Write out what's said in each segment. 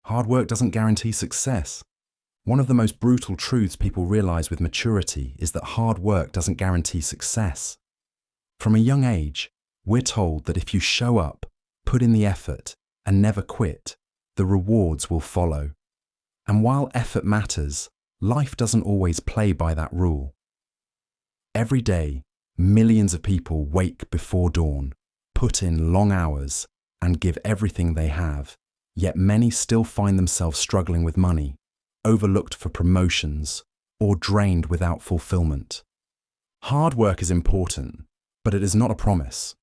Hard work doesn't guarantee success. One of the most brutal truths people realize with maturity is that hard work doesn't guarantee success. From a young age, we're told that if you show up, put in the effort, and never quit, the rewards will follow. And while effort matters, life doesn't always play by that rule. Every day, millions of people wake before dawn, put in long hours, and give everything they have, yet many still find themselves struggling with money, overlooked for promotions, or drained without fulfillment. Hard work is important, but it is not a promise.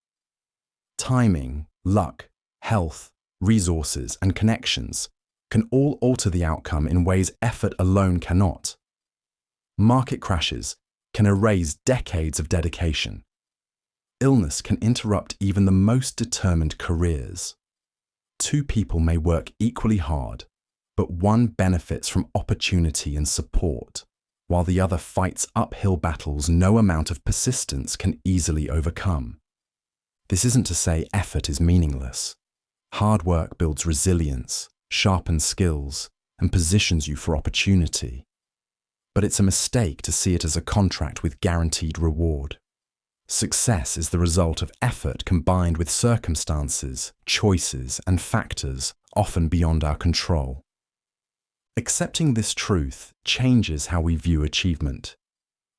Timing, luck, health, resources, and connections can all alter the outcome in ways effort alone cannot. Market crashes can erase decades of dedication. Illness can interrupt even the most determined careers. Two people may work equally hard, but one benefits from opportunity and support, while the other fights uphill battles no amount of persistence can easily overcome. This isn't to say effort is meaningless. Hard work builds resilience, sharpens skills, and positions you for opportunity. But it's a mistake to see it as a contract with guaranteed reward. Success is the result of effort combined with circumstances, choices, and factors often beyond our control. Accepting this truth changes how we view achievement.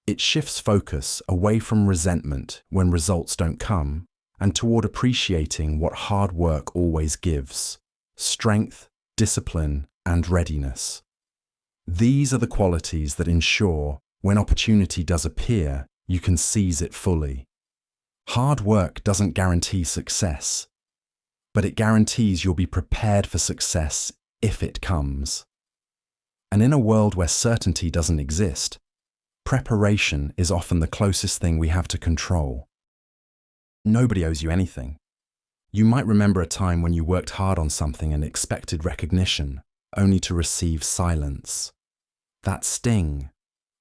It shifts focus away from resentment when results don't come and toward appreciating what hard work always gives: strength, discipline, and readiness. These are the qualities that ensure, when opportunity does appear, you can seize it fully. Hard work doesn't guarantee success, but it guarantees you'll be prepared for success if it comes. And in a world where certainty doesn't exist, preparation is often the closest thing we have to control. Nobody owes you anything. You might remember a time when you worked hard on something and expected recognition, only to receive silence. That sting,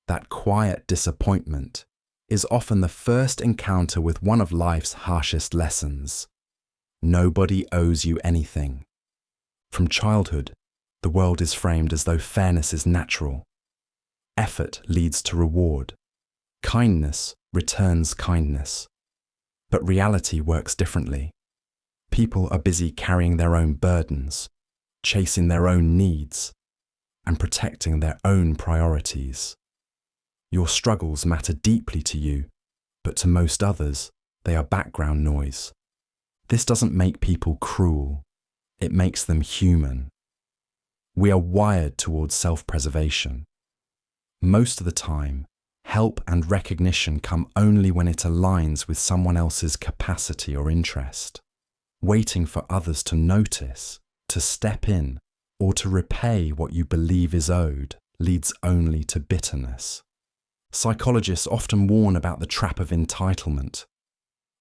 that quiet disappointment, is often the first encounter with one of life's harshest lessons. Nobody owes you anything. From childhood, the world is framed as though fairness is natural. Effort leads to reward. Kindness returns kindness. But reality works differently. People are busy carrying their own burdens, chasing their own needs, and protecting their own priorities. Your struggles matter deeply to you, but to most others, they are background noise. This doesn't make people cruel. It makes them human. We are wired towards self-preservation. Most of the time, help and recognition come only when it aligns with someone else's capacity or interest. Waiting for others to notice, to step in, or to repay what you believe is owed leads only to bitterness. Psychologists often warn about the trap of entitlement.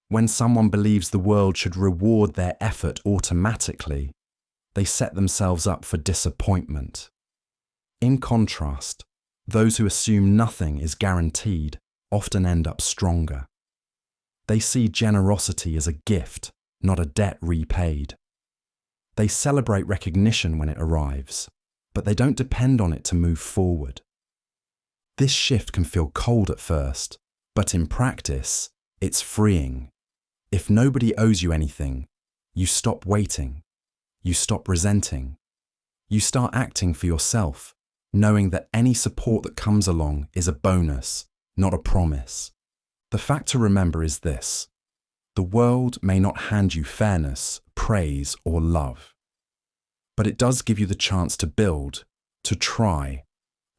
When someone believes the world should reward their effort automatically, they set themselves up for disappointment. In contrast, those who assume nothing is guaranteed often end up stronger. They see generosity as a gift, not a debt repaid. They celebrate recognition when it arrives, but they don't depend on it to move forward. This shift can feel cold at first, but in practice, it's freeing. If nobody owes you anything, you stop waiting. You stop resenting. You start acting for yourself, knowing that any support that comes along is a bonus, not a promise. The fact to remember is this: the world may not hand you fairness, praise, or love, but it does give you the chance to build, to try,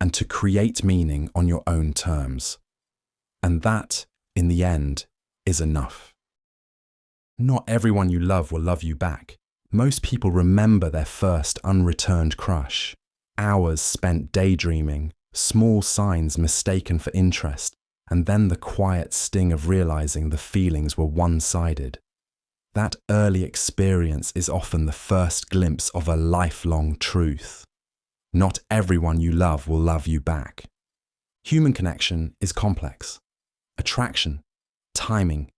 and to create meaning on your own terms. And that, in the end, is enough. Not everyone you love will love you back. Most people remember their first unreturned crush, hours spent daydreaming, small signs mistaken for interest, and then the quiet sting of realizing the feelings were one-sided. That early experience is often the first glimpse of a lifelong truth. Not everyone you love will love you back. Human connection is complex. Attraction, timing,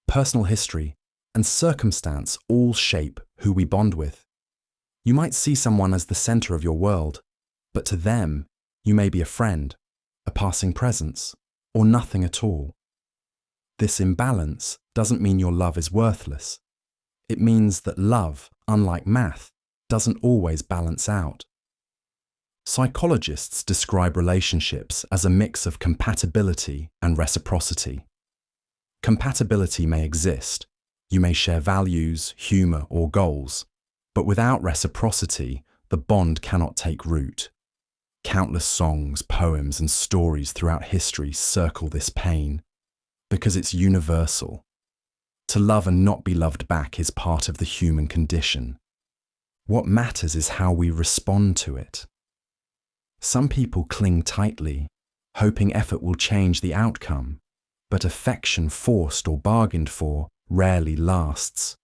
personal history, and circumstance all shape who we bond with. You might see someone as the center of your world, but to them, you may be a friend, a passing presence, or nothing at all. This imbalance doesn't mean your love is worthless. It means that love, unlike math, doesn't always balance out. Psychologists describe relationships as a mix of compatibility and reciprocity. Compatibility may exist. You may share values, humor, or goals, but without reciprocity, the bond cannot take root. Countless songs, poems, and stories throughout history circle this pain, because it's universal. To love and not be loved back is part of the human condition. What matters is how we respond to it. Some people cling tightly, hoping effort will change the outcome, but affection forced or bargained for rarely lasts.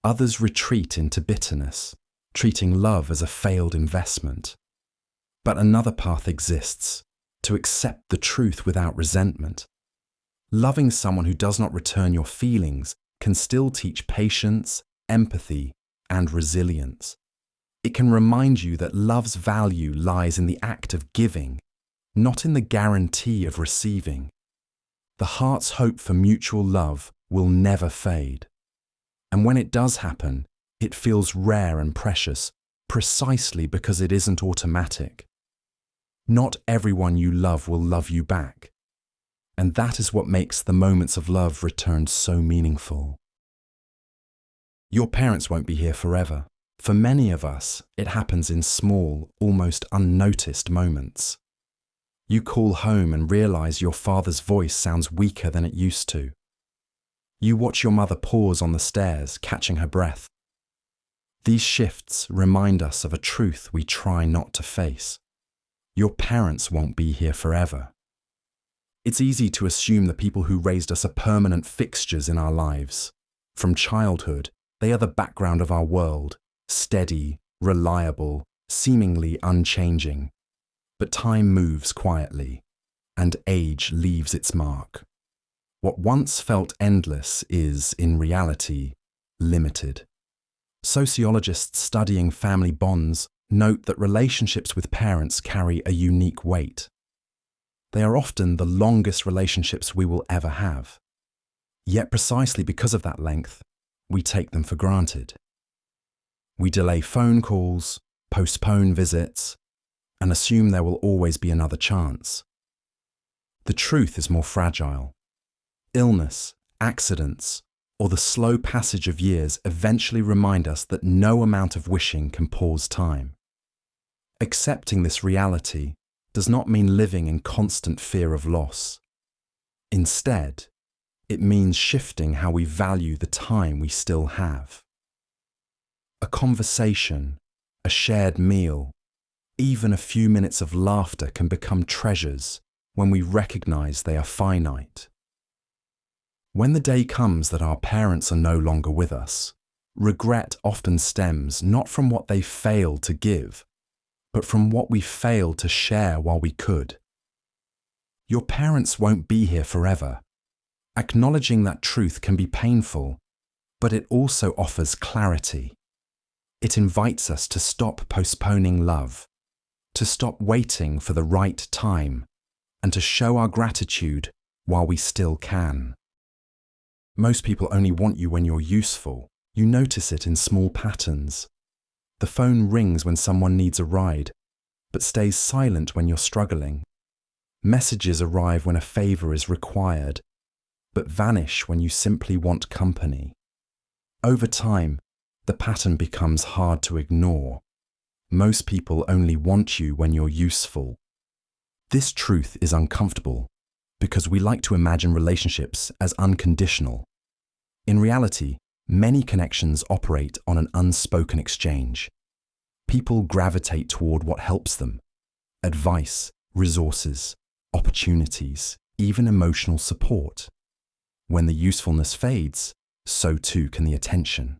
Others retreat into bitterness, treating love as a failed investment. But another path exists, to accept the truth without resentment. Loving someone who does not return your feelings can still teach patience, empathy, and resilience. It can remind you that love's value lies in the act of giving, not in the guarantee of receiving. The heart's hope for mutual love will never fade. And when it does happen, it feels rare and precious, precisely because it isn't automatic. Not everyone you love will love you back. And that is what makes the moments of love return so meaningful. Your parents won't be here forever. For many of us, it happens in small, almost unnoticed moments. You call home and realize your father's voice sounds weaker than it used to. You watch your mother pause on the stairs, catching her breath. These shifts remind us of a truth we try not to face. Your parents won't be here forever. It's easy to assume the people who raised us are permanent fixtures in our lives. From childhood, they are the background of our world, steady, reliable, seemingly unchanging. But time moves quietly, and age leaves its mark. What once felt endless is, in reality, limited. Sociologists studying family bonds note that relationships with parents carry a unique weight. They are often the longest relationships we will ever have. Yet precisely because of that length, we take them for granted. We delay phone calls, postpone visits, and assume there will always be another chance. The truth is more fragile. Illness, accidents, or the slow passage of years eventually remind us that no amount of wishing can pause time. Accepting this reality does not mean living in constant fear of loss. Instead, it means shifting how we value the time we still have. A conversation, a shared meal, even a few minutes of laughter can become treasures when we recognize they are finite. When the day comes that our parents are no longer with us, regret often stems not from what they failed to give, but from what we failed to share while we could. Your parents won't be here forever. Acknowledging that truth can be painful, but it also offers clarity. It invites us to stop postponing love, to stop waiting for the right time, and to show our gratitude while we still can. Most people only want you when you're useful. You notice it in small patterns. The phone rings when someone needs a ride, but stays silent when you're struggling. Messages arrive when a favor is required, but vanish when you simply want company. Over time, the pattern becomes hard to ignore. Most people only want you when you're useful. This truth is uncomfortable because we like to imagine relationships as unconditional. In reality, many connections operate on an unspoken exchange. People gravitate toward what helps them: advice, resources, opportunities, even emotional support. When the usefulness fades, so too can the attention.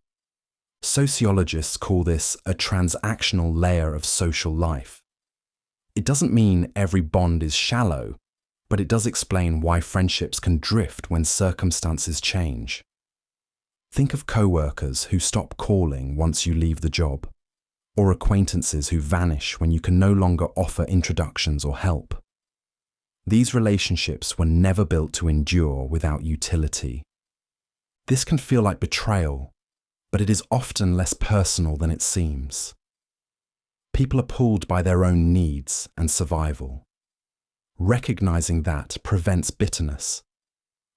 Sociologists call this a transactional layer of social life. It doesn't mean every bond is shallow, but it does explain why friendships can drift when circumstances change. Think of co-workers who stop calling once you leave the job. or acquaintances who vanish when you can no longer offer introductions or help. These relationships were never built to endure without utility. This can feel like betrayal, but it is often less personal than it seems. People are pulled by their own needs and survival. Recognizing that prevents bitterness.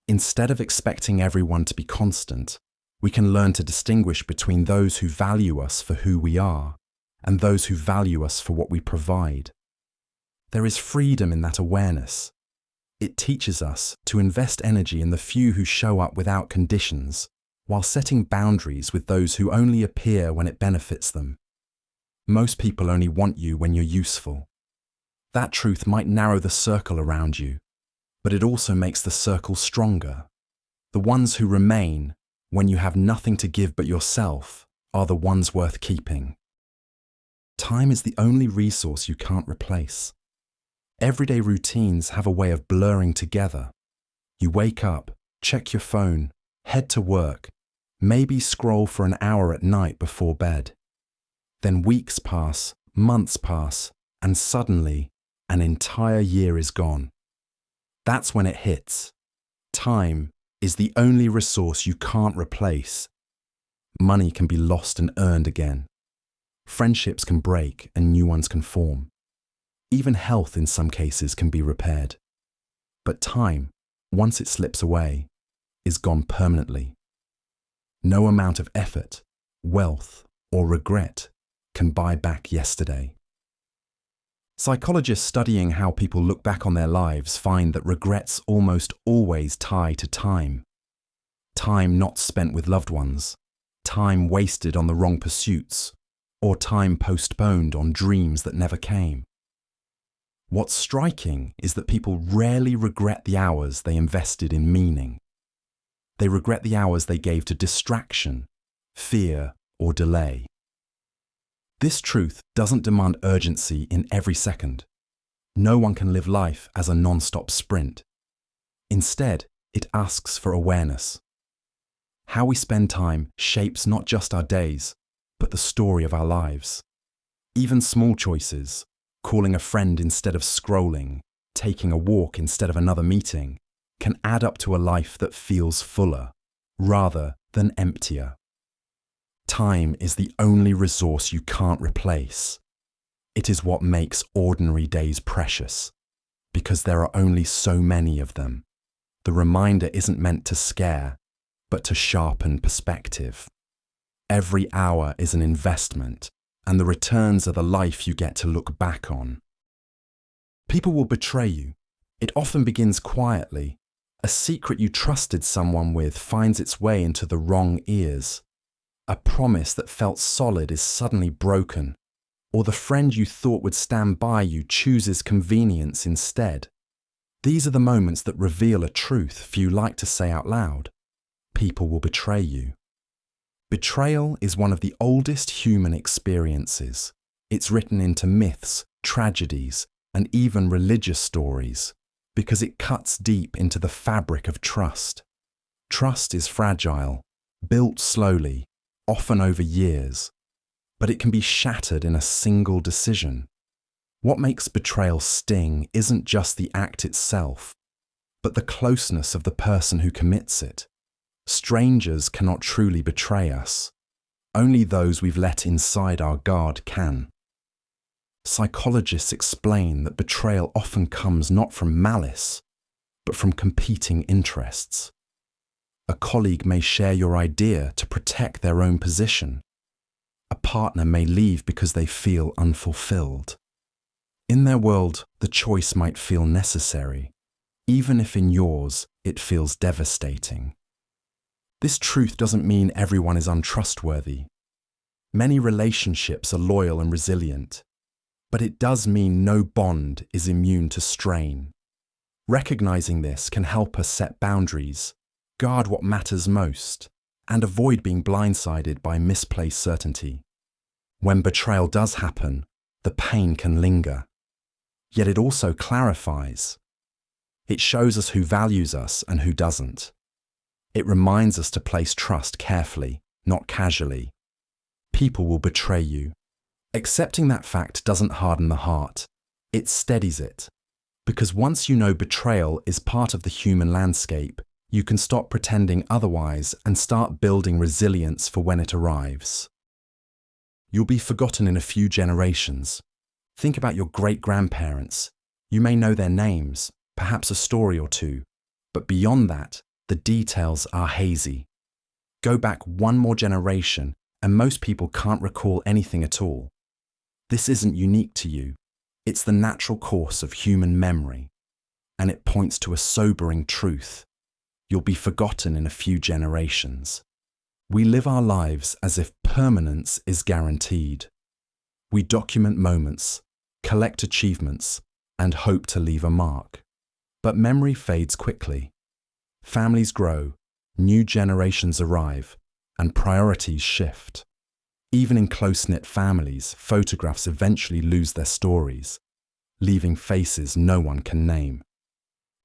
Instead of expecting everyone to be constant, we can learn to distinguish between those who value us for who we are and those who value us for what we provide. There is freedom in that awareness. It teaches us to invest energy in the few who show up without conditions, while setting boundaries with those who only appear when it benefits them. Most people only want you when you're useful. That truth might narrow the circle around you, but it also makes the circle stronger. The ones who remain, when you have nothing to give but yourself, are the ones worth keeping. Time is the only resource you can't replace. Everyday routines have a way of blurring together. You wake up, check your phone, head to work, maybe scroll for an hour at night before bed. Then weeks pass, months pass, and suddenly, an entire year is gone. That's when it hits. Time is the only resource you can't replace. Money can be lost and earned again. Friendships can break and new ones can form. Even health in some cases can be repaired. But time, once it slips away, is gone permanently. No amount of effort, wealth, or regret can buy back yesterday. Psychologists studying how people look back on their lives find that regrets almost always tie to time. Time not spent with loved ones, time wasted on the wrong pursuits, or time postponed on dreams that never came. What's striking is that people rarely regret the hours they invested in meaning. They regret the hours they gave to distraction, fear, or delay. This truth doesn't demand urgency in every second. No one can live life as a non-stop sprint. Instead, it asks for awareness. How we spend time shapes not just our days, but the story of our lives. Even small choices, calling a friend instead of scrolling, taking a walk instead of another meeting, can add up to a life that feels fuller, rather than emptier. Time is the only resource you can't replace. It is what makes ordinary days precious, because there are only so many of them. The reminder isn't meant to scare, but to sharpen perspective. Every hour is an investment, and the returns are the life you get to look back on. People will betray you. It often begins quietly. A secret you trusted someone with finds its way into the wrong ears. A promise that felt solid is suddenly broken, or the friend you thought would stand by you chooses convenience instead. These are the moments that reveal a truth few like to say out loud. People will betray you. Betrayal is one of the oldest human experiences. It's written into myths, tragedies, and even religious stories, because it cuts deep into the fabric of trust. Trust is fragile, built slowly, often over years, but it can be shattered in a single decision. What makes betrayal sting isn't just the act itself, but the closeness of the person who commits it. Strangers cannot truly betray us. Only those we've let inside our guard can. Psychologists explain that betrayal often comes not from malice, but from competing interests. A colleague may share your idea to protect their own position. A partner may leave because they feel unfulfilled. In their world, the choice might feel necessary, even if in yours it feels devastating. This truth doesn't mean everyone is untrustworthy. Many relationships are loyal and resilient, but it does mean no bond is immune to strain. Recognizing this can help us set boundaries, guard what matters most, and avoid being blindsided by misplaced certainty. When betrayal does happen, the pain can linger. Yet it also clarifies. It shows us who values us and who doesn't. It reminds us to place trust carefully, not casually. People will betray you. Accepting that fact doesn't harden the heart, it steadies it. Because once you know betrayal is part of the human landscape, you can stop pretending otherwise and start building resilience for when it arrives. You'll be forgotten in a few generations. Think about your great-grandparents. You may know their names, perhaps a story or two, but beyond that, the details are hazy. Go back one more generation, and most people can't recall anything at all. This isn't unique to you. It's the natural course of human memory, and it points to a sobering truth. You'll be forgotten in a few generations. We live our lives as if permanence is guaranteed. We document moments, collect achievements, and hope to leave a mark. But memory fades quickly. Families grow, new generations arrive, and priorities shift. Even in close-knit families, photographs eventually lose their stories, leaving faces no one can name.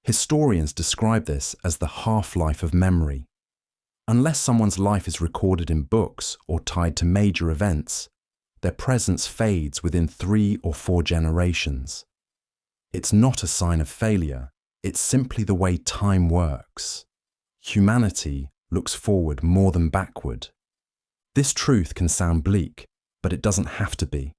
Historians describe this as the half-life of memory. Unless someone's life is recorded in books or tied to major events, their presence fades within 3 or 4 generations. It's not a sign of failure, it's simply the way time works. Humanity looks forward more than backward. This truth can sound bleak, but it doesn't have to be.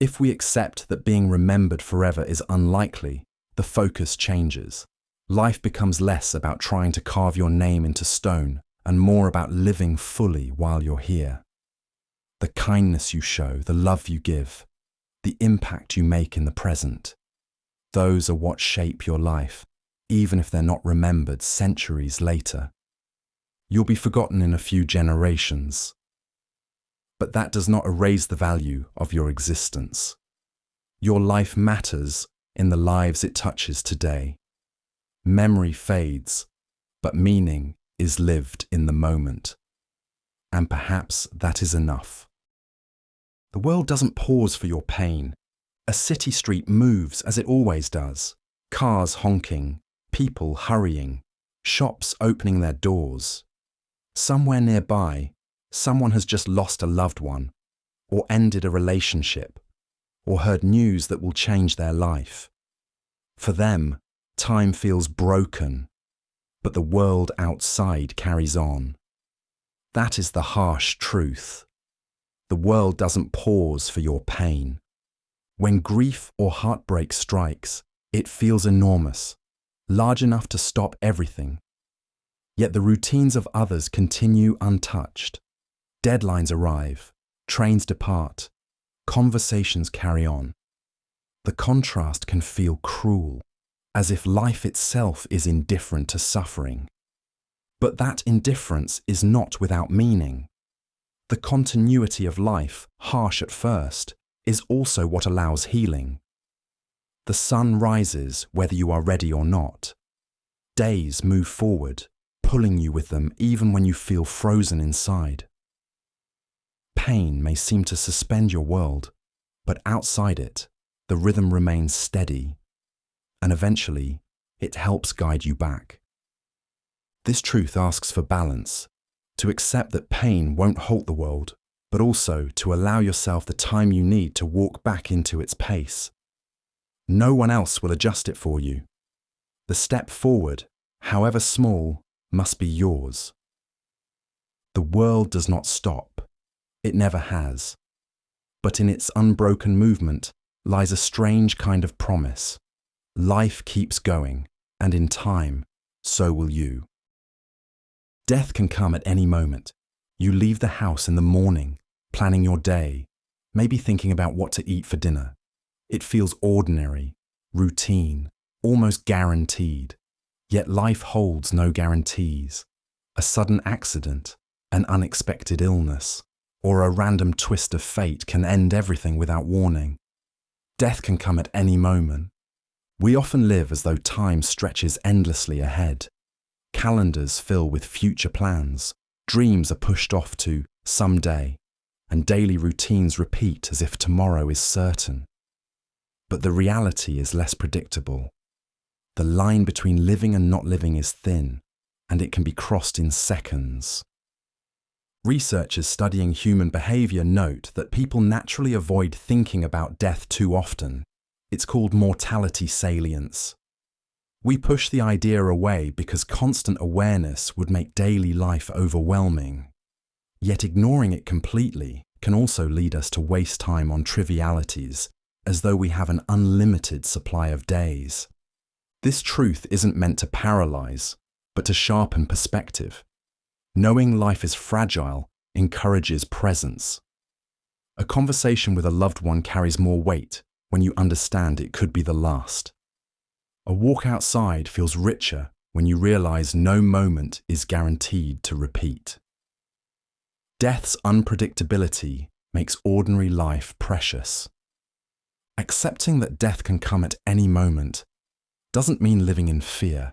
If we accept that being remembered forever is unlikely, the focus changes. Life becomes less about trying to carve your name into stone and more about living fully while you're here. The kindness you show, the love you give, the impact you make in the present. Those are what shape your life, even if they're not remembered centuries later. You'll be forgotten in a few generations. But that does not erase the value of your existence. Your life matters in the lives it touches today. Memory fades, but meaning is lived in the moment. And perhaps that is enough. The world doesn't pause for your pain. A city street moves as it always does. Cars honking, people hurrying, shops opening their doors. Somewhere nearby, someone has just lost a loved one, or ended a relationship, or heard news that will change their life. For them, time feels broken, but the world outside carries on. That is the harsh truth. The world doesn't pause for your pain. When grief or heartbreak strikes, it feels enormous, large enough to stop everything. Yet the routines of others continue untouched. Deadlines arrive, trains depart, conversations carry on. The contrast can feel cruel, as if life itself is indifferent to suffering. But that indifference is not without meaning. The continuity of life, harsh at first, is also what allows healing. The sun rises whether you are ready or not. Days move forward, pulling you with them even when you feel frozen inside. Pain may seem to suspend your world, but outside it, the rhythm remains steady, and eventually, it helps guide you back. This truth asks for balance, to accept that pain won't halt the world, but also to allow yourself the time you need to walk back into its pace. No one else will adjust it for you. The step forward, however small, must be yours. The world does not stop. It never has. But in its unbroken movement lies a strange kind of promise. Life keeps going, and in time, so will you. Death can come at any moment. You leave the house in the morning, planning your day, maybe thinking about what to eat for dinner. It feels ordinary, routine, almost guaranteed. Yet life holds no guarantees. A sudden accident, an unexpected illness, or a random twist of fate can end everything without warning. Death can come at any moment. We often live as though time stretches endlessly ahead. Calendars fill with future plans, dreams are pushed off to someday, and daily routines repeat as if tomorrow is certain. But the reality is less predictable. The line between living and not living is thin, and it can be crossed in seconds. Researchers studying human behavior note that people naturally avoid thinking about death too often. It's called mortality salience. We push the idea away because constant awareness would make daily life overwhelming. Yet ignoring it completely can also lead us to waste time on trivialities, as though we have an unlimited supply of days. This truth isn't meant to paralyze, but to sharpen perspective. Knowing life is fragile encourages presence. A conversation with a loved one carries more weight when you understand it could be the last. A walk outside feels richer when you realize no moment is guaranteed to repeat. Death's unpredictability makes ordinary life precious. Accepting that death can come at any moment doesn't mean living in fear.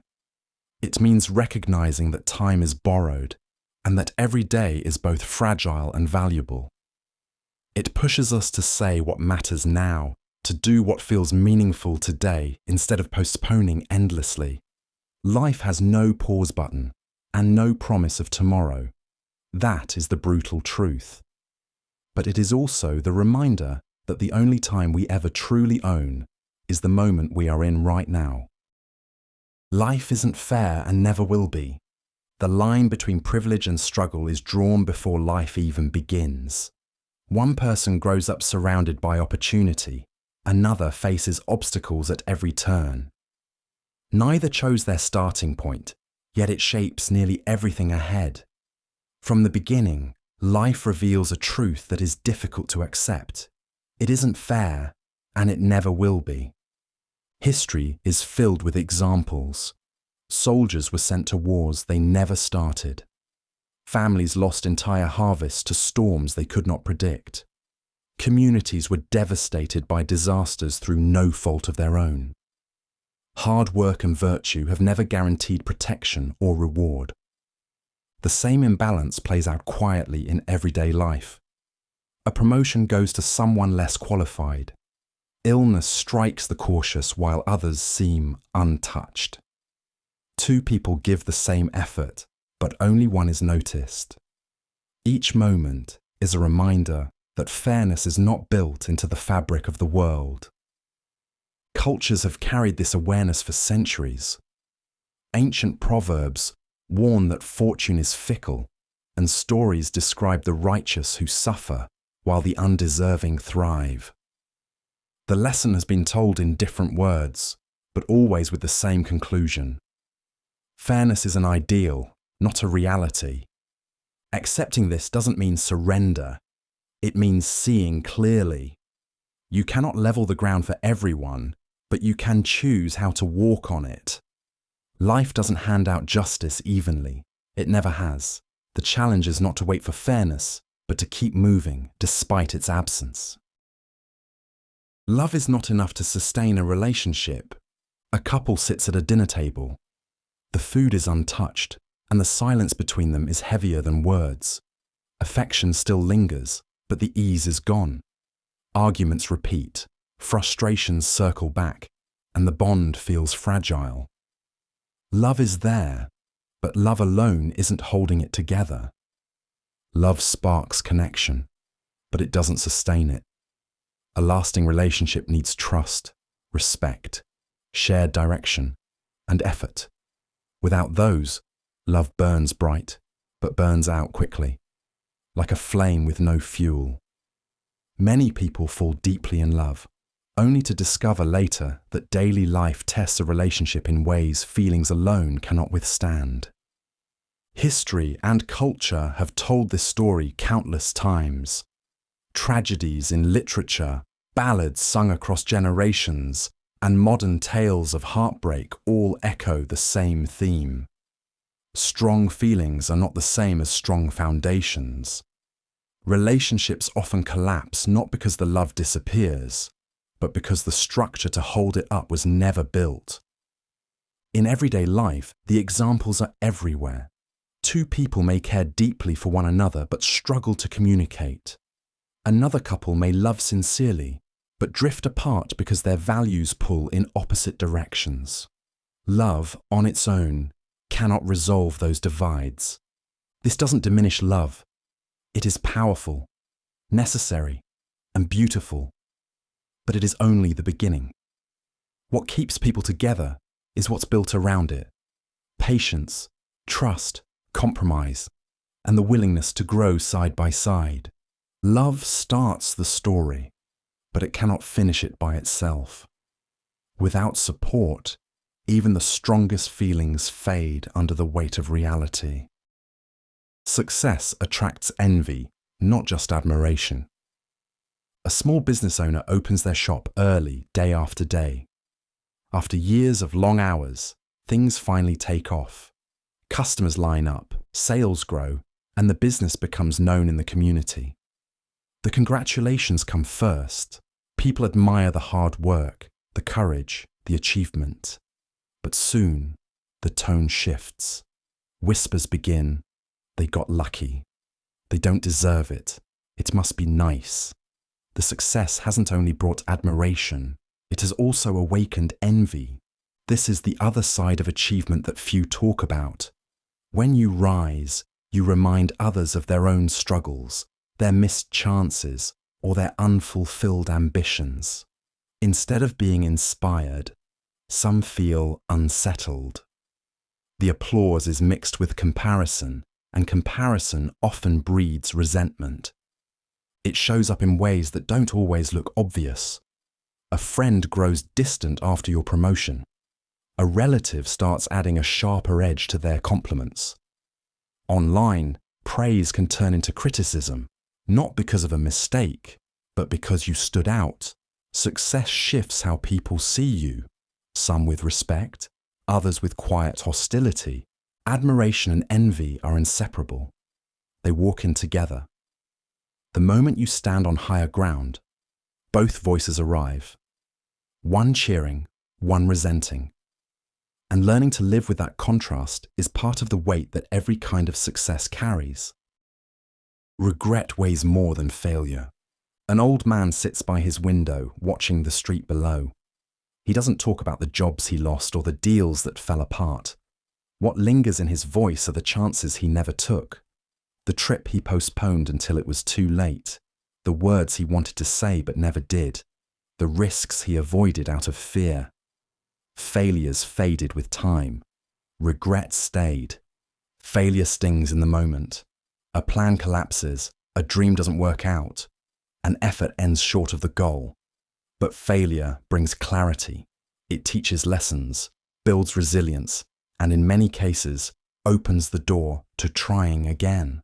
It means recognizing that time is borrowed and that every day is both fragile and valuable. It pushes us to say what matters now, to do what feels meaningful today instead of postponing endlessly. Life has no pause button and no promise of tomorrow. That is the brutal truth. But it is also the reminder that the only time we ever truly own is the moment we are in right now. Life isn't fair and never will be. The line between privilege and struggle is drawn before life even begins. One person grows up surrounded by opportunity, another faces obstacles at every turn. Neither chose their starting point, yet it shapes nearly everything ahead. From the beginning, life reveals a truth that is difficult to accept. It isn't fair, and it never will be. History is filled with examples. Soldiers were sent to wars they never started. Families lost entire harvests to storms they could not predict. Communities were devastated by disasters through no fault of their own. Hard work and virtue have never guaranteed protection or reward. The same imbalance plays out quietly in everyday life. A promotion goes to someone less qualified. Illness strikes the cautious while others seem untouched. Two people give the same effort, but only one is noticed. Each moment is a reminder that fairness is not built into the fabric of the world. Cultures have carried this awareness for centuries. Ancient proverbs warn that fortune is fickle, and stories describe the righteous who suffer while the undeserving thrive. The lesson has been told in different words, but always with the same conclusion. Fairness is an ideal, not a reality. Accepting this doesn't mean surrender. It means seeing clearly. You cannot level the ground for everyone, but you can choose how to walk on it. Life doesn't hand out justice evenly. It never has. The challenge is not to wait for fairness, but to keep moving despite its absence. Love is not enough to sustain a relationship. A couple sits at a dinner table. The food is untouched, and the silence between them is heavier than words. Affection still lingers, but the ease is gone. Arguments repeat, frustrations circle back, and the bond feels fragile. Love is there, but love alone isn't holding it together. Love sparks connection, but it doesn't sustain it. A lasting relationship needs trust, respect, shared direction, and effort. Without those, love burns bright, but burns out quickly, like a flame with no fuel. Many people fall deeply in love, only to discover later that daily life tests a relationship in ways feelings alone cannot withstand. History and culture have told this story countless times. Tragedies in literature, ballads sung across generations, and modern tales of heartbreak all echo the same theme. Strong feelings are not the same as strong foundations. Relationships often collapse not because the love disappears, but because the structure to hold it up was never built. In everyday life, the examples are everywhere. Two people may care deeply for one another but struggle to communicate. Another couple may love sincerely, but drift apart because their values pull in opposite directions. Love, on its own, cannot resolve those divides. This doesn't diminish love, It is powerful, necessary, and beautiful, but it is only the beginning. What keeps people together is what's built around it: patience, trust, compromise, and the willingness to grow side by side. Love starts the story, but it cannot finish it by itself. Without support, even the strongest feelings fade under the weight of reality. Success attracts envy, not just admiration. A small business owner opens their shop early, day after day. After years of long hours, things finally take off. Customers line up, sales grow, and the business becomes known in the community. The congratulations come first. People admire the hard work, the courage, the achievement. But soon, the tone shifts. Whispers begin. They got lucky. They don't deserve it. It must be nice. The success hasn't only brought admiration, it has also awakened envy. This is the other side of achievement that few talk about. When you rise, you remind others of their own struggles, their missed chances, or their unfulfilled ambitions. Instead of being inspired, some feel unsettled. The applause is mixed with comparison, and comparison often breeds resentment. It shows up in ways that don't always look obvious. A friend grows distant after your promotion. A relative starts adding a sharper edge to their compliments. Online, praise can turn into criticism, not because of a mistake, but because you stood out. Success shifts how people see you, some with respect, others with quiet hostility. Admiration and envy are inseparable. They walk in together. The moment you stand on higher ground, both voices arrive. One cheering, one resenting. And learning to live with that contrast is part of the weight that every kind of success carries. Regret weighs more than failure. An old man sits by his window, watching the street below. He doesn't talk about the jobs he lost or the deals that fell apart. What lingers in his voice are the chances he never took, the trip he postponed until it was too late, the words he wanted to say but never did, the risks he avoided out of fear. Failures faded with time. Regret stayed. Failure stings in the moment. A plan collapses, a dream doesn't work out, an effort ends short of the goal. But failure brings clarity. It teaches lessons, builds resilience, and in many cases, opens the door to trying again.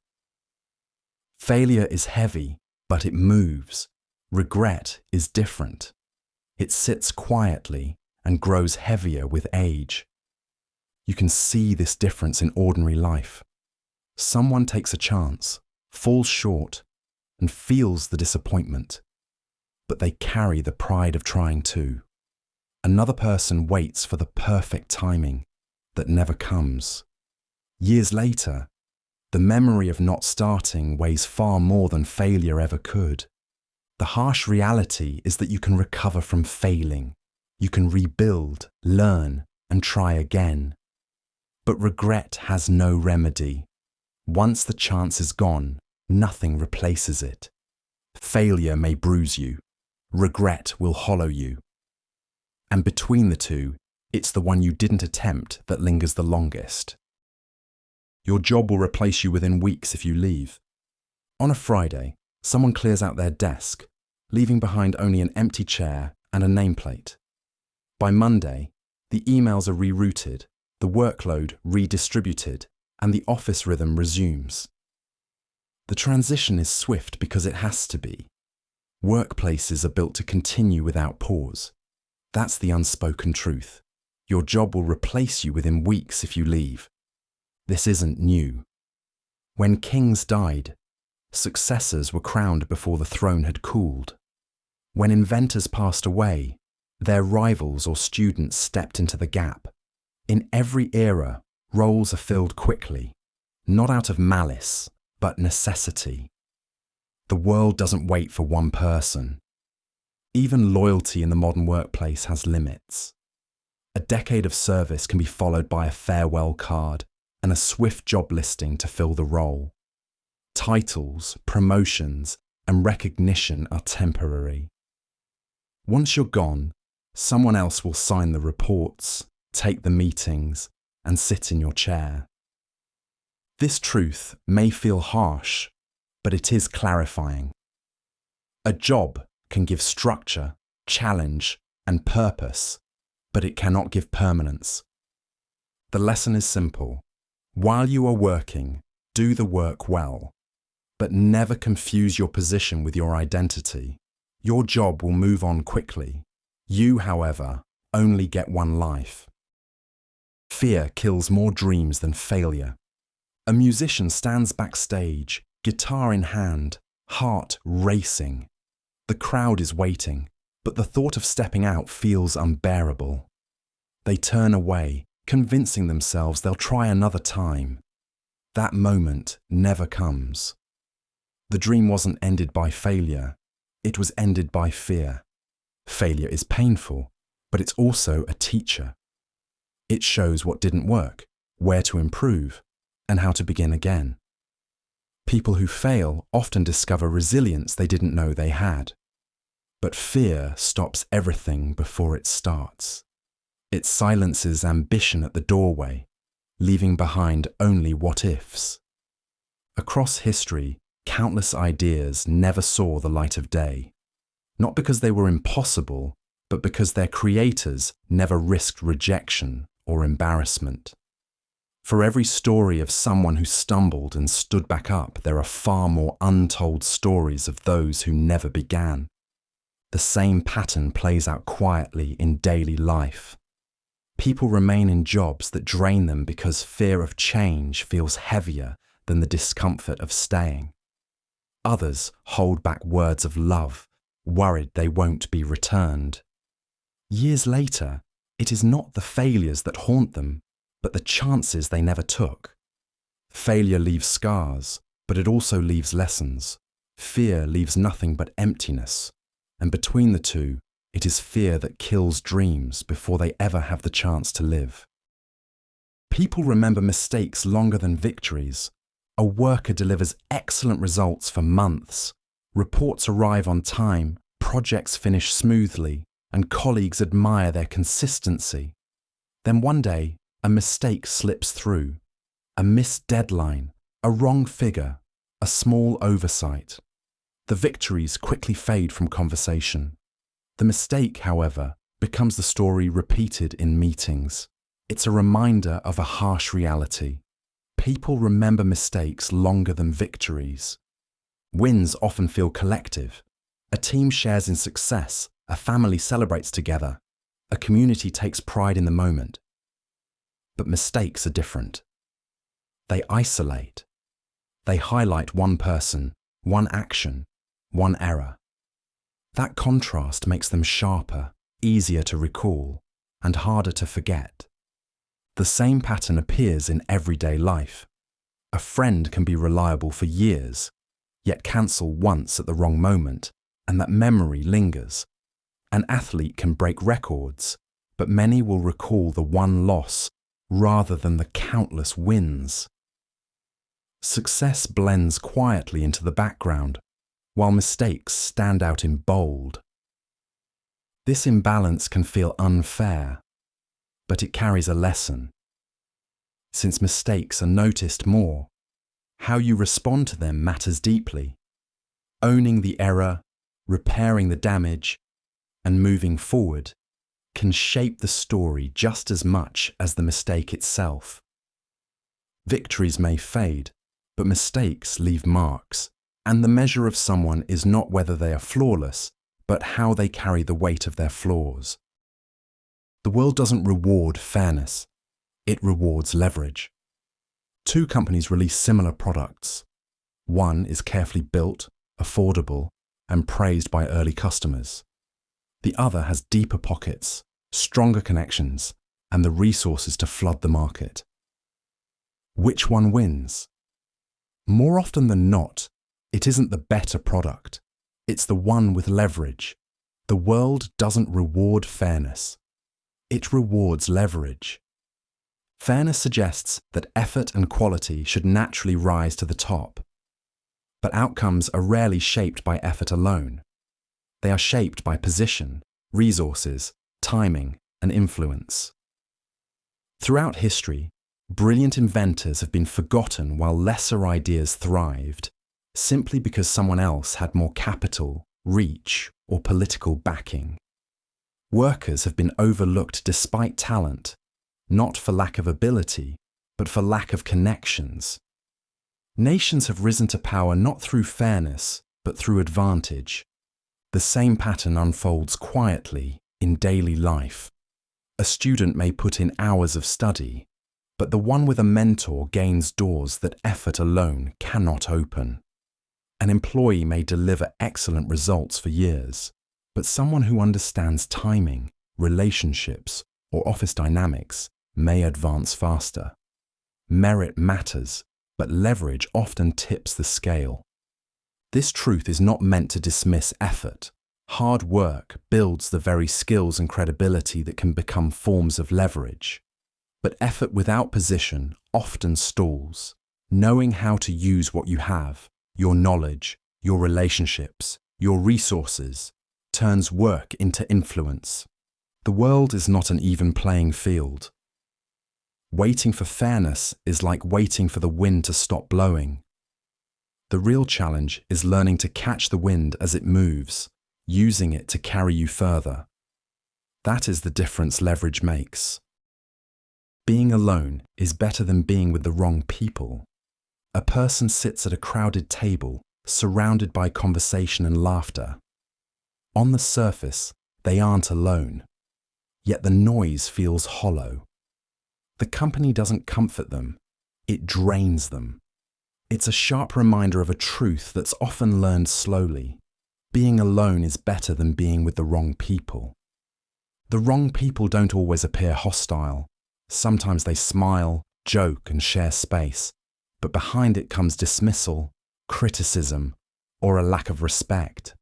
Failure is heavy, but it moves. Regret is different. It sits quietly and grows heavier with age. You can see this difference in ordinary life. Someone takes a chance, falls short, and feels the disappointment, but they carry the pride of trying too. Another person waits for the perfect timing that never comes. Years later, the memory of not starting weighs far more than failure ever could. The harsh reality is that you can recover from failing. You can rebuild, learn, and try again. But regret has no remedy. Once the chance is gone, nothing replaces it. Failure may bruise you. Regret will hollow you. And between the two, it's the one you didn't attempt that lingers the longest. Your job will replace you within weeks if you leave. On a Friday, someone clears out their desk, leaving behind only an empty chair and a nameplate. By Monday, the emails are rerouted, the workload redistributed, and the office rhythm resumes. The transition is swift because it has to be. Workplaces are built to continue without pause. That's the unspoken truth. Your job will replace you within weeks if you leave. This isn't new. When kings died, successors were crowned before the throne had cooled. When inventors passed away, their rivals or students stepped into the gap. In every era, roles are filled quickly, not out of malice, but necessity. The world doesn't wait for one person. Even loyalty in the modern workplace has limits. A decade of service can be followed by a farewell card and a swift job listing to fill the role. Titles, promotions, and recognition are temporary. Once you're gone, someone else will sign the reports, take the meetings, and sit in your chair. This truth may feel harsh, but it is clarifying. A job can give structure, challenge, and purpose, but it cannot give permanence. The lesson is simple. While you are working, do the work well, but never confuse your position with your identity. Your job will move on quickly. You, however, only get one life. Fear kills more dreams than failure. A musician stands backstage, guitar in hand, heart racing. The crowd is waiting, but the thought of stepping out feels unbearable. They turn away, convincing themselves they'll try another time. That moment never comes. The dream wasn't ended by failure, it was ended by fear. Failure is painful, but it's also a teacher. It shows what didn't work, where to improve, and how to begin again. People who fail often discover resilience they didn't know they had. But fear stops everything before it starts. It silences ambition at the doorway, leaving behind only what-ifs. Across history, countless ideas never saw the light of day, not because they were impossible, but because their creators never risked rejection or embarrassment. For every story of someone who stumbled and stood back up, there are far more untold stories of those who never began. The same pattern plays out quietly in daily life. People remain in jobs that drain them because fear of change feels heavier than the discomfort of staying. Others hold back words of love, worried they won't be returned. Years later, it is not the failures that haunt them, but the chances they never took. Failure leaves scars, but it also leaves lessons. Fear leaves nothing but emptiness, and between the two, it is fear that kills dreams before they ever have the chance to live. People remember mistakes longer than victories. A worker delivers excellent results for months. Reports arrive on time, projects finish smoothly, and colleagues admire their consistency. Then one day, a mistake slips through. A missed deadline, a wrong figure, a small oversight. The victories quickly fade from conversation. The mistake, however, becomes the story repeated in meetings. It's a reminder of a harsh reality. People remember mistakes longer than victories. Wins often feel collective. A team shares in success, a family celebrates together, a community takes pride in the moment. But mistakes are different. They isolate. They highlight one person, one action, one error. That contrast makes them sharper, easier to recall, and harder to forget. The same pattern appears in everyday life. A friend can be reliable for years, yet cancel once at the wrong moment, and that memory lingers. An athlete can break records, but many will recall the one loss rather than the countless wins. Success blends quietly into the background, while mistakes stand out in bold. This imbalance can feel unfair, but it carries a lesson. Since mistakes are noticed more, how you respond to them matters deeply. Owning the error, repairing the damage, and moving forward can shape the story just as much as the mistake itself. Victories may fade, but mistakes leave marks, and the measure of someone is not whether they are flawless, but how they carry the weight of their flaws. The world doesn't reward fairness, it rewards leverage. Two companies release similar products. One is carefully built, affordable, and praised by early customers. The other has deeper pockets, stronger connections, and the resources to flood the market. Which one wins? More often than not, it isn't the better product. It's the one with leverage. The world doesn't reward fairness. It rewards leverage. Fairness suggests that effort and quality should naturally rise to the top. But outcomes are rarely shaped by effort alone. They are shaped by position, resources, timing, and influence. Throughout history, brilliant inventors have been forgotten while lesser ideas thrived, simply because someone else had more capital, reach, or political backing. Workers have been overlooked despite talent, not for lack of ability, but for lack of connections. Nations have risen to power not through fairness, but through advantage. The same pattern unfolds quietly in daily life. A student may put in hours of study, but the one with a mentor gains doors that effort alone cannot open. An employee may deliver excellent results for years, but someone who understands timing, relationships, or office dynamics may advance faster. Merit matters, but leverage often tips the scale. This truth is not meant to dismiss effort. Hard work builds the very skills and credibility that can become forms of leverage. But effort without position often stalls. Knowing how to use what you have, your knowledge, your relationships, your resources, turns work into influence. The world is not an even playing field. Waiting for fairness is like waiting for the wind to stop blowing. The real challenge is learning to catch the wind as it moves, using it to carry you further. That is the difference leverage makes. Being alone is better than being with the wrong people. A person sits at a crowded table, surrounded by conversation and laughter. On the surface, they aren't alone, yet the noise feels hollow. The company doesn't comfort them, it drains them. It's a sharp reminder of a truth that's often learned slowly. Being alone is better than being with the wrong people. The wrong people don't always appear hostile. Sometimes they smile, joke, and share space, but behind it comes dismissal, criticism, or a lack of respect.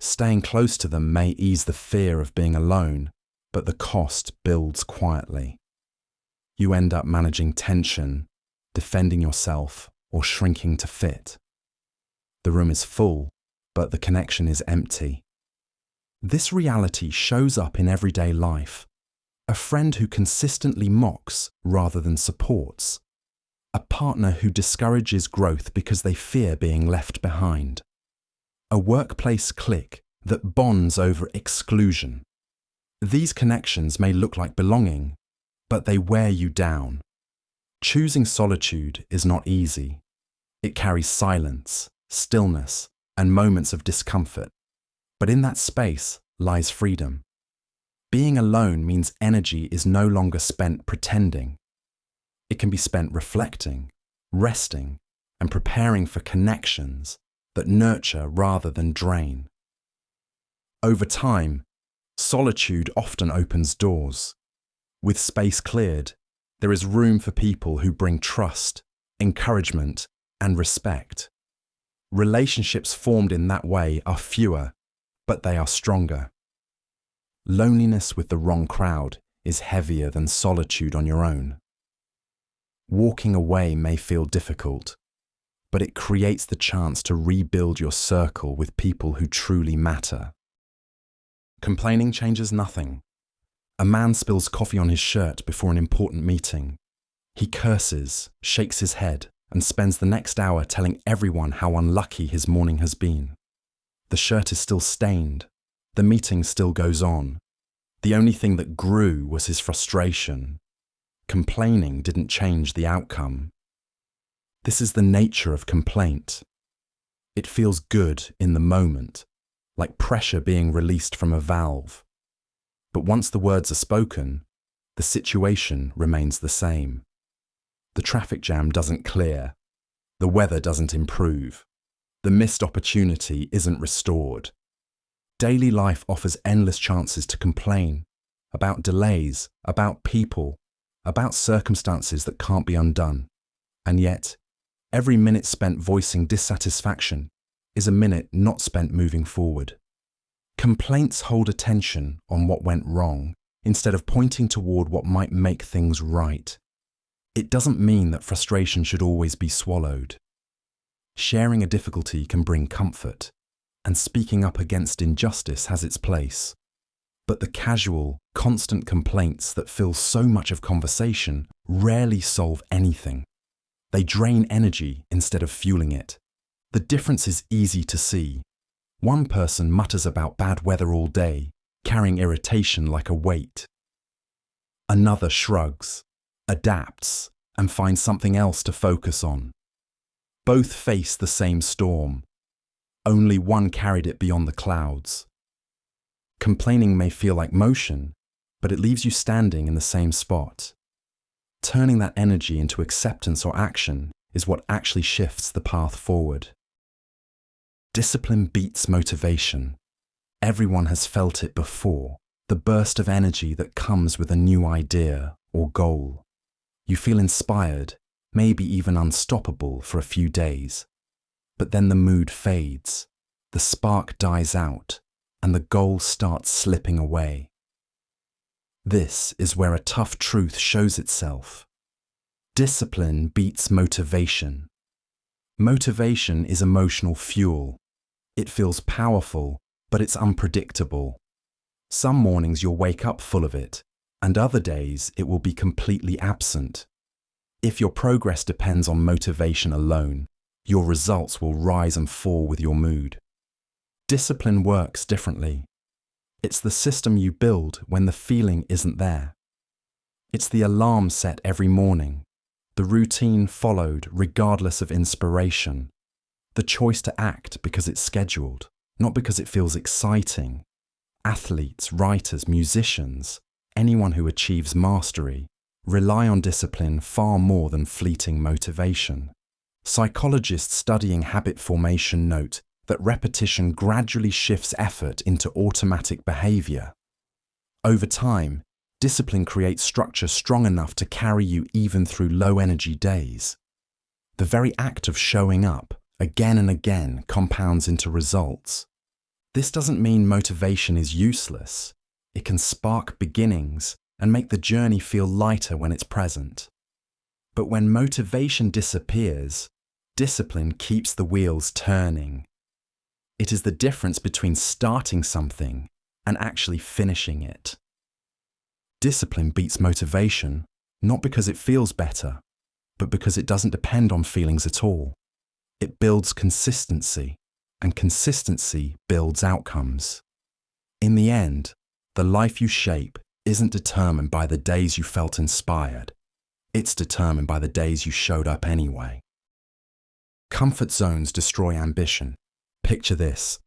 Staying close to them may ease the fear of being alone, but the cost builds quietly. You end up managing tension, defending yourself, or shrinking to fit. The room is full, but the connection is empty. This reality shows up in everyday life. A friend who consistently mocks rather than supports. A partner who discourages growth because they fear being left behind. A workplace clique that bonds over exclusion. These connections may look like belonging, but they wear you down. Choosing solitude is not easy. It carries silence, stillness, and moments of discomfort. But in that space lies freedom. Being alone means energy is no longer spent pretending. It can be spent reflecting, resting, and preparing for connections that nurture rather than drain. Over time, solitude often opens doors. With space cleared, there is room for people who bring trust, encouragement, and respect. Relationships formed in that way are fewer, but they are stronger. Loneliness with the wrong crowd is heavier than solitude on your own. Walking away may feel difficult, but it creates the chance to rebuild your circle with people who truly matter. Complaining changes nothing. A man spills coffee on his shirt before an important meeting. He curses, shakes his head, and spends the next hour telling everyone how unlucky his morning has been. The shirt is still stained. The meeting still goes on. The only thing that grew was his frustration. Complaining didn't change the outcome. This is the nature of complaint. It feels good in the moment, like pressure being released from a valve. But once the words are spoken, the situation remains the same. The traffic jam doesn't clear. The weather doesn't improve. The missed opportunity isn't restored. Daily life offers endless chances to complain about delays, about people, about circumstances that can't be undone. And yet, every minute spent voicing dissatisfaction is a minute not spent moving forward. Complaints hold attention on what went wrong instead of pointing toward what might make things right. It doesn't mean that frustration should always be swallowed. Sharing a difficulty can bring comfort, and speaking up against injustice has its place. But the casual, constant complaints that fill so much of conversation rarely solve anything. They drain energy instead of fueling it. The difference is easy to see. One person mutters about bad weather all day, carrying irritation like a weight. Another shrugs, adapts, and finds something else to focus on. Both face the same storm. Only one carried it beyond the clouds. Complaining may feel like motion, but it leaves you standing in the same spot. Turning that energy into acceptance or action is what actually shifts the path forward. Discipline beats motivation. Everyone has felt it before, the burst of energy that comes with a new idea or goal. You feel inspired, maybe even unstoppable for a few days. But then the mood fades, the spark dies out, and the goal starts slipping away. This is where a tough truth shows itself. Discipline beats motivation. Motivation is emotional fuel. It feels powerful, but it's unpredictable. Some mornings you'll wake up full of it, and other days it will be completely absent. If your progress depends on motivation alone, your results will rise and fall with your mood. Discipline works differently. It's the system you build when the feeling isn't there. It's the alarm set every morning, the routine followed regardless of inspiration, the choice to act because it's scheduled, not because it feels exciting. Athletes, writers, musicians, anyone who achieves mastery, rely on discipline far more than fleeting motivation. Psychologists studying habit formation note that repetition gradually shifts effort into automatic behavior. Over time, discipline creates structure strong enough to carry you even through low-energy days. The very act of showing up, again and again, compounds into results. This doesn't mean motivation is useless. It can spark beginnings and make the journey feel lighter when it's present. But when motivation disappears, discipline keeps the wheels turning. It is the difference between starting something and actually finishing it. Discipline beats motivation, not because it feels better, but because it doesn't depend on feelings at all. It builds consistency, and consistency builds outcomes. In the end, the life you shape isn't determined by the days you felt inspired. It's determined by the days you showed up anyway. Comfort zones destroy ambition. Picture this.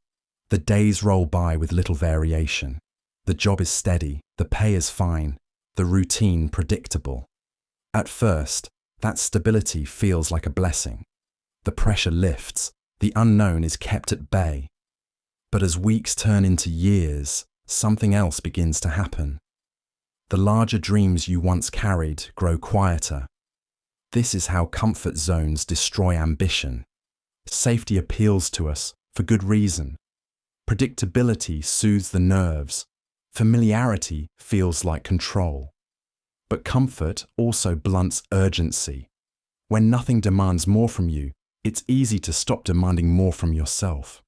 The days roll by with little variation. The job is steady, the pay is fine, the routine predictable. At first, that stability feels like a blessing. The pressure lifts, the unknown is kept at bay. But as weeks turn into years, something else begins to happen. The larger dreams you once carried grow quieter. This is how comfort zones destroy ambition. Safety appeals to us for good reason. Predictability soothes the nerves. Familiarity feels like control. But comfort also blunts urgency. When nothing demands more from you, it's easy to stop demanding more from yourself.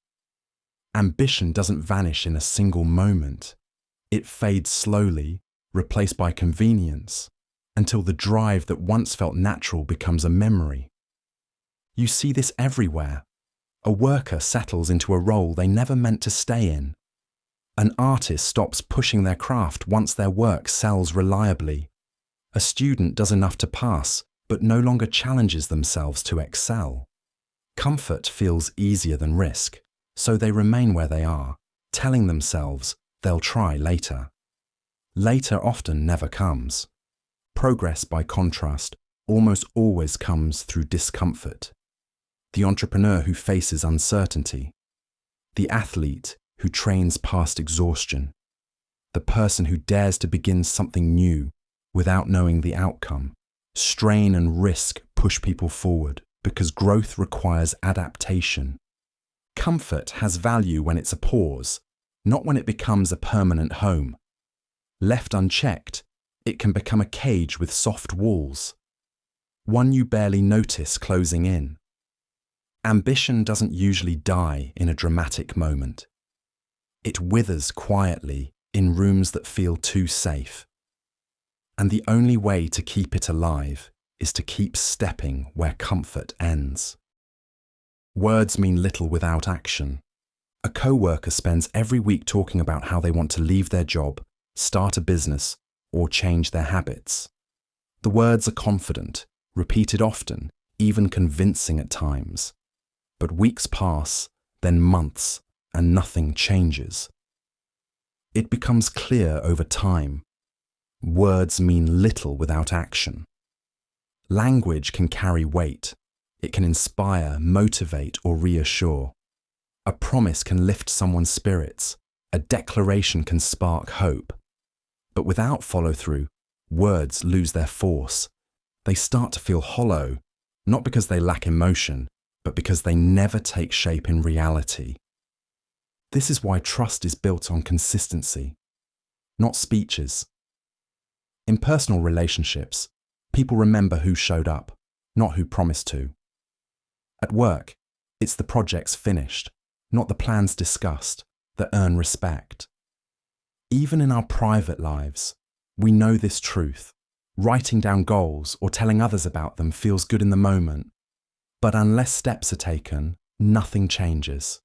Ambition doesn't vanish in a single moment. It fades slowly, replaced by convenience, until the drive that once felt natural becomes a memory. You see this everywhere. A worker settles into a role they never meant to stay in. An artist stops pushing their craft once their work sells reliably. A student does enough to pass, but no longer challenges themselves to excel. Comfort feels easier than risk, so they remain where they are, telling themselves they'll try later. Later often never comes. Progress, by contrast, almost always comes through discomfort. The entrepreneur who faces uncertainty. The athlete who trains past exhaustion. The person who dares to begin something new without knowing the outcome. Strain and risk push people forward because growth requires adaptation. Comfort has value when it's a pause, not when it becomes a permanent home. Left unchecked, it can become a cage with soft walls, one you barely notice closing in. Ambition doesn't usually die in a dramatic moment. It withers quietly in rooms that feel too safe. And the only way to keep it alive is to keep stepping where comfort ends. Words mean little without action. A co-worker spends every week talking about how they want to leave their job, start a business, or change their habits. The words are confident, repeated often, even convincing at times. But weeks pass, then months, and nothing changes. It becomes clear over time. Words mean little without action. Language can carry weight. It can inspire, motivate, or reassure. A promise can lift someone's spirits. A declaration can spark hope. But without follow-through, words lose their force. They start to feel hollow, not because they lack emotion, but because they never take shape in reality. This is why trust is built on consistency, not speeches. In personal relationships, people remember who showed up, not who promised to. At work, it's the projects finished, not the plans discussed, that earn respect. Even in our private lives, we know this truth. Writing down goals or telling others about them feels good in the moment, but unless steps are taken, nothing changes.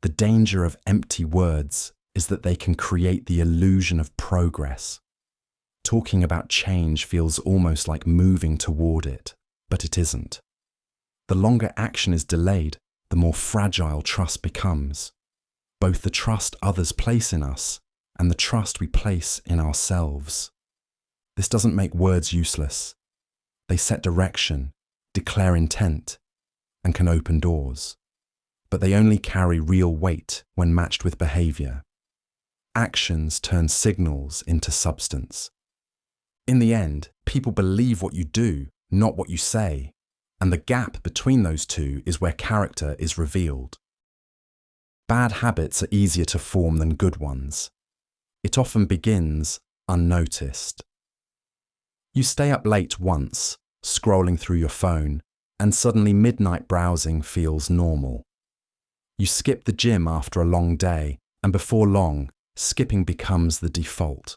The danger of empty words is that they can create the illusion of progress. Talking about change feels almost like moving toward it, but it isn't. The longer action is delayed, the more fragile trust becomes. Both the trust others place in us and the trust we place in ourselves. This doesn't make words useless. They set direction, declare intent, and can open doors. But they only carry real weight when matched with behavior. Actions turn signals into substance. In the end, people believe what you do, not what you say, and the gap between those two is where character is revealed. Bad habits are easier to form than good ones. It often begins unnoticed. You stay up late once, scrolling through your phone, and suddenly midnight browsing feels normal. You skip the gym after a long day, and before long, skipping becomes the default.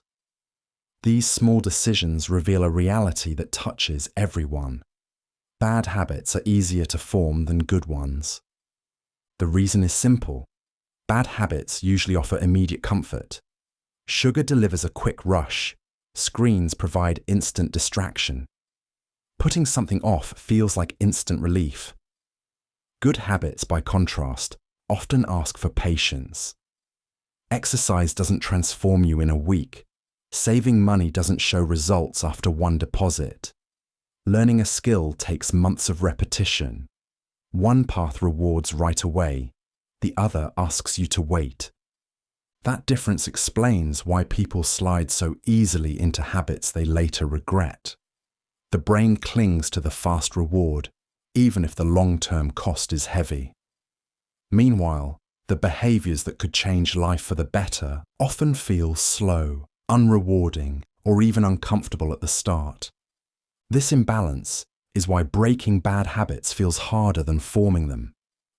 These small decisions reveal a reality that touches everyone. Bad habits are easier to form than good ones. The reason is simple. Bad habits usually offer immediate comfort. Sugar delivers a quick rush. Screens provide instant distraction. Putting something off feels like instant relief. Good habits, by contrast, often ask for patience. Exercise doesn't transform you in a week. Saving money doesn't show results after one deposit. Learning a skill takes months of repetition. One path rewards right away. The other asks you to wait. That difference explains why people slide so easily into habits they later regret. The brain clings to the fast reward, even if the long-term cost is heavy. Meanwhile, the behaviors that could change life for the better often feel slow, unrewarding, or even uncomfortable at the start. This imbalance is why breaking bad habits feels harder than forming them.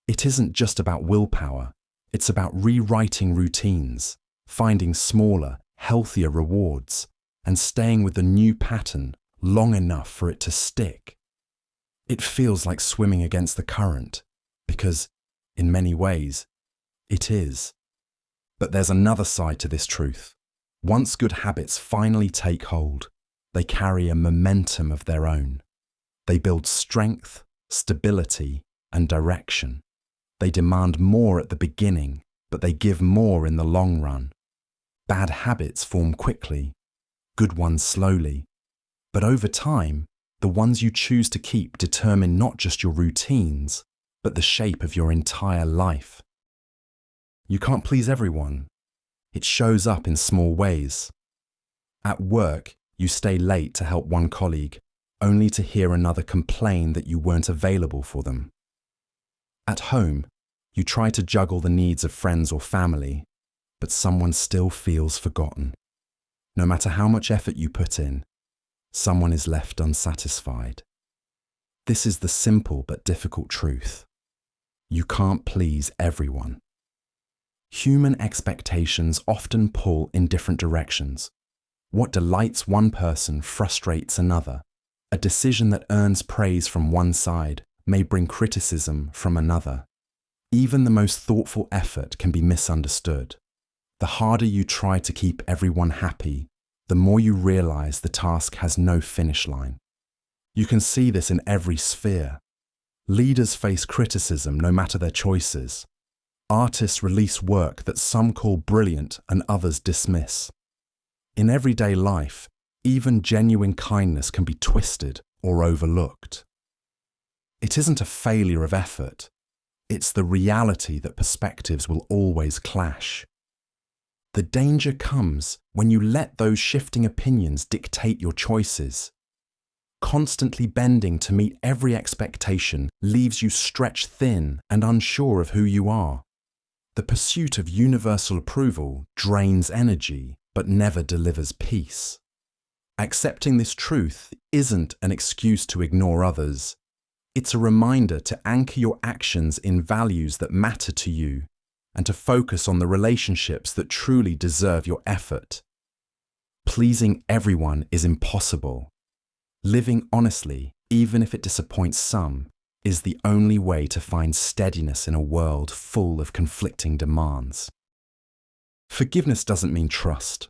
It isn't just about willpower. It's about rewriting routines, finding smaller, healthier rewards, and staying with the new pattern long enough for it to stick. It feels like swimming against the current, because, in many ways, it is. But there's another side to this truth. Once good habits finally take hold, they carry a momentum of their own. They build strength, stability, and direction. They demand more at the beginning, but they give more in the long run. Bad habits form quickly, good ones slowly. But over time, the ones you choose to keep determine not just your routines, but the shape of your entire life. You can't please everyone. It shows up in small ways. At work, you stay late to help one colleague, only to hear another complain that you weren't available for them. At home, you try to juggle the needs of friends or family, but someone still feels forgotten. No matter how much effort you put in, someone is left unsatisfied. This is the simple but difficult truth. You can't please everyone. Human expectations often pull in different directions. What delights one person frustrates another. A decision that earns praise from one side may bring criticism from another. Even the most thoughtful effort can be misunderstood. The harder you try to keep everyone happy, the more you realize the task has no finish line. You can see this in every sphere. Leaders face criticism no matter their choices. Artists release work that some call brilliant and others dismiss. In everyday life, even genuine kindness can be twisted or overlooked. It isn't a failure of effort. It's the reality that perspectives will always clash. The danger comes when you let those shifting opinions dictate your choices. Constantly bending to meet every expectation leaves you stretched thin and unsure of who you are. The pursuit of universal approval drains energy but never delivers peace. Accepting this truth isn't an excuse to ignore others. It's a reminder to anchor your actions in values that matter to you and to focus on the relationships that truly deserve your effort. Pleasing everyone is impossible. Living honestly, even if it disappoints some, is the only way to find steadiness in a world full of conflicting demands. Forgiveness doesn't mean trust.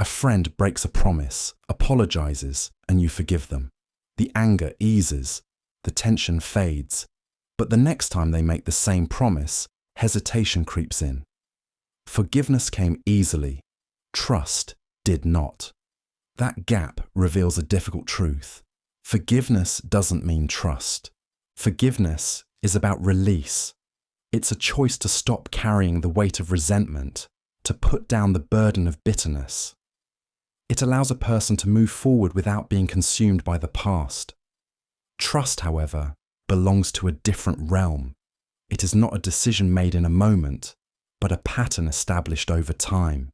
A friend breaks a promise, apologizes, and you forgive them. The anger eases, the tension fades, but the next time they make the same promise, hesitation creeps in. Forgiveness came easily. Trust did not. That gap reveals a difficult truth. Forgiveness doesn't mean trust. Forgiveness is about release. It's a choice to stop carrying the weight of resentment, to put down the burden of bitterness. It allows a person to move forward without being consumed by the past. Trust, however, belongs to a different realm. It is not a decision made in a moment, but a pattern established over time.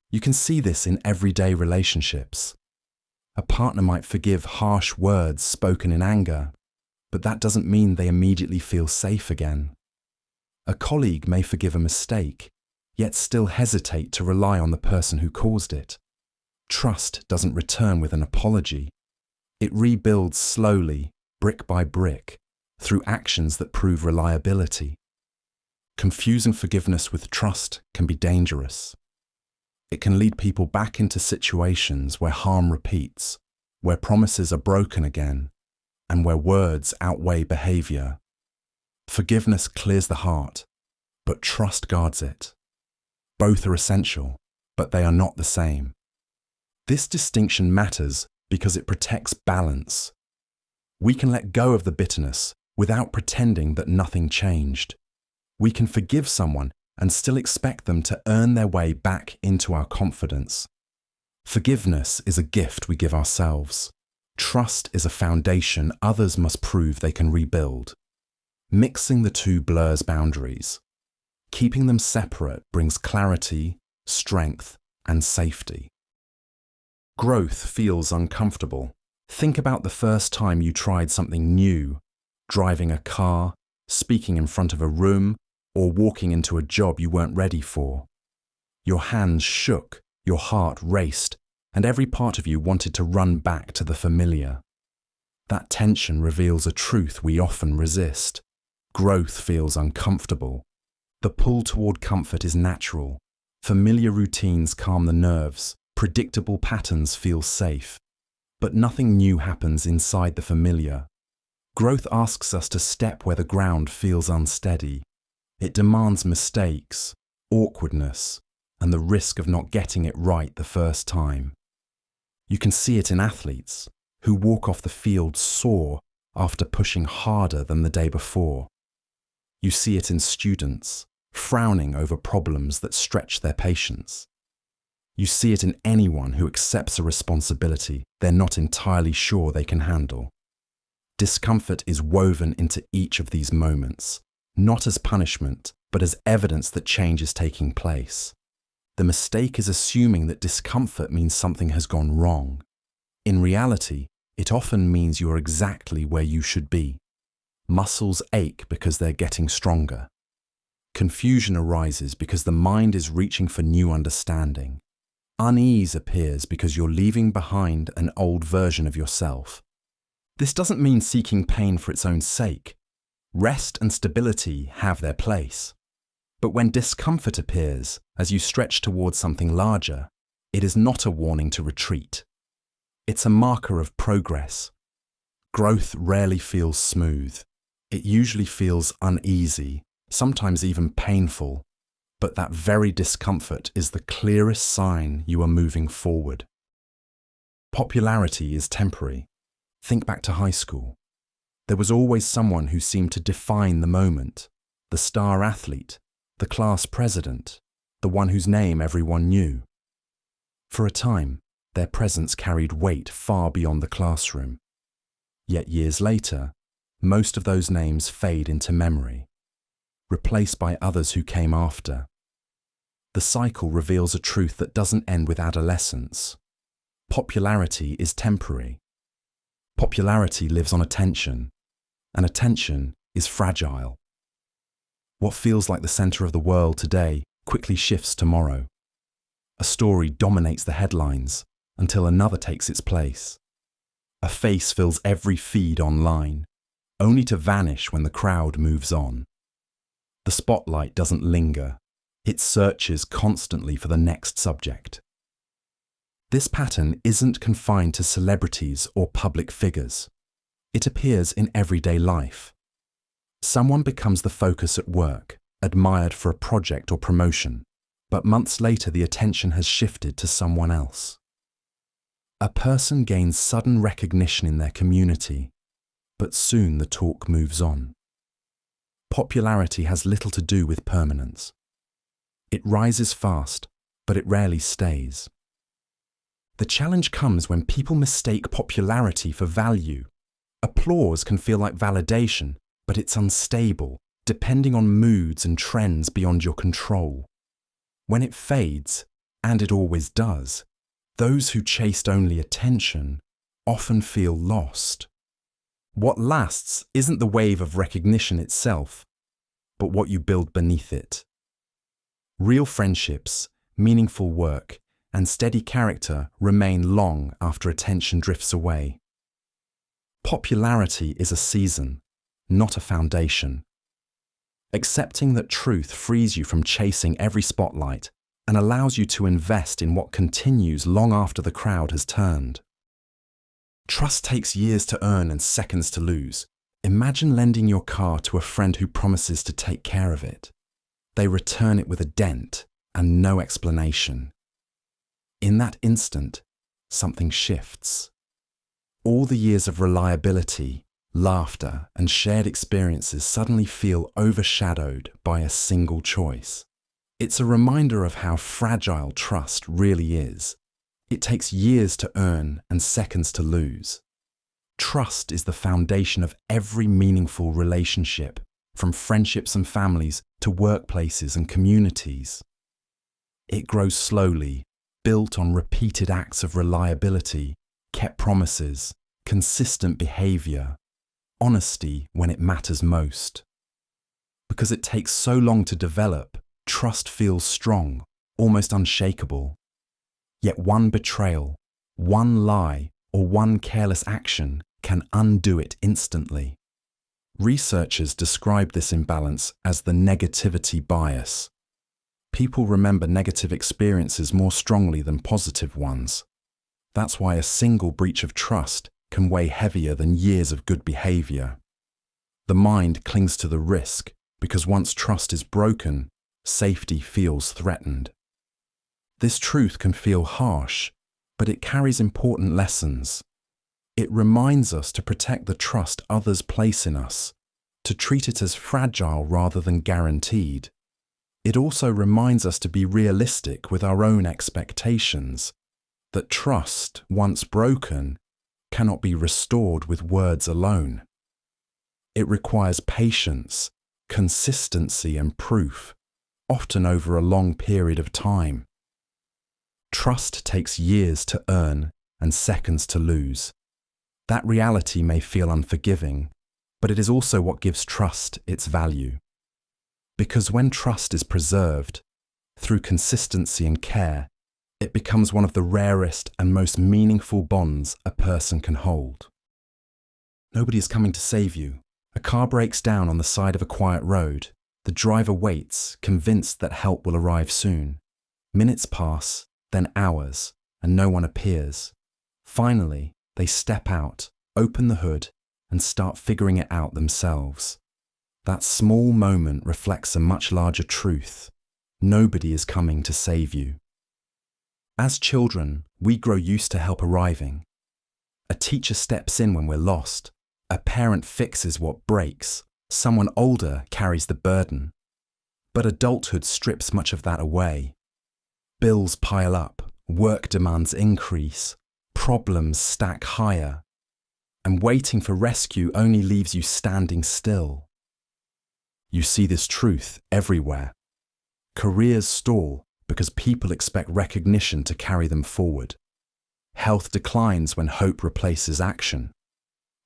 You can see this in everyday relationships. A partner might forgive harsh words spoken in anger, but that doesn't mean they immediately feel safe again. A colleague may forgive a mistake, yet still hesitate to rely on the person who caused it. Trust doesn't return with an apology. It rebuilds slowly, brick by brick, through actions that prove reliability. Confusing forgiveness with trust can be dangerous. It can lead people back into situations where harm repeats, where promises are broken again, and where words outweigh behavior. Forgiveness clears the heart, but trust guards it. Both are essential, but they are not the same. This distinction matters because it protects balance. We can let go of the bitterness without pretending that nothing changed. We can forgive someone and still expect them to earn their way back into our confidence. Forgiveness is a gift we give ourselves. Trust is a foundation others must prove they can rebuild. Mixing the two blurs boundaries. Keeping them separate brings clarity, strength, and safety. Growth feels uncomfortable. Think about the first time you tried something new, driving a car, speaking in front of a room, or walking into a job you weren't ready for. Your hands shook, your heart raced, and every part of you wanted to run back to the familiar. That tension reveals a truth we often resist. Growth feels uncomfortable. The pull toward comfort is natural. Familiar routines calm the nerves. Predictable patterns feel safe. But nothing new happens inside the familiar. Growth asks us to step where the ground feels unsteady. It demands mistakes, awkwardness, and the risk of not getting it right the first time. You can see it in athletes who walk off the field sore after pushing harder than the day before. You see it in students frowning over problems that stretch their patience. You see it in anyone who accepts a responsibility they're not entirely sure they can handle. Discomfort is woven into each of these moments, not as punishment, but as evidence that change is taking place. The mistake is assuming that discomfort means something has gone wrong. In reality, it often means you're exactly where you should be. Muscles ache because they're getting stronger. Confusion arises because the mind is reaching for new understanding. Unease appears because you're leaving behind an old version of yourself. This doesn't mean seeking pain for its own sake. Rest and stability have their place. But when discomfort appears as you stretch towards something larger, it is not a warning to retreat. It's a marker of progress. Growth rarely feels smooth. It usually feels uneasy, sometimes even painful, but that very discomfort is the clearest sign you are moving forward. Popularity is temporary. Think back to high school. There was always someone who seemed to define the moment, the star athlete, the class president, the one whose name everyone knew. For a time, their presence carried weight far beyond the classroom. Yet years later, most of those names fade into memory, replaced by others who came after. The cycle reveals a truth that doesn't end with adolescence. Popularity is temporary. Popularity lives on attention, and attention is fragile. What feels like the center of the world today quickly shifts tomorrow. A story dominates the headlines until another takes its place. A face fills every feed online, only to vanish when the crowd moves on. The spotlight doesn't linger. It searches constantly for the next subject. This pattern isn't confined to celebrities or public figures. It appears in everyday life. Someone becomes the focus at work, admired for a project or promotion, but months later the attention has shifted to someone else. A person gains sudden recognition in their community, but soon the talk moves on. Popularity has little to do with permanence. It rises fast, but it rarely stays. The challenge comes when people mistake popularity for value. Applause can feel like validation, but it's unstable, depending on moods and trends beyond your control. When it fades, and it always does, those who chased only attention often feel lost. What lasts isn't the wave of recognition itself, but what you build beneath it. Real friendships, meaningful work, and steady character remain long after attention drifts away. Popularity is a season, not a foundation. Accepting that truth frees you from chasing every spotlight and allows you to invest in what continues long after the crowd has turned. Trust takes years to earn and seconds to lose. Imagine lending your car to a friend who promises to take care of it. They return it with a dent and no explanation. In that instant, something shifts. All the years of reliability, laughter, and shared experiences suddenly feel overshadowed by a single choice. It's a reminder of how fragile trust really is. It takes years to earn and seconds to lose. Trust is the foundation of every meaningful relationship, from friendships and families to workplaces and communities. It grows slowly, built on repeated acts of reliability, kept promises, consistent behavior, honesty when it matters most. Because it takes so long to develop, trust feels strong, almost unshakable. Yet one betrayal, one lie, or one careless action can undo it instantly. Researchers describe this imbalance as the negativity bias. People remember negative experiences more strongly than positive ones. That's why a single breach of trust can weigh heavier than years of good behavior. The mind clings to the risk because once trust is broken, safety feels threatened. This truth can feel harsh, but it carries important lessons. It reminds us to protect the trust others place in us, to treat it as fragile rather than guaranteed. It also reminds us to be realistic with our own expectations, that trust, once broken, cannot be restored with words alone. It requires patience, consistency, and proof, often over a long period of time. Trust takes years to earn and seconds to lose. That reality may feel unforgiving, but it is also what gives trust its value. Because when trust is preserved, through consistency and care, it becomes one of the rarest and most meaningful bonds a person can hold. Nobody is coming to save you. A car breaks down on the side of a quiet road. The driver waits, convinced that help will arrive soon. Minutes pass, then hours, and no one appears. Finally, they step out, open the hood, and start figuring it out themselves. That small moment reflects a much larger truth. Nobody is coming to save you. As children, we grow used to help arriving. A teacher steps in when we're lost. A parent fixes what breaks. Someone older carries the burden. But adulthood strips much of that away. Bills pile up, work demands increase, problems stack higher, and waiting for rescue only leaves you standing still. You see this truth everywhere. Careers stall because people expect recognition to carry them forward. Health declines when hope replaces action.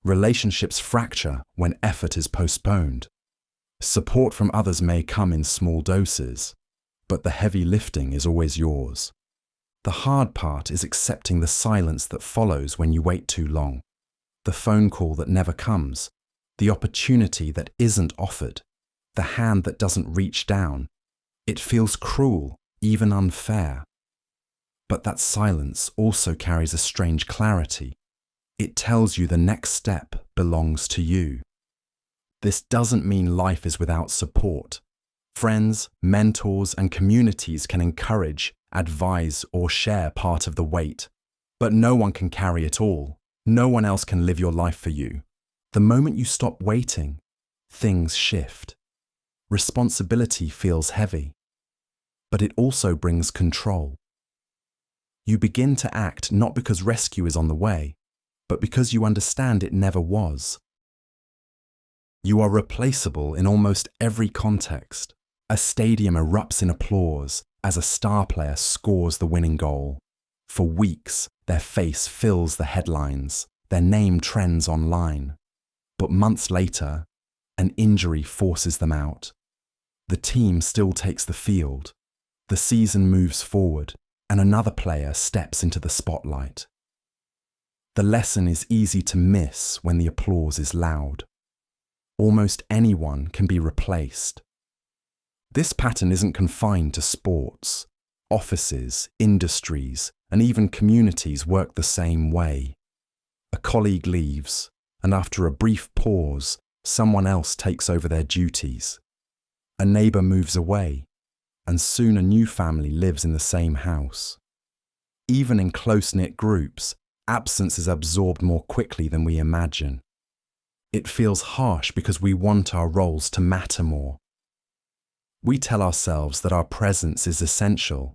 Relationships fracture when effort is postponed. Support from others may come in small doses, but the heavy lifting is always yours. The hard part is accepting the silence that follows when you wait too long. The phone call that never comes, the opportunity that isn't offered, the hand that doesn't reach down. It feels cruel, even unfair. But that silence also carries a strange clarity. It tells you the next step belongs to you. This doesn't mean life is without support. Friends, mentors, and communities can encourage, advise, or share part of the weight. But no one can carry it all. No one else can live your life for you. The moment you stop waiting, things shift. Responsibility feels heavy, but it also brings control. You begin to act not because rescue is on the way, but because you understand it never was. You are replaceable in almost every context. A stadium erupts in applause as a star player scores the winning goal. For weeks, their face fills the headlines, their name trends online. But months later, an injury forces them out. The team still takes the field. The season moves forward, and another player steps into the spotlight. The lesson is easy to miss when the applause is loud. Almost anyone can be replaced. This pattern isn't confined to sports. Offices, industries, and even communities work the same way. A colleague leaves, and after a brief pause, someone else takes over their duties. A neighbour moves away, and soon a new family lives in the same house. Even in close-knit groups, absence is absorbed more quickly than we imagine. It feels harsh because we want our roles to matter more. We tell ourselves that our presence is essential,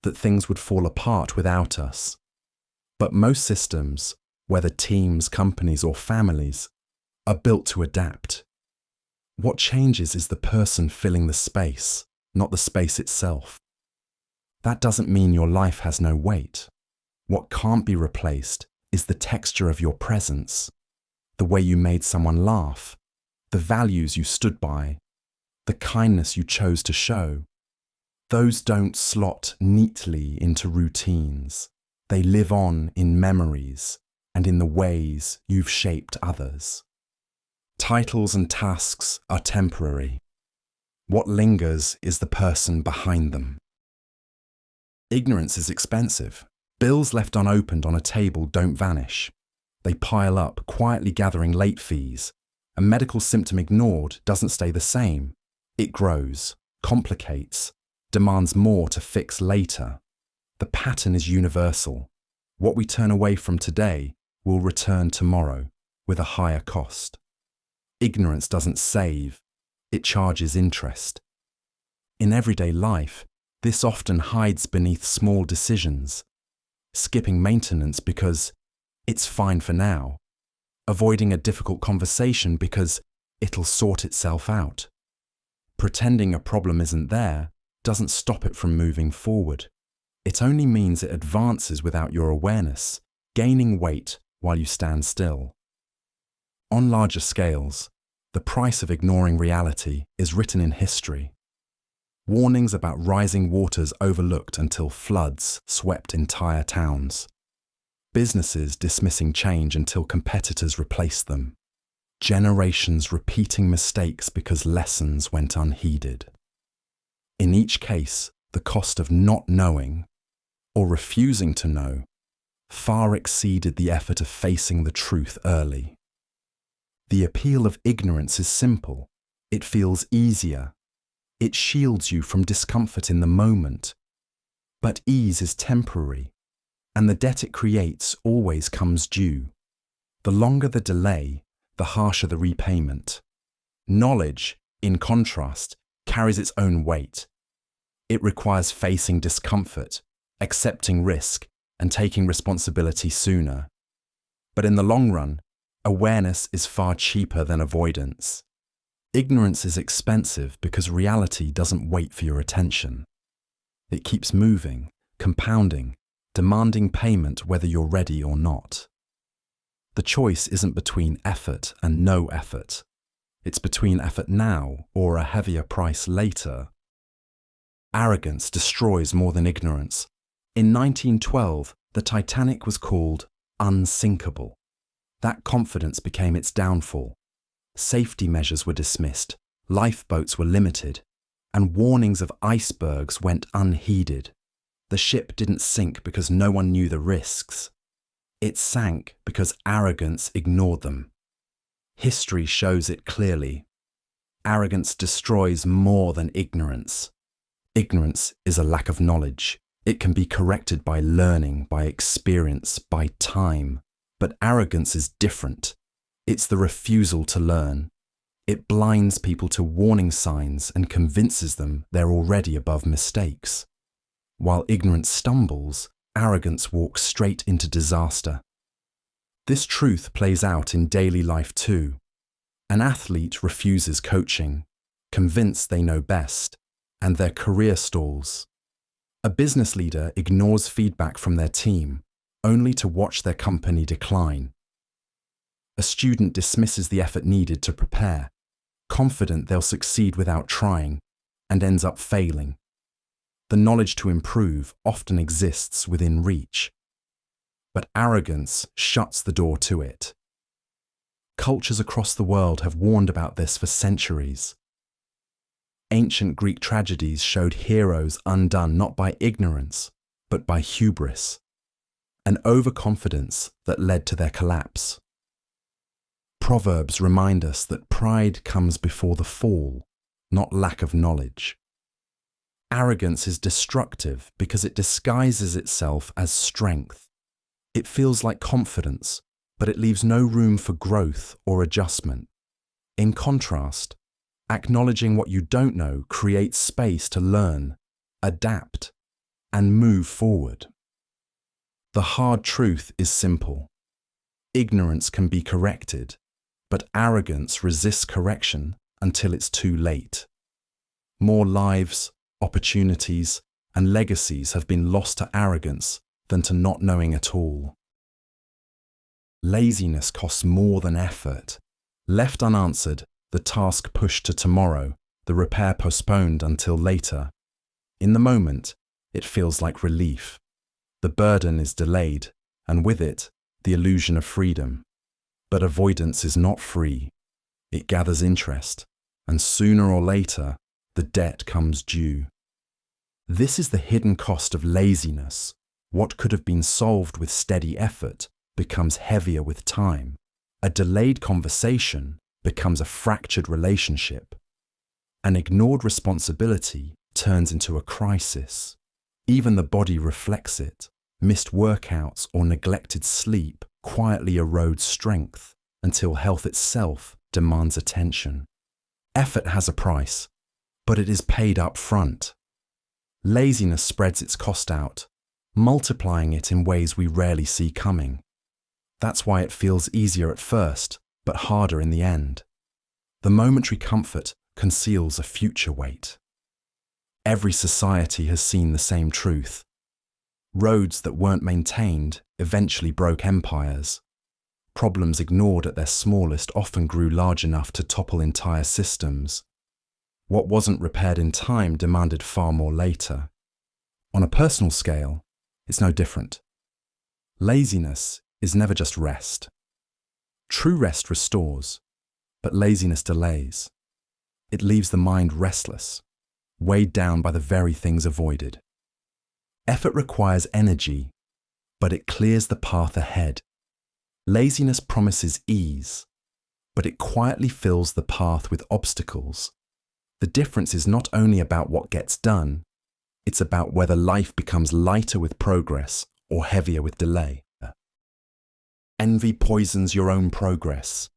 that things would fall apart without us. But most systems, whether teams, companies, or families, are built to adapt. What changes is the person filling the space, not the space itself. That doesn't mean your life has no weight. What can't be replaced is the texture of your presence, the way you made someone laugh, the values you stood by, the kindness you chose to show. Those don't slot neatly into routines. They live on in memories and in the ways you've shaped others. Titles and tasks are temporary. What lingers is the person behind them. Ignorance is expensive. Bills left unopened on a table don't vanish. They pile up, quietly gathering late fees. A medical symptom ignored doesn't stay the same. It grows, complicates, demands more to fix later. The pattern is universal. What we turn away from today will return tomorrow with a higher cost. Ignorance doesn't save, it charges interest. In everyday life, this often hides beneath small decisions. Skipping maintenance because it's fine for now. Avoiding a difficult conversation because it'll sort itself out. Pretending a problem isn't there doesn't stop it from moving forward. It only means it advances without your awareness, gaining weight while you stand still. On larger scales, the price of ignoring reality is written in history. Warnings about rising waters overlooked until floods swept entire towns. Businesses dismissing change until competitors replaced them. Generations repeating mistakes because lessons went unheeded. In each case, the cost of not knowing, or refusing to know, far exceeded the effort of facing the truth early. The appeal of ignorance is simple. It feels easier. It shields you from discomfort in the moment. But ease is temporary, and the debt it creates always comes due. The longer the delay, the harsher the repayment. Knowledge, in contrast, carries its own weight. It requires facing discomfort, accepting risk, and taking responsibility sooner. But in the long run, awareness is far cheaper than avoidance. Ignorance is expensive because reality doesn't wait for your attention. It keeps moving, compounding, demanding payment whether you're ready or not. The choice isn't between effort and no effort. It's between effort now or a heavier price later. Arrogance destroys more than ignorance. In 1912, the Titanic was called unsinkable. That confidence became its downfall. Safety measures were dismissed, lifeboats were limited, and warnings of icebergs went unheeded. The ship didn't sink because no one knew the risks. It sank because arrogance ignored them. History shows it clearly. Arrogance destroys more than ignorance. Ignorance is a lack of knowledge. It can be corrected by learning, by experience, by time. But arrogance is different. It's the refusal to learn. It blinds people to warning signs and convinces them they're already above mistakes. While ignorance stumbles, arrogance walks straight into disaster. This truth plays out in daily life too. An athlete refuses coaching, convinced they know best, and their career stalls. A business leader ignores feedback from their team, only to watch their company decline. A student dismisses the effort needed to prepare, confident they'll succeed without trying, and ends up failing. The knowledge to improve often exists within reach, but arrogance shuts the door to it. Cultures across the world have warned about this for centuries. Ancient Greek tragedies showed heroes undone not by ignorance, but by hubris, an overconfidence that led to their collapse. Proverbs remind us that pride comes before the fall, not lack of knowledge. Arrogance is destructive because it disguises itself as strength. It feels like confidence, but it leaves no room for growth or adjustment. In contrast, acknowledging what you don't know creates space to learn, adapt, and move forward. The hard truth is simple. Ignorance can be corrected, but arrogance resists correction until it's too late. More lives, opportunities, and legacies have been lost to arrogance than to not knowing at all. Laziness costs more than effort. Left unanswered, the task pushed to tomorrow, the repair postponed until later. In the moment, it feels like relief. The burden is delayed, and with it, the illusion of freedom. But avoidance is not free. It gathers interest, and sooner or later, the debt comes due. This is the hidden cost of laziness. What could have been solved with steady effort becomes heavier with time. A delayed conversation becomes a fractured relationship. An ignored responsibility turns into a crisis. Even the body reflects it. Missed workouts or neglected sleep quietly erode strength until health itself demands attention. Effort has a price, but it is paid up front. Laziness spreads its cost out, multiplying it in ways we rarely see coming. That's why it feels easier at first, but harder in the end. The momentary comfort conceals a future weight. Every society has seen the same truth. Roads that weren't maintained eventually broke empires. Problems ignored at their smallest often grew large enough to topple entire systems. What wasn't repaired in time demanded far more later. On a personal scale, it's no different. Laziness is never just rest. True rest restores, but laziness delays. It leaves the mind restless, weighed down by the very things avoided. Effort requires energy, but it clears the path ahead. Laziness promises ease, but it quietly fills the path with obstacles. The difference is not only about what gets done, it's about whether life becomes lighter with progress or heavier with delay. Envy poisons your own progress.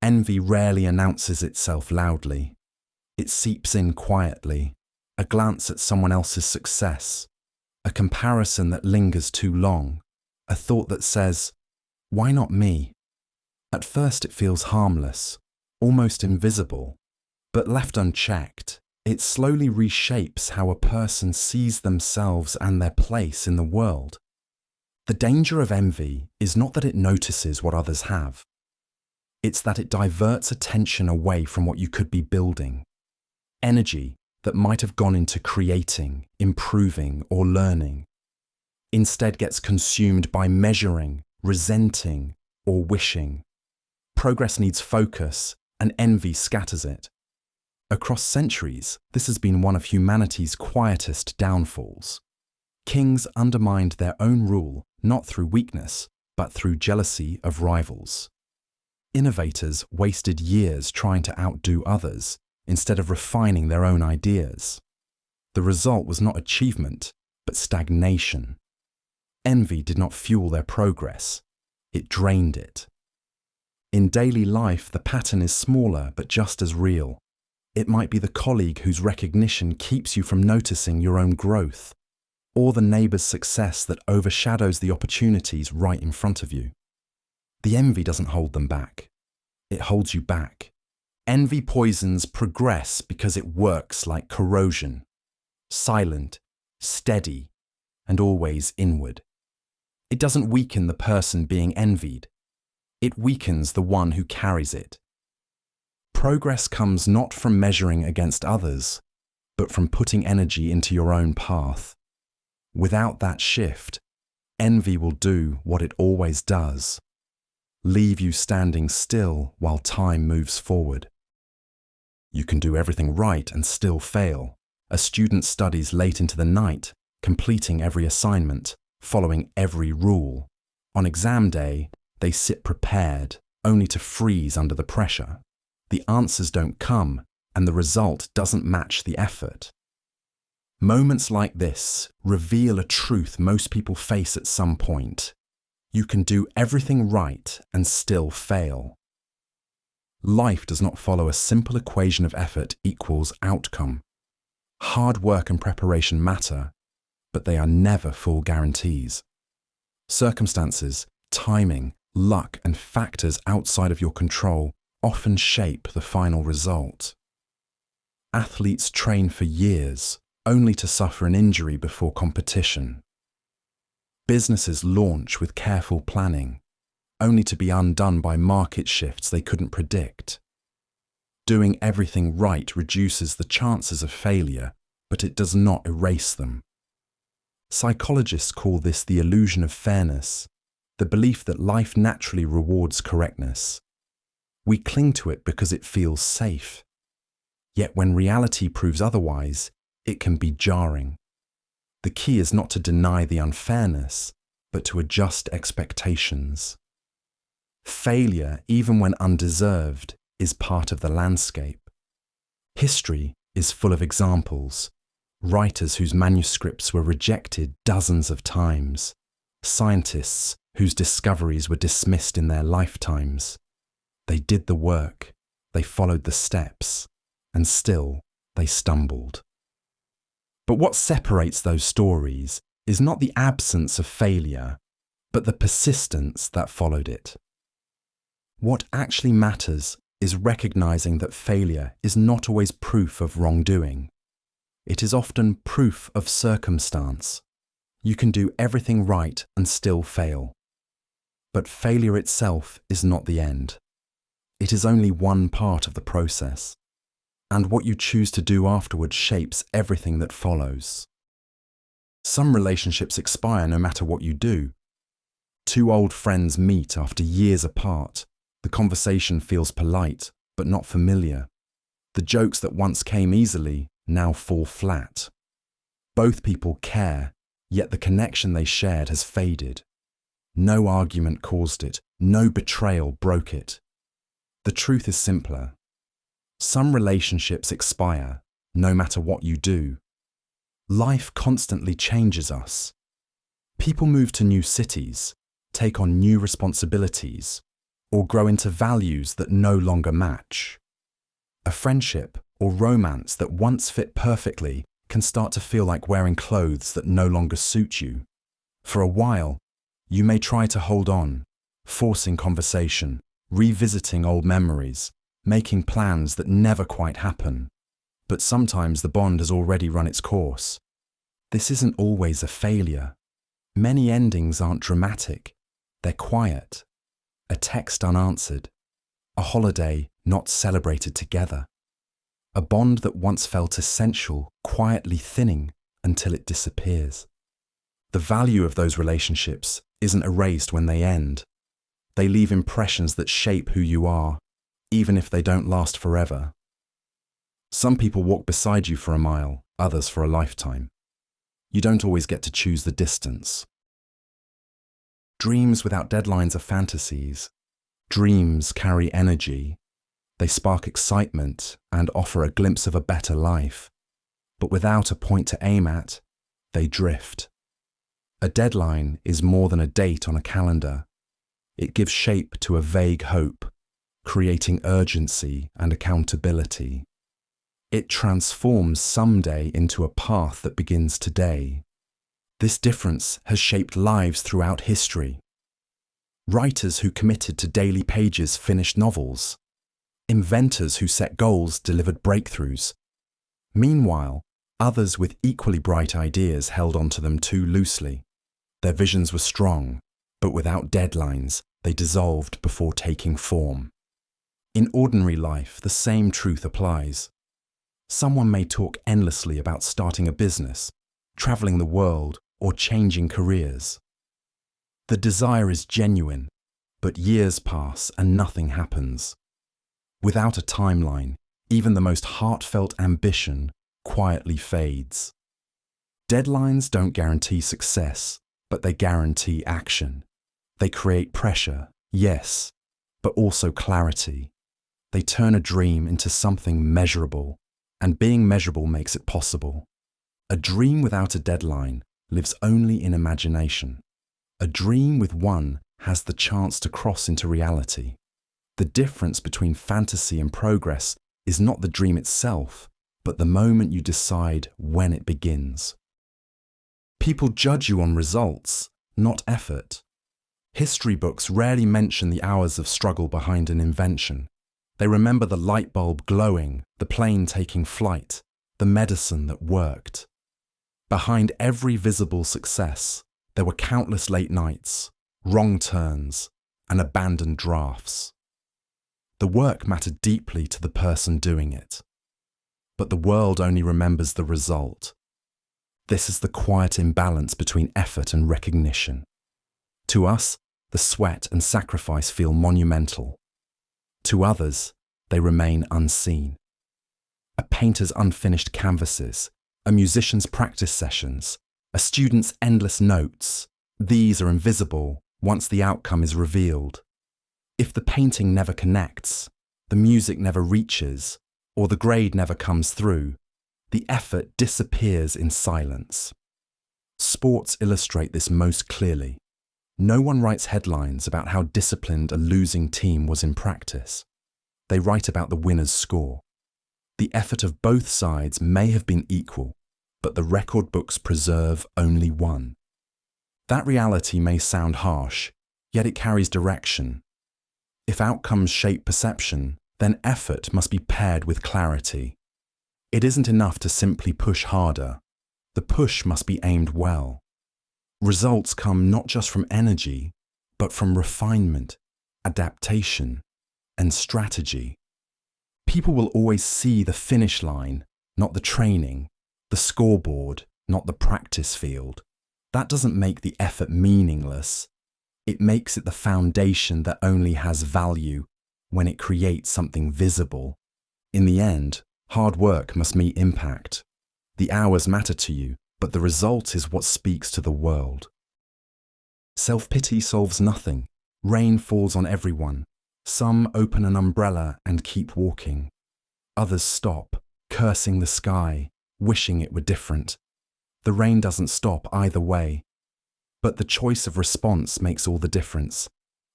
Envy rarely announces itself loudly. It seeps in quietly, a glance at someone else's success, a comparison that lingers too long, a thought that says, "Why not me?" At first it feels harmless, almost invisible, but left unchecked, it slowly reshapes how a person sees themselves and their place in the world. The danger of envy is not that it notices what others have. It's that it diverts attention away from what you could be building. Energy that might have gone into creating, improving, or learning, instead gets consumed by measuring, resenting, or wishing. Progress needs focus, and envy scatters it. Across centuries, this has been one of humanity's quietest downfalls. Kings undermined their own rule not through weakness, but through jealousy of rivals. Innovators wasted years trying to outdo others instead of refining their own ideas. The result was not achievement, but stagnation. Envy did not fuel their progress, it drained it. In daily life, the pattern is smaller but just as real. It might be the colleague whose recognition keeps you from noticing your own growth, or the neighbour's success that overshadows the opportunities right in front of you. The envy doesn't hold them back. It holds you back. Envy poisons progress because it works like corrosion, silent, steady, and always inward. It doesn't weaken the person being envied. It weakens the one who carries it. Progress comes not from measuring against others, but from putting energy into your own path. Without that shift, envy will do what it always does: leave you standing still while time moves forward. You can do everything right and still fail. A student studies late into the night, completing every assignment, following every rule. On exam day, they sit prepared, only to freeze under the pressure. The answers don't come, and the result doesn't match the effort. Moments like this reveal a truth most people face at some point. You can do everything right and still fail. Life does not follow a simple equation of effort equals outcome. Hard work and preparation matter, but they are never full guarantees. Circumstances, timing, luck, and factors outside of your control often shape the final result. Athletes train for years, only to suffer an injury before competition. Businesses launch with careful planning, only to be undone by market shifts they couldn't predict. Doing everything right reduces the chances of failure, but it does not erase them. Psychologists call this the illusion of fairness, the belief that life naturally rewards correctness. We cling to it because it feels safe. Yet when reality proves otherwise, it can be jarring. The key is not to deny the unfairness, but to adjust expectations. Failure, even when undeserved, is part of the landscape. History is full of examples. Writers whose manuscripts were rejected dozens of times. Scientists whose discoveries were dismissed in their lifetimes. They did the work, they followed the steps, and still they stumbled. But what separates those stories is not the absence of failure, but the persistence that followed it. What actually matters is recognizing that failure is not always proof of wrongdoing. It is often proof of circumstance. You can do everything right and still fail. But failure itself is not the end. It is only one part of the process, and what you choose to do afterwards shapes everything that follows. Some relationships expire no matter what you do. Two old friends meet after years apart. The conversation feels polite, but not familiar. The jokes that once came easily now fall flat. Both people care, yet the connection they shared has faded. No argument caused it, no betrayal broke it. The truth is simpler. Some relationships expire, no matter what you do. Life constantly changes us. People move to new cities, take on new responsibilities, or grow into values that no longer match. A friendship or romance that once fit perfectly can start to feel like wearing clothes that no longer suit you. For a while, you may try to hold on, forcing conversation, revisiting old memories, making plans that never quite happen. But sometimes the bond has already run its course. This isn't always a failure. Many endings aren't dramatic. They're quiet. A text unanswered. A holiday not celebrated together. A bond that once felt essential quietly thinning until it disappears. The value of those relationships isn't erased when they end. They leave impressions that shape who you are, even if they don't last forever. Some people walk beside you for a mile, others for a lifetime. You don't always get to choose the distance. Dreams without deadlines are fantasies. Dreams carry energy. They spark excitement and offer a glimpse of a better life. But without a point to aim at, they drift. A deadline is more than a date on a calendar. It gives shape to a vague hope, creating urgency and accountability. It transforms someday into a path that begins today. This difference has shaped lives throughout history. Writers who committed to daily pages finished novels. Inventors who set goals delivered breakthroughs. Meanwhile, others with equally bright ideas held onto them too loosely. Their visions were strong, but without deadlines, they dissolved before taking form. In ordinary life, the same truth applies. Someone may talk endlessly about starting a business, traveling the world, or changing careers. The desire is genuine, but years pass and nothing happens. Without a timeline, even the most heartfelt ambition quietly fades. Deadlines don't guarantee success, but they guarantee action. They create pressure, yes, but also clarity. They turn a dream into something measurable, and being measurable makes it possible. A dream without a deadline lives only in imagination. A dream with one has the chance to cross into reality. The difference between fantasy and progress is not the dream itself, but the moment you decide when it begins. People judge you on results, not effort. History books rarely mention the hours of struggle behind an invention. They remember the light bulb glowing, the plane taking flight, the medicine that worked. Behind every visible success, there were countless late nights, wrong turns, and abandoned drafts. The work mattered deeply to the person doing it. But the world only remembers the result. This is the quiet imbalance between effort and recognition. To us, the sweat and sacrifice feel monumental. To others, they remain unseen. A painter's unfinished canvases, a musician's practice sessions, a student's endless notes, these are invisible once the outcome is revealed. If the painting never connects, the music never reaches, or the grade never comes through, the effort disappears in silence. Sports illustrate this most clearly. No one writes headlines about how disciplined a losing team was in practice. They write about the winner's score. The effort of both sides may have been equal, but the record books preserve only one. That reality may sound harsh, yet it carries direction. If outcomes shape perception, then effort must be paired with clarity. It isn't enough to simply push harder. The push must be aimed well. Results come not just from energy, but from refinement, adaptation, and strategy. People will always see the finish line, not the training, the scoreboard, not the practice field. That doesn't make the effort meaningless. It makes it the foundation that only has value when it creates something visible. In the end, hard work must meet impact. The hours matter to you, but the result is what speaks to the world. Self-pity solves nothing. Rain falls on everyone. Some open an umbrella and keep walking. Others stop, cursing the sky, wishing it were different. The rain doesn't stop either way. But the choice of response makes all the difference.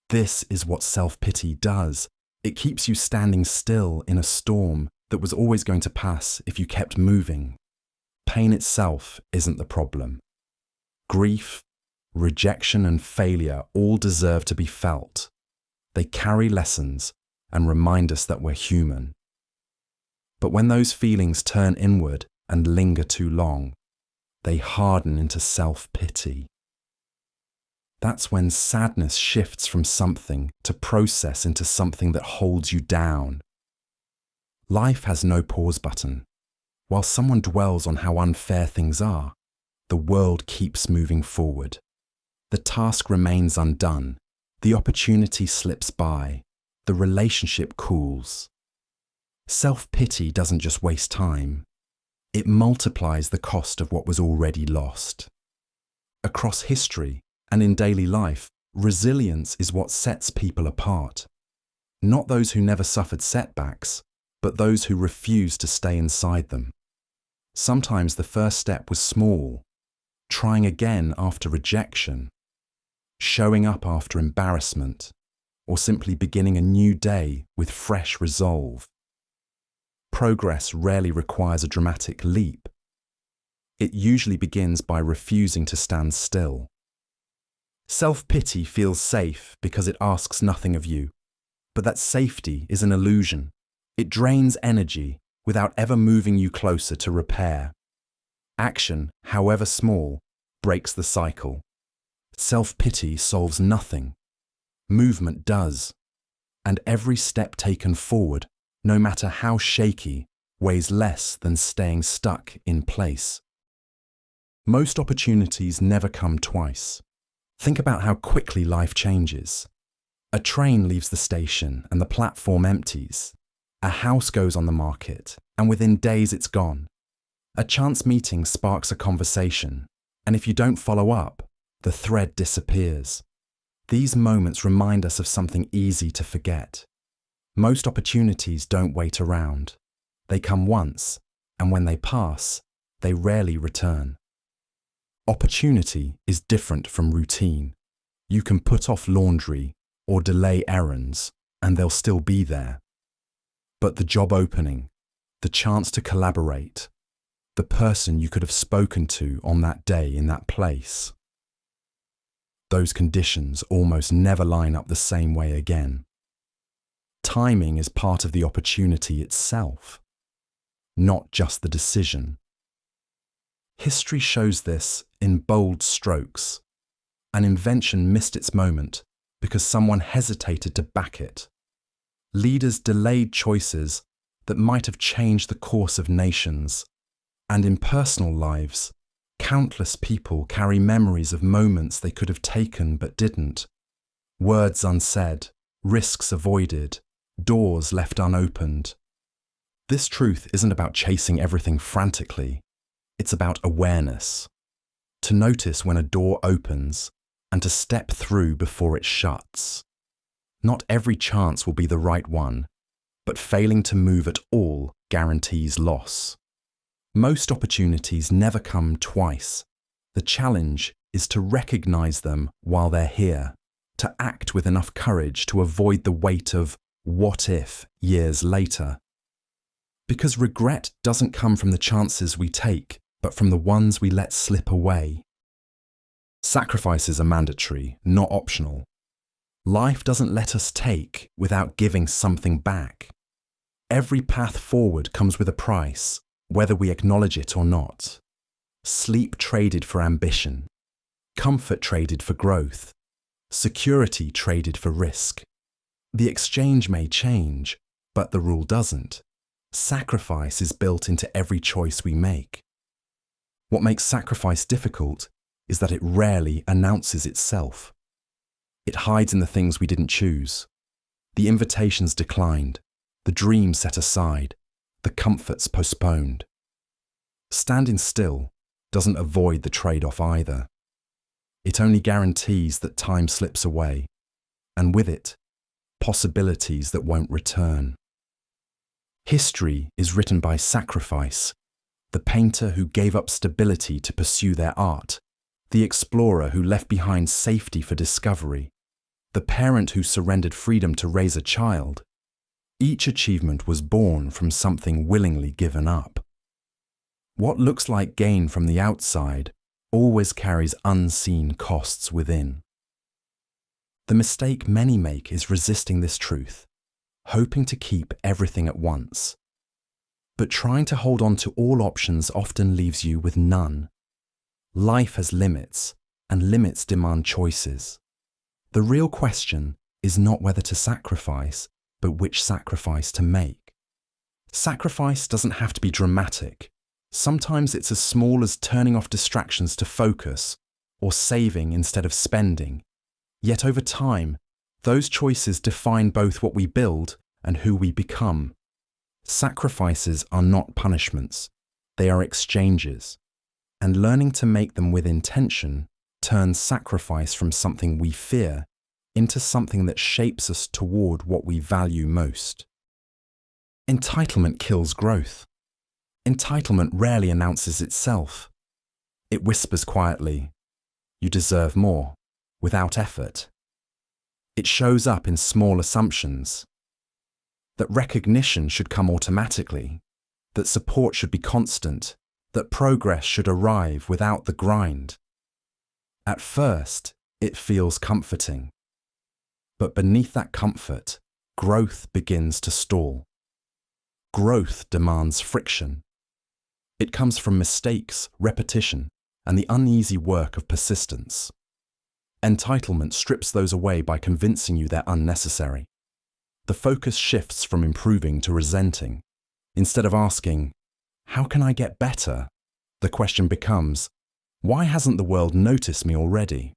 This is what self-pity does. It keeps you standing still in a storm that was always going to pass if you kept moving. Pain itself isn't the problem. Grief, rejection, and failure all deserve to be felt. They carry lessons and remind us that we're human. But when those feelings turn inward and linger too long, they harden into self-pity. That's when sadness shifts from something to process into something that holds you down. Life has no pause button. While someone dwells on how unfair things are, the world keeps moving forward. The task remains undone. The opportunity slips by. The relationship cools. Self-pity doesn't just waste time. It multiplies the cost of what was already lost. Across history and in daily life, resilience is what sets people apart. Not those who never suffered setbacks, but those who refused to stay inside them. Sometimes the first step was small, trying again after rejection, showing up after embarrassment, or simply beginning a new day with fresh resolve. Progress rarely requires a dramatic leap. It usually begins by refusing to stand still. Self-pity feels safe because it asks nothing of you, but that safety is an illusion. It drains energy without ever moving you closer to repair. Action, however small, breaks the cycle. Self-pity solves nothing. Movement does. And every step taken forward, no matter how shaky, weighs less than staying stuck in place. Most opportunities never come twice. Think about how quickly life changes. A train leaves the station and the platform empties. A house goes on the market, and within days it's gone. A chance meeting sparks a conversation, and if you don't follow up, the thread disappears. These moments remind us of something easy to forget. Most opportunities don't wait around. They come once, and when they pass, they rarely return. Opportunity is different from routine. You can put off laundry or delay errands, and they'll still be there. But the job opening, the chance to collaborate, the person you could have spoken to on that day in that place, those conditions almost never line up the same way again. Timing is part of the opportunity itself, not just the decision. History shows this in bold strokes. An invention missed its moment because someone hesitated to back it. Leaders delayed choices that might have changed the course of nations. And in personal lives, countless people carry memories of moments they could have taken but didn't. Words unsaid, risks avoided, doors left unopened. This truth isn't about chasing everything frantically. It's about awareness. To notice when a door opens and to step through before it shuts. Not every chance will be the right one, but failing to move at all guarantees loss. Most opportunities never come twice. The challenge is to recognize them while they're here, to act with enough courage to avoid the weight of what if years later. Because regret doesn't come from the chances we take, but from the ones we let slip away. Sacrifices are mandatory, not optional. Life doesn't let us take without giving something back. Every path forward comes with a price, whether we acknowledge it or not. Sleep traded for ambition. Comfort traded for growth. security traded for risk. The exchange may change, but the rule doesn't. Sacrifice is built into every choice we make. What makes sacrifice difficult is that it rarely announces itself. It hides in the things we didn't choose. The invitations declined, the dreams set aside, the comforts postponed. Standing still doesn't avoid the trade-off either. It only guarantees that time slips away, and with it, possibilities that won't return. History is written by sacrifice, the painter who gave up stability to pursue their art, the explorer who left behind safety for discovery, the parent who surrendered freedom to raise a child. Each achievement was born from something willingly given up. What looks like gain from the outside always carries unseen costs within. The mistake many make is resisting this truth, hoping to keep everything at once. But trying to hold on to all options often leaves you with none. Life has limits, and limits demand choices. The real question is not whether to sacrifice, but which sacrifice to make. Sacrifice doesn't have to be dramatic. Sometimes it's as small as turning off distractions to focus, or saving instead of spending. Yet over time, those choices define both what we build and who we become. Sacrifices are not punishments, they are exchanges. And learning to make them with intention turns sacrifice from something we fear into something that shapes us toward what we value most. Entitlement kills growth. Entitlement rarely announces itself. It whispers quietly, "You deserve more," without effort. It shows up in small assumptions. That recognition should come automatically, that support should be constant, that progress should arrive without the grind. At first, it feels comforting. But beneath that comfort, growth begins to stall. Growth demands friction. It comes from mistakes, repetition, and the uneasy work of persistence. Entitlement strips those away by convincing you they're unnecessary. The focus shifts from improving to resenting. Instead of asking, "How can I get better?" the question becomes, "Why hasn't the world noticed me already?"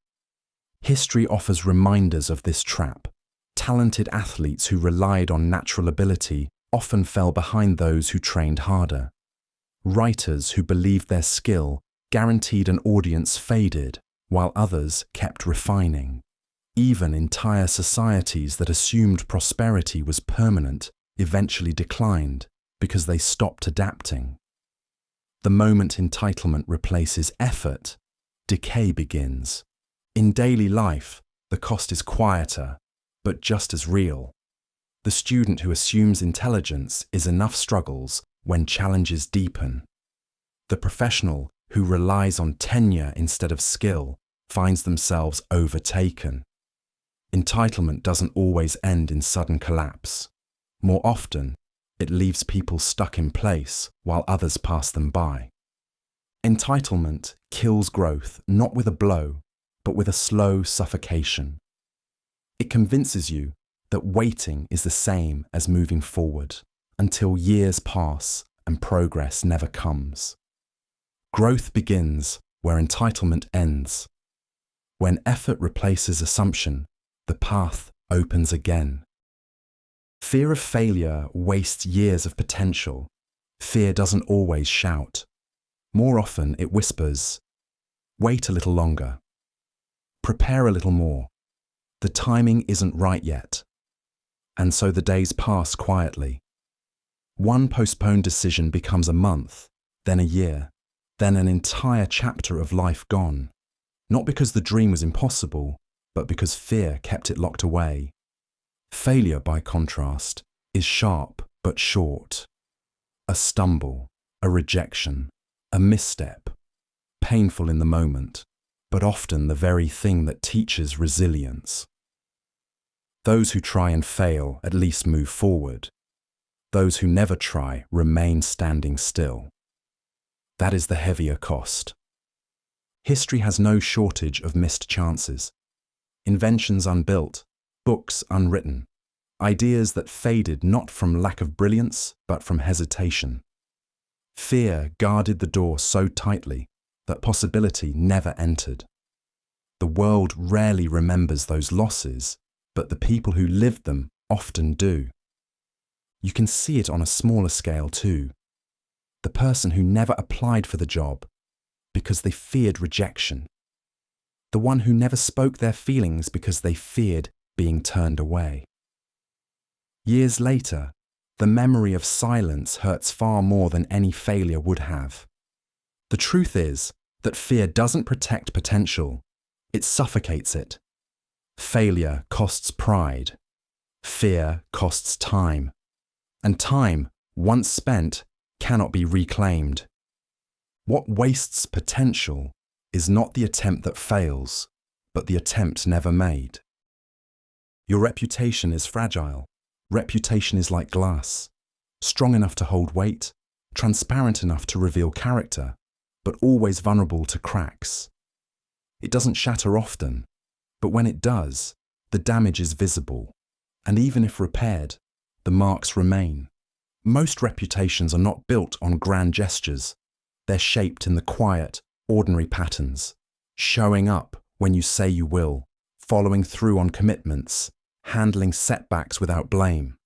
History offers reminders of this trap. Talented athletes who relied on natural ability often fell behind those who trained harder. Writers who believed their skill guaranteed an audience faded, while others kept refining. Even entire societies that assumed prosperity was permanent eventually declined because they stopped adapting. The moment entitlement replaces effort, decay begins. In daily life, the cost is quieter, but just as real. The student who assumes intelligence is enough struggles when challenges deepen. The professional who relies on tenure instead of skill finds themselves overtaken. Entitlement doesn't always end in sudden collapse. More often, it leaves people stuck in place while others pass them by. Entitlement kills growth not with a blow, but with a slow suffocation. It convinces you that waiting is the same as moving forward until years pass and progress never comes. Growth begins where entitlement ends. When effort replaces assumption, the path opens again. Fear of failure wastes years of potential. Fear doesn't always shout. More often it whispers, "Wait a little longer. Prepare a little more. The timing isn't right yet." And so the days pass quietly. One postponed decision becomes a month, then a year, then an entire chapter of life gone. Not because the dream was impossible, but because fear kept it locked away. Failure, by contrast, is sharp but short. A stumble, a rejection, a misstep, painful in the moment, but often the very thing that teaches resilience. Those who try and fail at least move forward. Those who never try remain standing still. That is the heavier cost. History has no shortage of missed chances. inventions unbuilt, books unwritten, ideas that faded not from lack of brilliance, but from hesitation. Fear guarded the door so tightly that possibility never entered. The world rarely remembers those losses, but the people who lived them often do. You can see it on a smaller scale too. The person who never applied for the job because they feared rejection. The one who never spoke their feelings because they feared being turned away. Years later, the memory of silence hurts far more than any failure would have. The truth is that fear doesn't protect potential, it suffocates it. Failure costs pride. Fear costs time. And time, once spent, cannot be reclaimed. What wastes potential is not the attempt that fails, but the attempt never made. Your reputation is fragile. Reputation is like glass, strong enough to hold weight, transparent enough to reveal character, but always vulnerable to cracks. It doesn't shatter often, but when it does, the damage is visible, and even if repaired, the marks remain. Most reputations are not built on grand gestures. They're shaped in the quiet, ordinary patterns, showing up when you say you will, following through on commitments, handling setbacks without blame.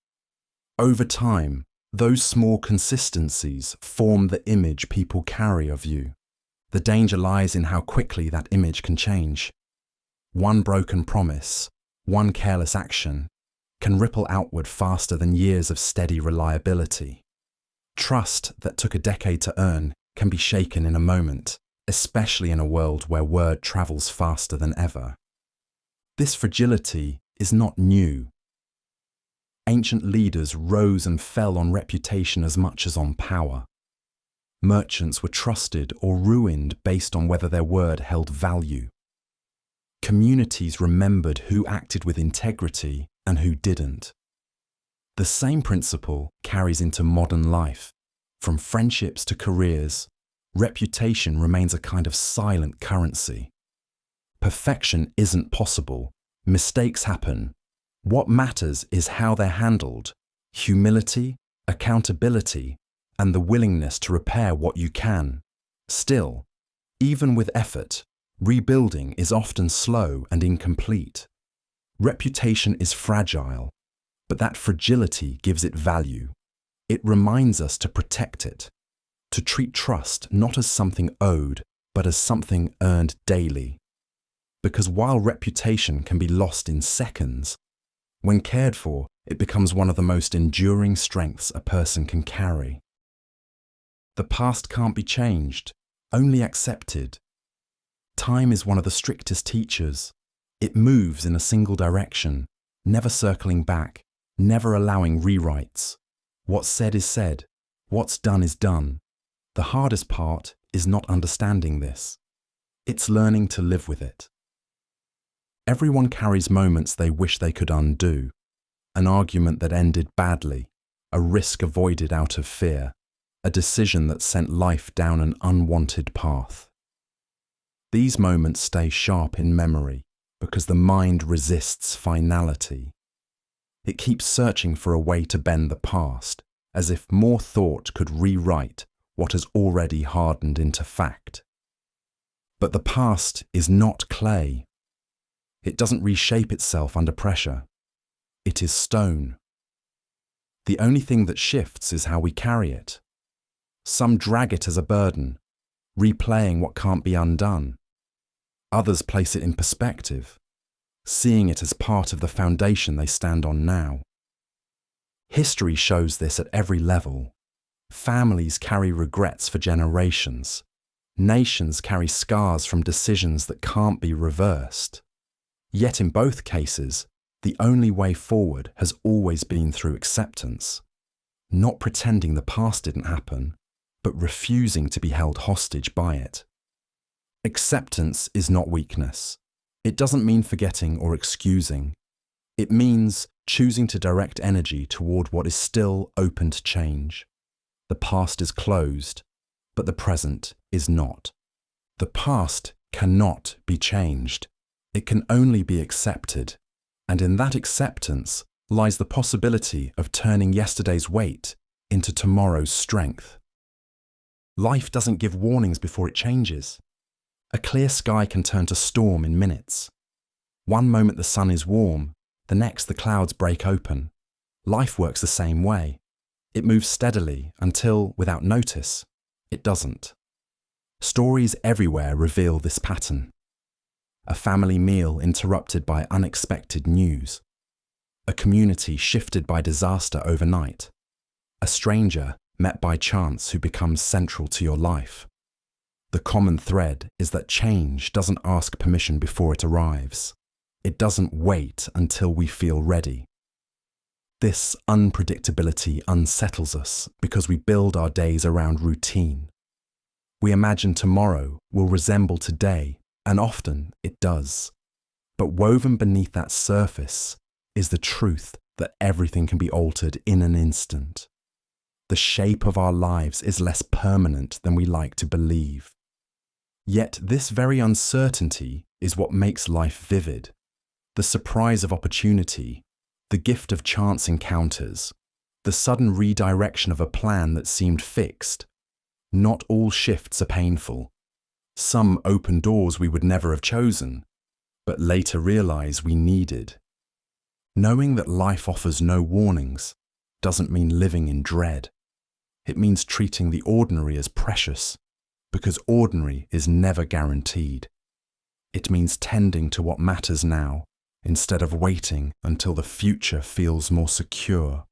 Over time, those small consistencies form the image people carry of you. The danger lies in how quickly that image can change. One broken promise, one careless action, can ripple outward faster than years of steady reliability. Trust that took a decade to earn can be shaken in a moment, especially in a world where word travels faster than ever. This fragility is not new. Ancient leaders rose and fell on reputation as much as on power. Merchants were trusted or ruined based on whether their word held value. Communities remembered who acted with integrity and who didn't. The same principle carries into modern life. From friendships to careers, reputation remains a kind of silent currency. Perfection isn't possible. Mistakes happen. What matters is how they're handled, humility, accountability, and the willingness to repair what you can. Still, even with effort, rebuilding is often slow and incomplete. Reputation is fragile, but that fragility gives it value. It reminds us to protect it, to treat trust not as something owed, but as something earned daily. Because while reputation can be lost in seconds, when cared for, it becomes one of the most enduring strengths a person can carry. The past can't be changed, only accepted. Time is one of the strictest teachers. It moves in a single direction, never circling back, never allowing rewrites. What's said is said, what's done is done. The hardest part is not understanding this. It's learning to live with it. Everyone carries moments they wish they could undo, an argument that ended badly, a risk avoided out of fear, a decision that sent life down an unwanted path. These moments stay sharp in memory because the mind resists finality. It keeps searching for a way to bend the past, as if more thought could rewrite what has already hardened into fact. But the past is not clay. It doesn't reshape itself under pressure. It is stone. The only thing that shifts is how we carry it. Some drag it as a burden, replaying what can't be undone. Others place it in perspective, seeing it as part of the foundation they stand on now. History shows this at every level. Families carry regrets for generations. Nations carry scars from decisions that can't be reversed. Yet in both cases, the only way forward has always been through acceptance. Not pretending the past didn't happen, but refusing to be held hostage by it. Acceptance is not weakness. It doesn't mean forgetting or excusing. It means choosing to direct energy toward what is still open to change. The past is closed, but the present is not. The past cannot be changed. It can only be accepted, and in that acceptance lies the possibility of turning yesterday's weight into tomorrow's strength. Life doesn't give warnings before it changes. A clear sky can turn to storm in minutes. One moment the sun is warm, the next the clouds break open. Life works the same way. It moves steadily until, without notice, it doesn't. Stories everywhere reveal this pattern. A family meal interrupted by unexpected news. A community shifted by disaster overnight. A stranger met by chance who becomes central to your life. The common thread is that change doesn't ask permission before it arrives. It doesn't wait until we feel ready. This unpredictability unsettles us because we build our days around routine. We imagine tomorrow will resemble today, and often it does. But woven beneath that surface is the truth that everything can be altered in an instant. The shape of our lives is less permanent than we like to believe. Yet this very uncertainty is what makes life vivid. The surprise of opportunity, the gift of chance encounters, the sudden redirection of a plan that seemed fixed. Not all shifts are painful. Some open doors we would never have chosen, but later realize we needed. Knowing that life offers no warnings doesn't mean living in dread. It means treating the ordinary as precious, because ordinary is never guaranteed. It means tending to what matters now, instead of waiting until the future feels more secure.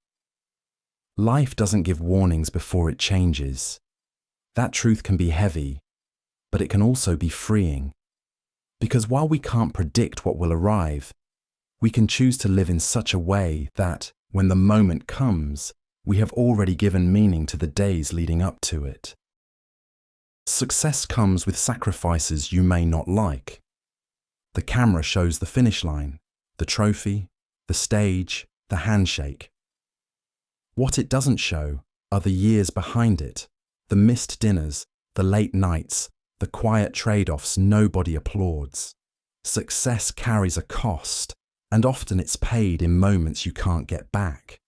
Life doesn't give warnings before it changes. That truth can be heavy, but it can also be freeing. Because while we can't predict what will arrive, we can choose to live in such a way that, when the moment comes, we have already given meaning to the days leading up to it. Success comes with sacrifices you may not like. The camera shows the finish line, the trophy, the stage, the handshake. What it doesn't show are the years behind it, the missed dinners, the late nights, the quiet trade-offs nobody applauds. Success carries a cost, and often it's paid in moments you can't get back.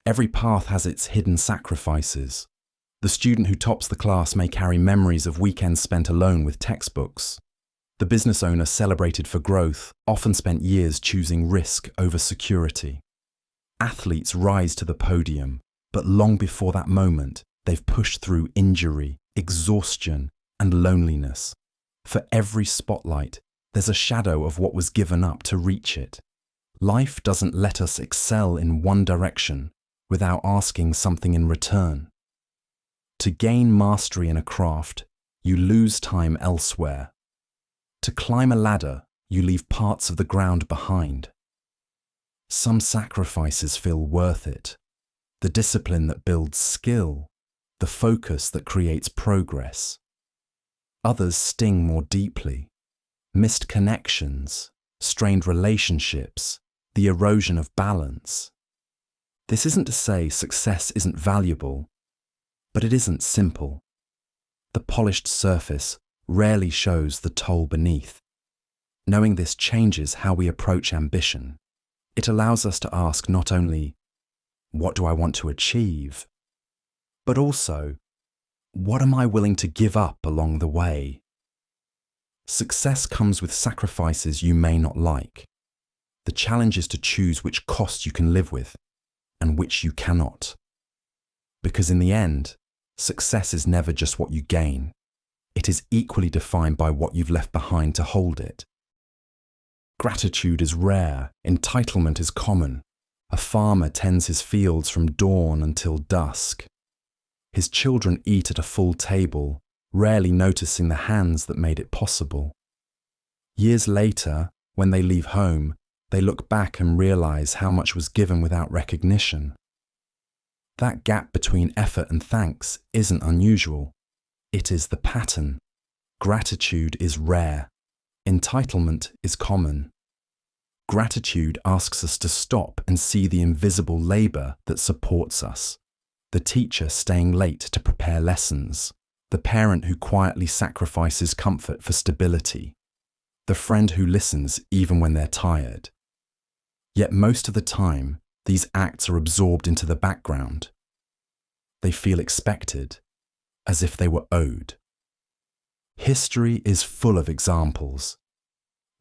Every path has its hidden sacrifices. The student who tops the class may carry memories of weekends spent alone with textbooks. The business owner celebrated for growth often spent years choosing risk over security. Athletes rise to the podium, but long before that moment, they've pushed through injury, exhaustion, and loneliness. For every spotlight, there's a shadow of what was given up to reach it. Life doesn't let us excel in one direction without asking something in return. To gain mastery in a craft, you lose time elsewhere. To climb a ladder, you leave parts of the ground behind. Some sacrifices feel worth it. The discipline that builds skill, the focus that creates progress. Others sting more deeply. Missed connections, strained relationships, the erosion of balance. This isn't to say success isn't valuable, but it isn't simple. The polished surface rarely shows the toll beneath. Knowing this changes how we approach ambition. It allows us to ask not only, what do I want to achieve? But also, what am I willing to give up along the way? Success comes with sacrifices you may not like. The challenge is to choose which cost you can live with and which you cannot. Because in the end, success is never just what you gain. It is equally defined by what you've left behind to hold it. Gratitude is rare, entitlement is common. A farmer tends his fields from dawn until dusk. His children eat at a full table, rarely noticing the hands that made it possible. Years later, when they leave home, they look back and realize how much was given without recognition. That gap between effort and thanks isn't unusual. It is the pattern. Gratitude is rare. Entitlement is common. Gratitude asks us to stop and see the invisible labor that supports us. The teacher staying late to prepare lessons. The parent who quietly sacrifices comfort for stability. the friend who listens even when they're tired. Yet most of the time, these acts are absorbed into the background. They feel expected, as if they were owed. History is full of examples.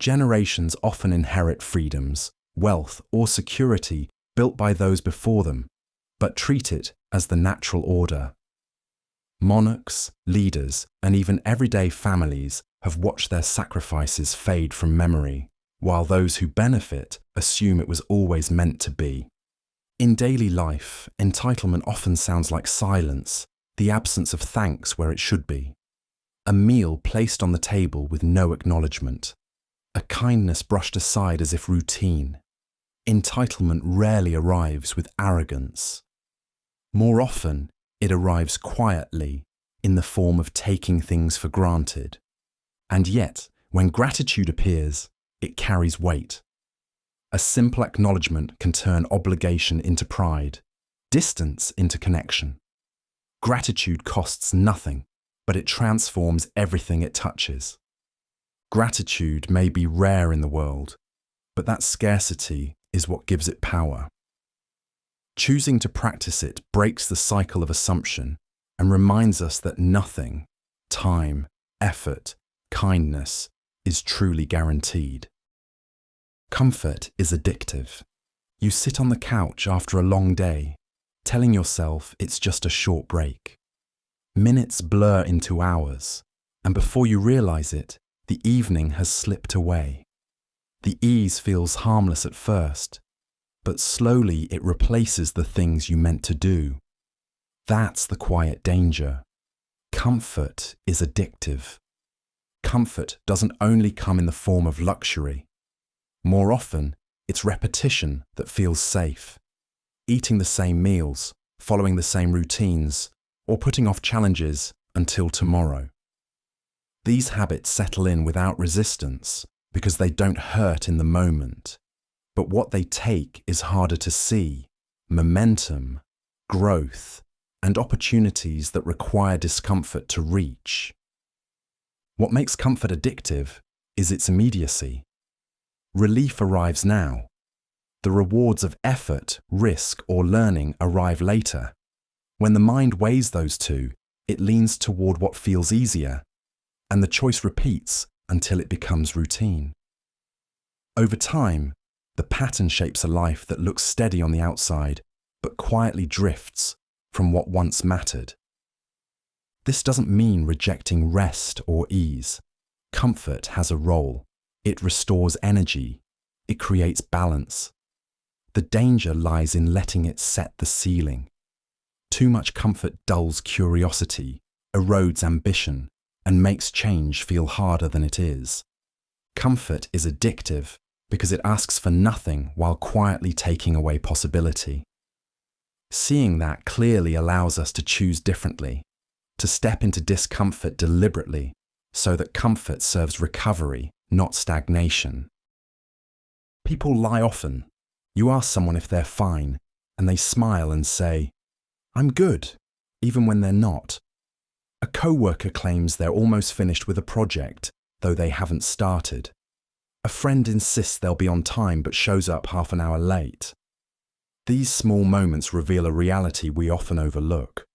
Generations often inherit freedoms, wealth, or security built by those before them, but treat it as the natural order. Monarchs, leaders, and even everyday families have watched their sacrifices fade from memory, while those who benefit assume it was always meant to be. In daily life, entitlement often sounds like silence, the absence of thanks where it should be. A meal placed on the table with no acknowledgement. A kindness brushed aside as if routine. Entitlement rarely arrives with arrogance. More often, it arrives quietly, in the form of taking things for granted. And yet, when gratitude appears, it carries weight. A simple acknowledgement can turn obligation into pride, distance into connection. Gratitude costs nothing, but it transforms everything it touches. Gratitude may be rare in the world, but that scarcity is what gives it power. Choosing to practice it breaks the cycle of assumption and reminds us that nothing, time, effort, kindness, is truly guaranteed. Comfort is addictive. You sit on the couch after a long day, telling yourself it's just a short break. Minutes blur into hours, and before you realize it, the evening has slipped away. The ease feels harmless at first, but slowly it replaces the things you meant to do. That's the quiet danger. Comfort is addictive. Comfort doesn't only come in the form of luxury. More often, it's repetition that feels safe. Eating the same meals, following the same routines, or putting off challenges until tomorrow. These habits settle in without resistance because they don't hurt in the moment. But what they take is harder to see: momentum, growth, and opportunities that require discomfort to reach. What makes comfort addictive is its immediacy. Relief arrives now. The rewards of effort, risk, or learning arrive later. When the mind weighs those two, it leans toward what feels easier, and the choice repeats until it becomes routine. Over time, the pattern shapes a life that looks steady on the outside, but quietly drifts from what once mattered. This doesn't mean rejecting rest or ease. Comfort has a role. It restores energy. It creates balance. The danger lies in letting it set the ceiling. Too much comfort dulls curiosity, erodes ambition, and makes change feel harder than it is. Comfort is addictive because it asks for nothing while quietly taking away possibility. Seeing that clearly allows us to choose differently, to step into discomfort deliberately, so that comfort serves recovery, not stagnation. People lie often. You ask someone if they're fine, and they smile and say, "I'm good," even when they're not. A coworker claims they're almost finished with a project, though they haven't started. A friend insists they'll be on time but shows up half an hour late. These small moments reveal a reality we often overlook.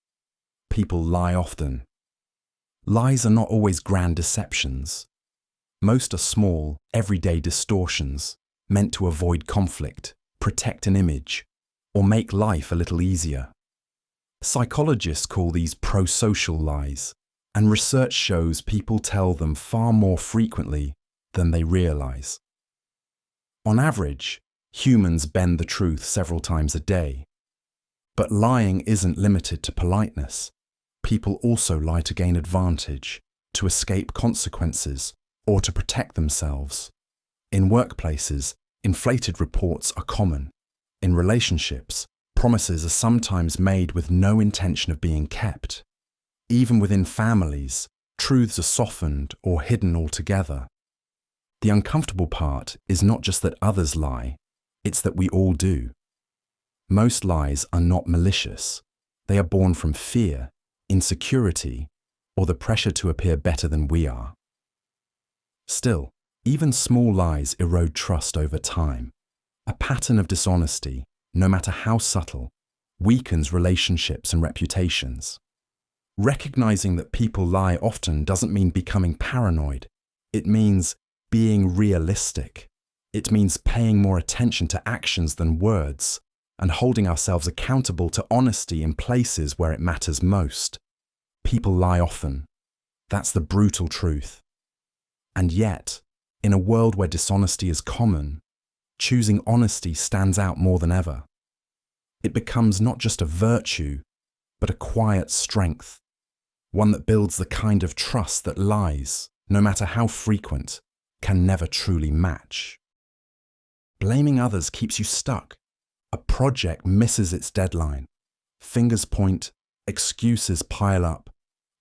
People lie often. Lies are not always grand deceptions. Most are small, everyday distortions, meant to avoid conflict, protect an image, or make life a little easier. Psychologists call these prosocial lies, and research shows people tell them far more frequently than they realize. On average, humans bend the truth several times a day. But lying isn't limited to politeness. People also lie to gain advantage, to escape consequences, or to protect themselves. In workplaces, inflated reports are common. In relationships, promises are sometimes made with no intention of being kept. Even within families, truths are softened or hidden altogether. The uncomfortable part is not just that others lie, it's that we all do. Most lies are not malicious. They are born from fear, insecurity, or the pressure to appear better than we are. Still, Even small lies erode trust over time. A pattern of dishonesty, no matter how subtle, weakens relationships and reputations. Recognizing that people lie often doesn't mean becoming paranoid. It means being realistic. It means paying more attention to actions than words and holding ourselves accountable to honesty in places where it matters most. People lie often. That's the brutal truth. And yet, in a world where dishonesty is common, choosing honesty stands out more than ever. It becomes not just a virtue, but a quiet strength, one that builds the kind of trust that lies, no matter how frequent, can never truly match. Blaming others keeps you stuck. A project misses its deadline. Fingers point, excuses pile up,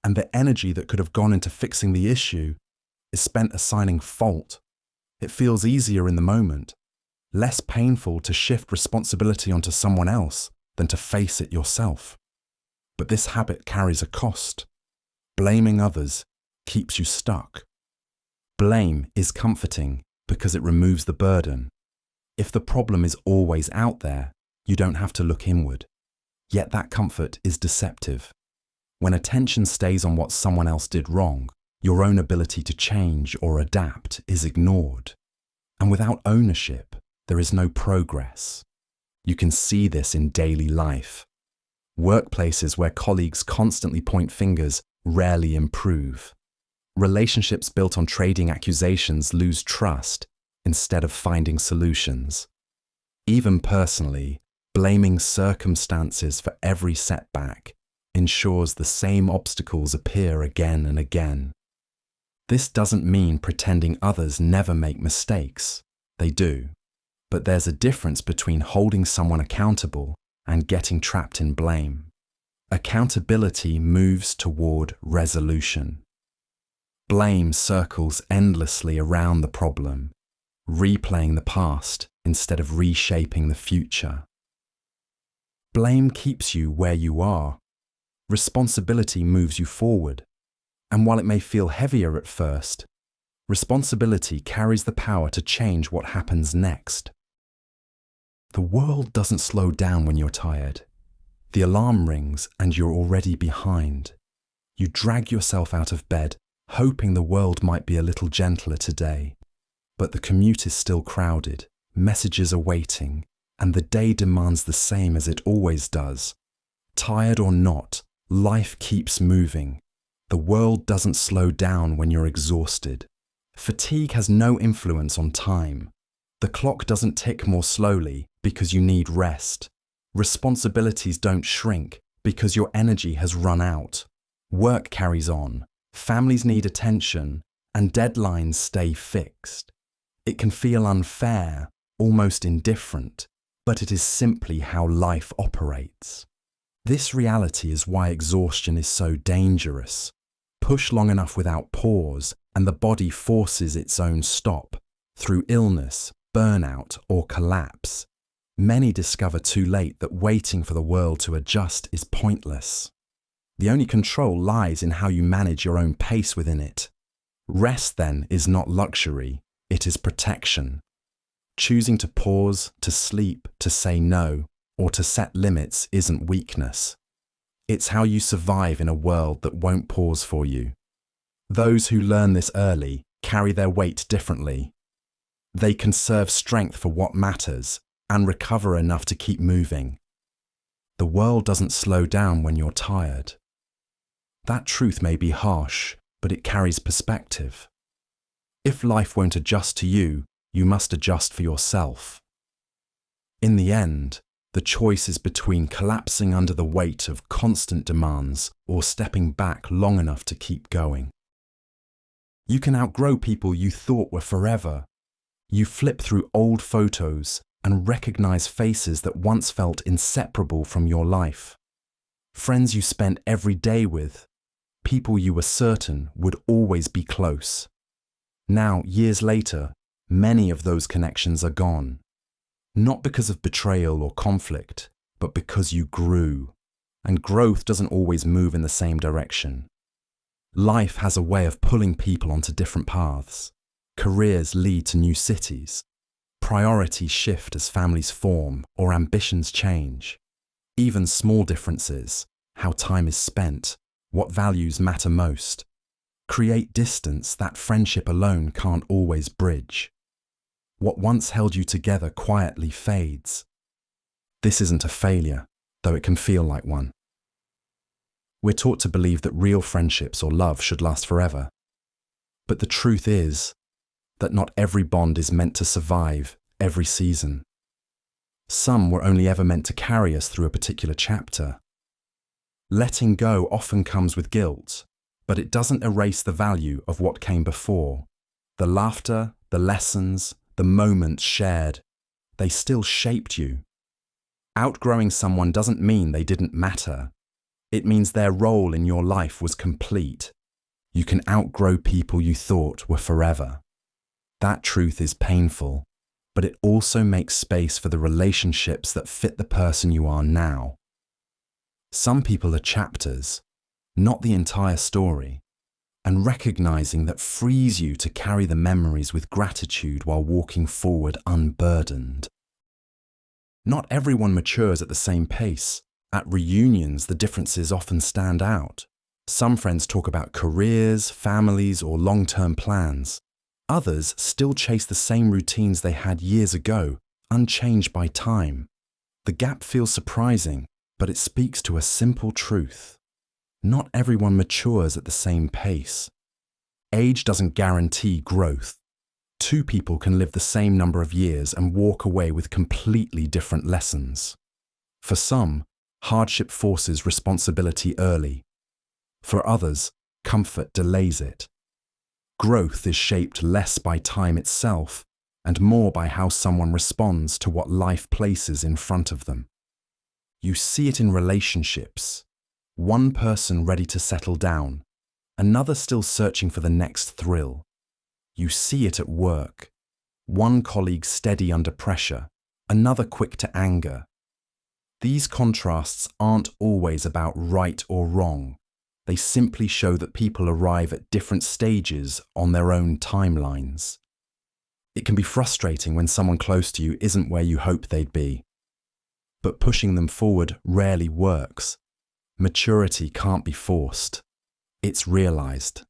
and the energy that could have gone into fixing the issue is spent assigning fault. It feels easier in the moment, less painful to shift responsibility onto someone else than to face it yourself. But this habit carries a cost. Blaming others keeps you stuck. Blame is comforting because it removes the burden. If the problem is always out there, you don't have to look inward. Yet that comfort is deceptive. When attention stays on what someone else did wrong, your own ability to change or adapt is ignored. And without ownership, there is no progress. You can see this in daily life. Workplaces where colleagues constantly point fingers rarely improve. Relationships built on trading accusations lose trust instead of finding solutions. Even personally, blaming circumstances for every setback ensures the same obstacles appear again and again. This doesn't mean pretending others never make mistakes. They do. But there's a difference between holding someone accountable and getting trapped in blame. Accountability moves toward resolution. Blame circles endlessly around the problem, replaying the past instead of reshaping the future. Blame keeps you where you are. Responsibility moves you forward. And while it may feel heavier at first, responsibility carries the power to change what happens next. The world doesn't slow down when you're tired. The alarm rings and you're already behind. You drag yourself out of bed, hoping the world might be a little gentler today. But the commute is still crowded, messages are waiting, and the day demands the same as it always does. Tired or not, life keeps moving. The world doesn't slow down when you're exhausted. Fatigue has no influence on time. The clock doesn't tick more slowly because you need rest. Responsibilities don't shrink because your energy has run out. Work carries on, families need attention, and deadlines stay fixed. It can feel unfair, almost indifferent, but it is simply how life operates. This reality is why exhaustion is so dangerous. Push long enough without pause, and the body forces its own stop, through illness, burnout, or collapse. Many discover too late that waiting for the world to adjust is pointless. The only control lies in how you manage your own pace within it. Rest, then, is not luxury, it is protection. Choosing to pause, to sleep, to say no, or to set limits isn't weakness. It's how you survive in a world that won't pause for you. Those who learn this early carry their weight differently. They conserve strength for what matters and recover enough to keep moving. The world doesn't slow down when you're tired. That truth may be harsh, but it carries perspective. If life won't adjust to you, you must adjust for yourself. In the end, the choice is between collapsing under the weight of constant demands or stepping back long enough to keep going. You can outgrow people you thought were forever. You flip through old photos and recognize faces that once felt inseparable from your life. Friends you spent every day with, people you were certain would always be close. Now, years later, many of those connections are gone. Not because of betrayal or conflict, but because you grew. And growth doesn't always move in the same direction. Life has a way of pulling people onto different paths. Careers lead to new cities. Priorities shift as families form or ambitions change. Even small differences, how time is spent, what values matter most, create distance that friendship alone can't always bridge. What once held you together quietly fades. This isn't a failure, though it can feel like one. We're taught to believe that real friendships or love should last forever. But the truth is that not every bond is meant to survive every season. Some were only ever meant to carry us through a particular chapter. Letting go often comes with guilt, but it doesn't erase the value of what came before. The laughter, the lessons, the moments shared, they still shaped you. Outgrowing someone doesn't mean they didn't matter. It means their role in your life was complete. You can outgrow people you thought were forever. That truth is painful, but it also makes space for the relationships that fit the person you are now. Some people are chapters, not the entire story, and recognizing that frees you to carry the memories with gratitude while walking forward unburdened. Not everyone matures at the same pace. At reunions, the differences often stand out. Some friends talk about careers, families, or long-term plans. Others still chase the same routines they had years ago, unchanged by time. The gap feels surprising, but it speaks to a simple truth. Not everyone matures at the same pace. Age doesn't guarantee growth. Two people can live the same number of years and walk away with completely different lessons. For some, hardship forces responsibility early. For others, comfort delays it. Growth is shaped less by time itself and more by how someone responds to what life places in front of them. You see it in relationships. One person ready to settle down, another still searching for the next thrill. You see it at work. One colleague steady under pressure, another quick to anger. These contrasts aren't always about right or wrong. They simply show that people arrive at different stages on their own timelines. It can be frustrating when someone close to you isn't where you hope they'd be. But pushing them forward rarely works. Maturity can't be forced. It's realized.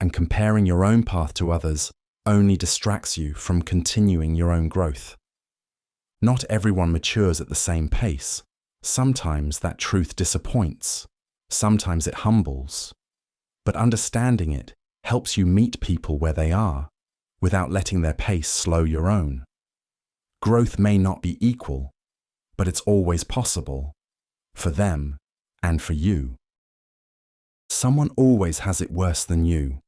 And comparing your own path to others only distracts you from continuing your own growth. Not everyone matures at the same pace. Sometimes that truth disappoints. Sometimes it humbles. But understanding it helps you meet people where they are, without letting their pace slow your own. Growth may not be equal, but it's always possible, for them and for you. Someone always has it worse than you,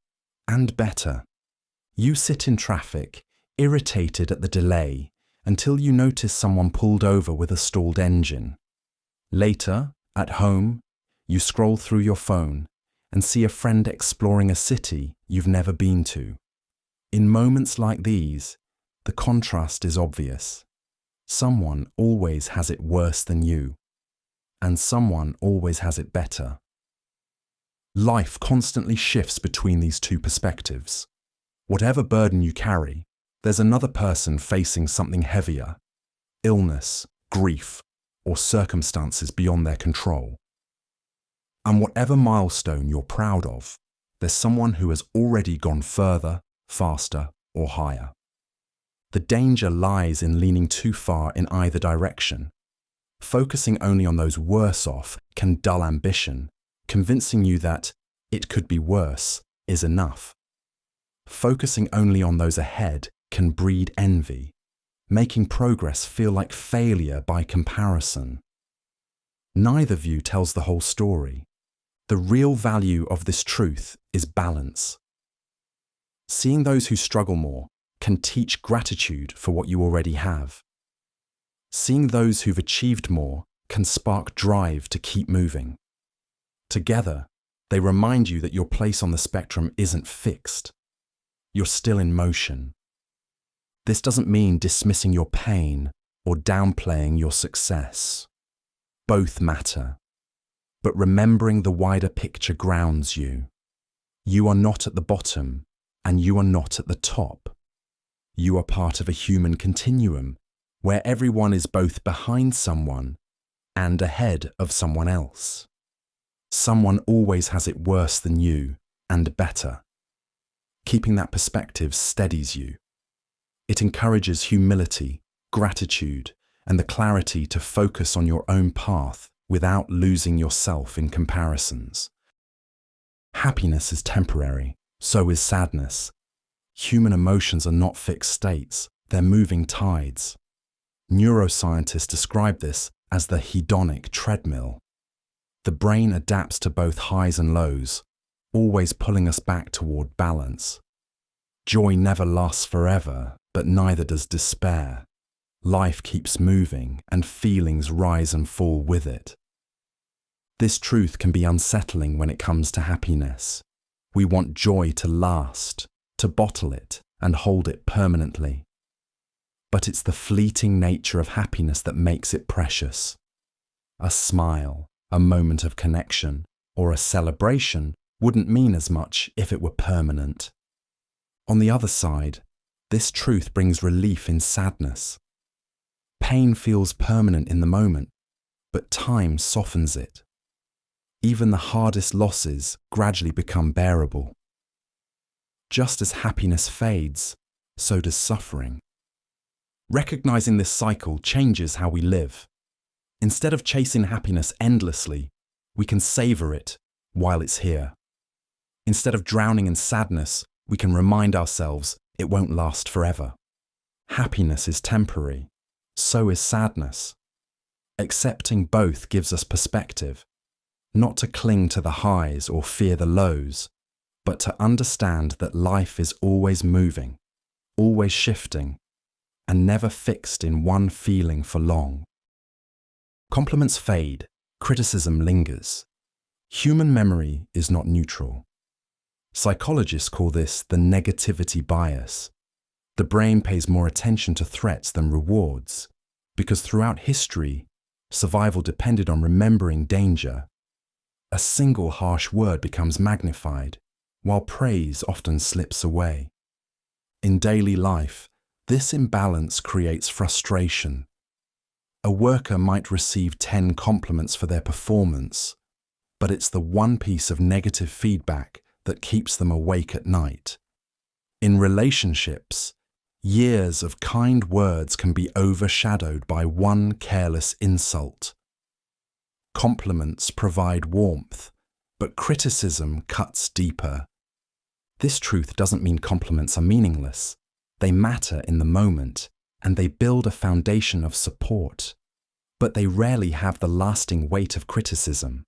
and better. You sit in traffic, irritated at the delay, until you notice someone pulled over with a stalled engine. Later, at home, you scroll through your phone and see a friend exploring a city you've never been to. In moments like these, the contrast is obvious. Someone always has it worse than you, and someone always has it better. Life constantly shifts between these two perspectives. Whatever burden you carry, there's another person facing something heavier, illness, grief, or circumstances beyond their control. And whatever milestone you're proud of, there's someone who has already gone further, faster, or higher. The danger lies in leaning too far in either direction. Focusing only on those worse off can dull ambition, convincing you that it could be worse is enough. Focusing only on those ahead can breed envy, making progress feel like failure by comparison. Neither view tells the whole story. The real value of this truth is balance. Seeing those who struggle more can teach gratitude for what you already have. Seeing those who've achieved more can spark drive to keep moving. Together, they remind you that your place on the spectrum isn't fixed. You're still in motion. This doesn't mean dismissing your pain or downplaying your success. Both matter. But remembering the wider picture grounds you. You are not at the bottom, and you are not at the top. You are part of a human continuum where everyone is both behind someone and ahead of someone else. Someone always has it worse than you and better. Keeping that perspective steadies you. It encourages humility, gratitude, and the clarity to focus on your own path without losing yourself in comparisons. Happiness is temporary, so is sadness. Human emotions are not fixed states, they're moving tides. Neuroscientists describe this as the hedonic treadmill. The brain adapts to both highs and lows, always pulling us back toward balance. Joy never lasts forever, but neither does despair. Life keeps moving, and feelings rise and fall with it. This truth can be unsettling when it comes to happiness. We want joy to last, to bottle it and hold it permanently. But it's the fleeting nature of happiness that makes it precious. A smile, a moment of connection, or a celebration wouldn't mean as much if it were permanent. On the other side, this truth brings relief in sadness. Pain feels permanent in the moment, but time softens it. Even the hardest losses gradually become bearable. Just as happiness fades, so does suffering. Recognizing this cycle changes how we live. Instead of chasing happiness endlessly, we can savor it while it's here. Instead of drowning in sadness, we can remind ourselves it won't last forever. Happiness is temporary, so is sadness. Accepting both gives us perspective, not to cling to the highs or fear the lows, but to understand that life is always moving, always shifting, and never fixed in one feeling for long. Compliments fade, criticism lingers. Human memory is not neutral. Psychologists call this the negativity bias. The brain pays more attention to threats than rewards, because throughout history, survival depended on remembering danger. A single harsh word becomes magnified, while praise often slips away. In daily life, this imbalance creates frustration. A worker might receive 10 compliments for their performance, but it's the one piece of negative feedback that keeps them awake at night. In relationships, years of kind words can be overshadowed by one careless insult. Compliments provide warmth, but criticism cuts deeper. This truth doesn't mean compliments are meaningless. They matter in the moment, and they build a foundation of support. But they rarely have the lasting weight of criticism.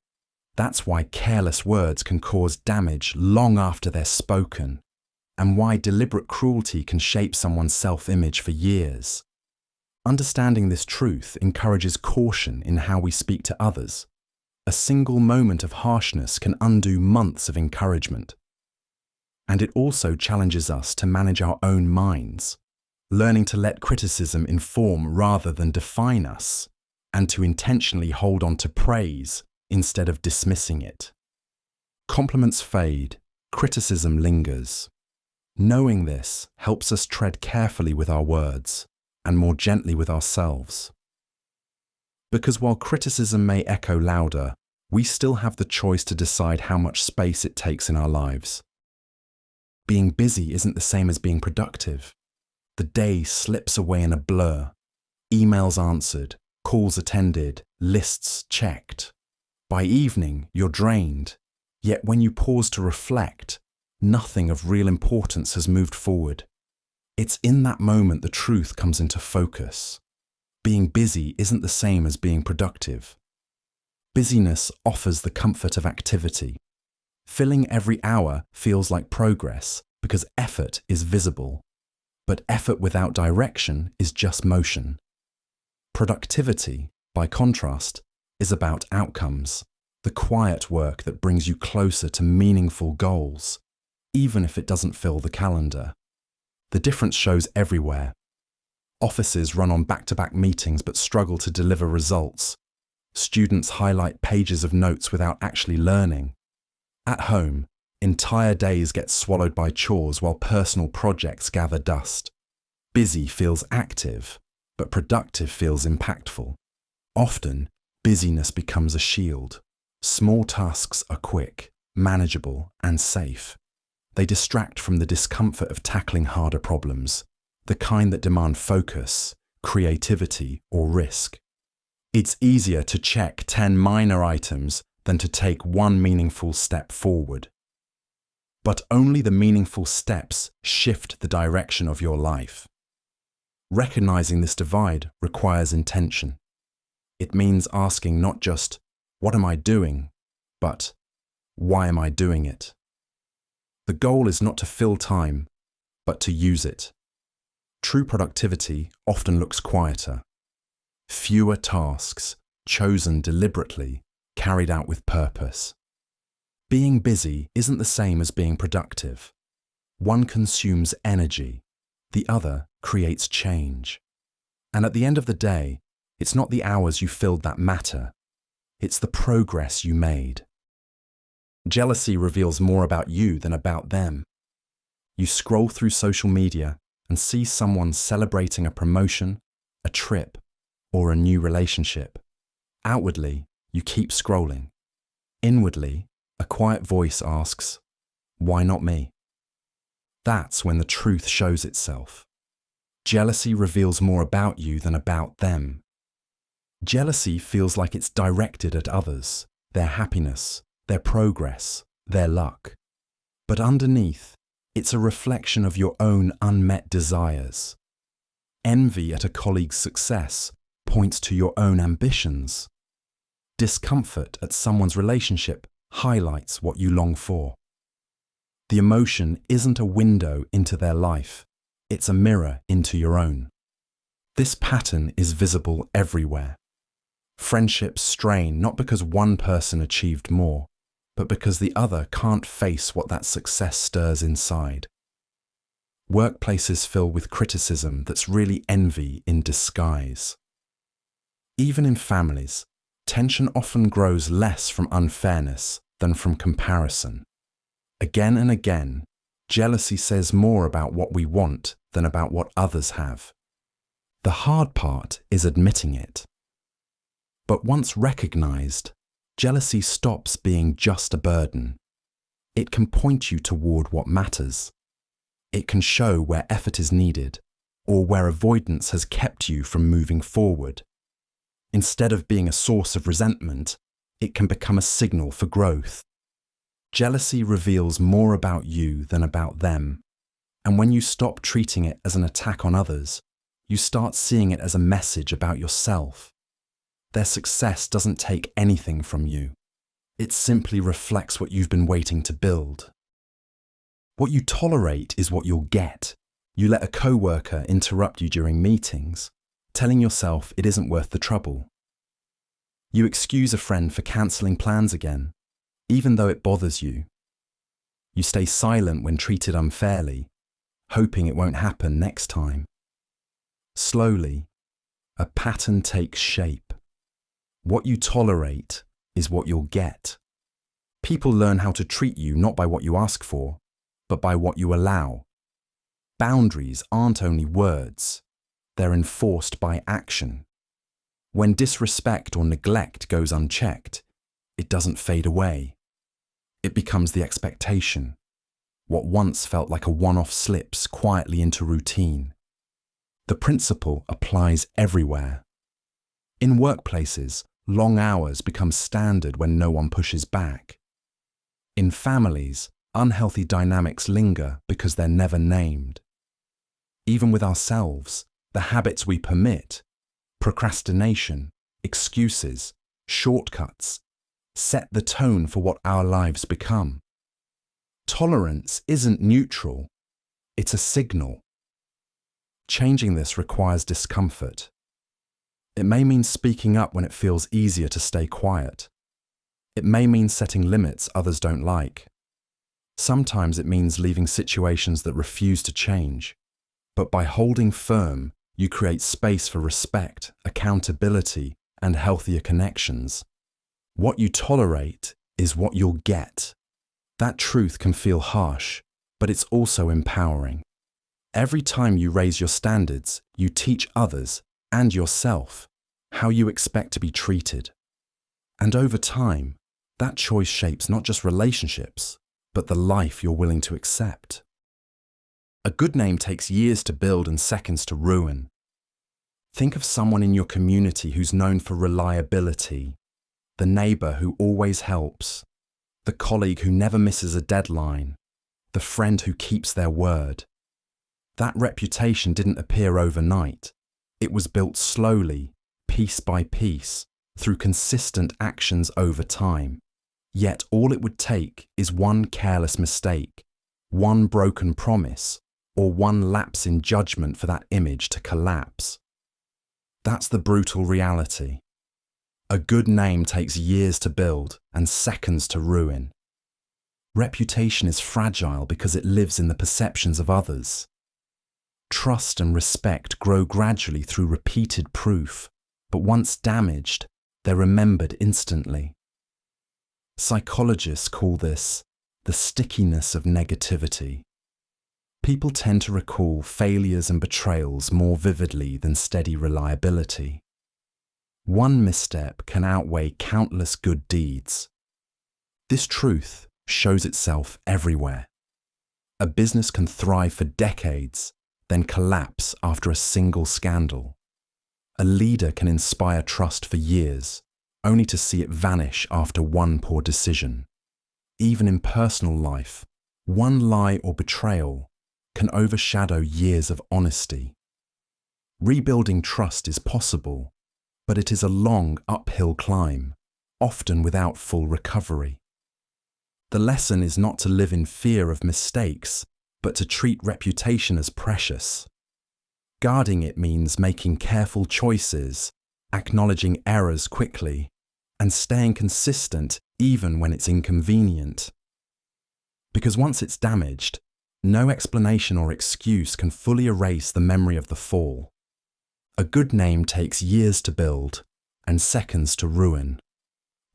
That's why careless words can cause damage long after they're spoken, and why deliberate cruelty can shape someone's self-image for years. Understanding this truth encourages caution in how we speak to others. A single moment of harshness can undo months of encouragement. And it also challenges us to manage our own minds, learning to let criticism inform rather than define us, and to intentionally hold on to praise instead of dismissing it. Compliments fade, criticism lingers. Knowing this helps us tread carefully with our words and more gently with ourselves. Because while criticism may echo louder, we still have the choice to decide how much space it takes in our lives. Being busy isn't the same as being productive. The day slips away in a blur. Emails answered, calls attended, lists checked. By evening, you're drained. Yet when you pause to reflect, nothing of real importance has moved forward. It's in that moment the truth comes into focus. Being busy isn't the same as being productive. Busyness offers the comfort of activity. Filling every hour feels like progress because effort is visible. But effort without direction is just motion. Productivity, by contrast, is about outcomes, the quiet work that brings you closer to meaningful goals, even if it doesn't fill the calendar. The difference shows everywhere. Offices run on back-to-back meetings but struggle to deliver results. Students highlight pages of notes without actually learning. At home, Entire days get swallowed by chores while personal projects gather dust. Busy feels active, but productive feels impactful. Often, busyness becomes a shield. Small tasks are quick, manageable, and safe. They distract from the discomfort of tackling harder problems, the kind that demand focus, creativity, or risk. It's easier to check 10 minor items than to take one meaningful step forward. But only the meaningful steps shift the direction of your life. Recognizing this divide requires intention. It means asking not just, what am I doing, but why am I doing it? The goal is not to fill time, but to use it. True productivity often looks quieter. Fewer tasks, chosen deliberately, carried out with purpose. Being busy isn't the same as being productive. One consumes energy, the other creates change. And at the end of the day, it's not the hours you filled that matter, it's the progress you made. Jealousy reveals more about you than about them. You scroll through social media and see someone celebrating a promotion, a trip, or a new relationship. Outwardly, you keep scrolling. Inwardly, a quiet voice asks, why not me? That's when the truth shows itself. Jealousy reveals more about you than about them. Jealousy feels like it's directed at others, their happiness, their progress, their luck. But underneath, it's a reflection of your own unmet desires. Envy at a colleague's success points to your own ambitions. Discomfort at someone's relationship highlights what you long for. The emotion isn't a window into their life, it's a mirror into your own. This pattern is visible everywhere. Friendships strain not because one person achieved more, but because the other can't face what that success stirs inside. Workplaces fill with criticism that's really envy in disguise. Even in families, tension often grows less from unfairness than from comparison. Again and again, jealousy says more about what we want than about what others have. The hard part is admitting it. But once recognized, jealousy stops being just a burden. It can point you toward what matters. It can show where effort is needed, or where avoidance has kept you from moving forward. Instead of being a source of resentment, it can become a signal for growth. Jealousy reveals more about you than about them, and when you stop treating it as an attack on others, you start seeing it as a message about yourself. Their success doesn't take anything from you. It simply reflects what you've been waiting to build. What you tolerate is what you'll get. You let a coworker interrupt you during meetings, telling yourself it isn't worth the trouble. You excuse a friend for cancelling plans again, even though it bothers you. You stay silent when treated unfairly, hoping it won't happen next time. Slowly, a pattern takes shape. What you tolerate is what you'll get. People learn how to treat you not by what you ask for, but by what you allow. Boundaries aren't only words, they're enforced by action. When disrespect or neglect goes unchecked, it doesn't fade away. It becomes the expectation. What once felt like a one-off slips quietly into routine. The principle applies everywhere. In workplaces, long hours become standard when no one pushes back. In families, unhealthy dynamics linger because they're never named. Even with ourselves, the habits we permit, procrastination, excuses, shortcuts, set the tone for what our lives become. Tolerance isn't neutral, it's a signal. Changing this requires discomfort. It may mean speaking up when it feels easier to stay quiet. It may mean setting limits others don't like. Sometimes it means leaving situations that refuse to change. But by holding firm, you create space for respect, accountability, and healthier connections. What you tolerate is what you'll get. That truth can feel harsh, but it's also empowering. Every time you raise your standards, you teach others and yourself how you expect to be treated. And over time, that choice shapes not just relationships, but the life you're willing to accept. A good name takes years to build and seconds to ruin. Think of someone in your community who's known for reliability, the neighbor who always helps, the colleague who never misses a deadline, the friend who keeps their word. That reputation didn't appear overnight. It was built slowly, piece by piece, through consistent actions over time. Yet all it would take is one careless mistake, one broken promise, or one lapse in judgment for that image to collapse. That's the brutal reality. A good name takes years to build and seconds to ruin. Reputation is fragile because it lives in the perceptions of others. Trust and respect grow gradually through repeated proof, but once damaged, they're remembered instantly. Psychologists call this the stickiness of negativity. People tend to recall failures and betrayals more vividly than steady reliability. One misstep can outweigh countless good deeds. This truth shows itself everywhere. A business can thrive for decades, then collapse after a single scandal. A leader can inspire trust for years, only to see it vanish after one poor decision. Even in personal life, one lie or betrayal can overshadow years of honesty. Rebuilding trust is possible, but it is a long uphill climb, often without full recovery. The lesson is not to live in fear of mistakes, but to treat reputation as precious. Guarding it means making careful choices, acknowledging errors quickly, and staying consistent even when it's inconvenient. Because once it's damaged, no explanation or excuse can fully erase the memory of the fall. A good name takes years to build and seconds to ruin.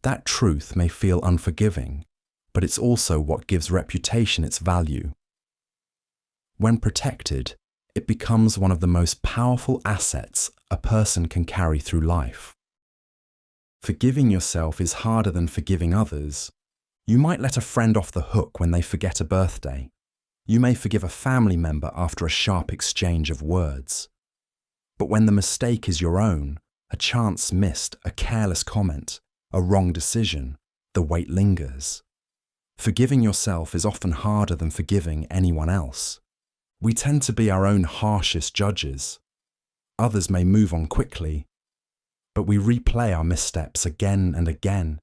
That truth may feel unforgiving, but it's also what gives reputation its value. When protected, it becomes one of the most powerful assets a person can carry through life. Forgiving yourself is harder than forgiving others. You might let a friend off the hook when they forget a birthday. You may forgive a family member after a sharp exchange of words. But when the mistake is your own, a chance missed, a careless comment, a wrong decision, the weight lingers. Forgiving yourself is often harder than forgiving anyone else. We tend to be our own harshest judges. Others may move on quickly, but we replay our missteps again and again,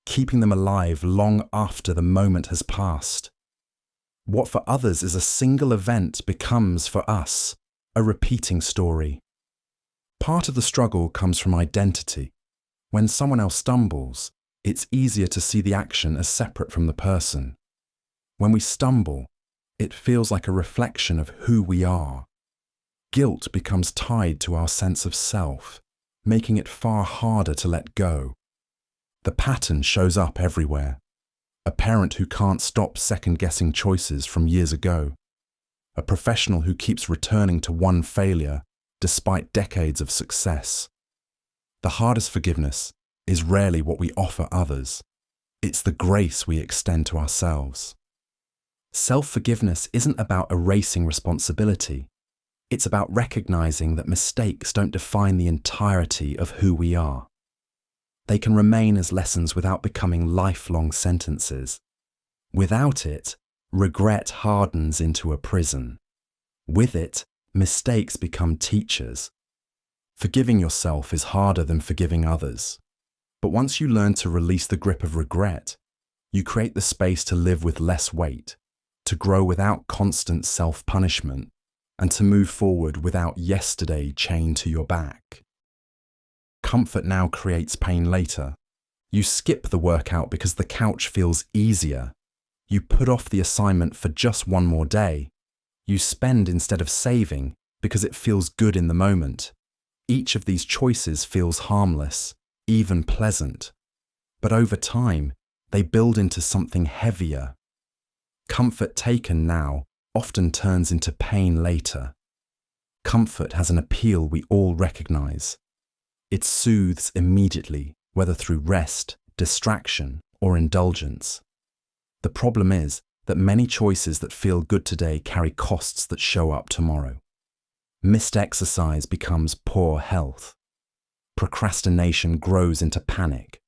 keeping them alive long after the moment has passed. What for others is a single event becomes for us a repeating story. Part of the struggle comes from identity. When someone else stumbles, it's easier to see the action as separate from the person. When we stumble, it feels like a reflection of who we are. Guilt becomes tied to our sense of self, making it far harder to let go. The pattern shows up everywhere. A parent who can't stop second-guessing choices from years ago. A professional who keeps returning to one failure despite decades of success. The hardest forgiveness is rarely what we offer others. It's the grace we extend to ourselves. Self-forgiveness isn't about erasing responsibility. It's about recognizing that mistakes don't define the entirety of who we are. They can remain as lessons without becoming lifelong sentences. Without it, regret hardens into a prison. With it, mistakes become teachers. Forgiving yourself is harder than forgiving others. But once you learn to release the grip of regret, you create the space to live with less weight, to grow without constant self-punishment, and to move forward without yesterday chained to your back. Comfort now creates pain later. You skip the workout because the couch feels easier. You put off the assignment for just one more day. You spend instead of saving because it feels good in the moment. Each of these choices feels harmless, even pleasant. But over time, they build into something heavier. Comfort taken now often turns into pain later. Comfort has an appeal we all recognize. It soothes immediately, whether through rest, distraction, or indulgence. The problem is that many choices that feel good today carry costs that show up tomorrow. Missed exercise becomes poor health. Procrastination grows into panic.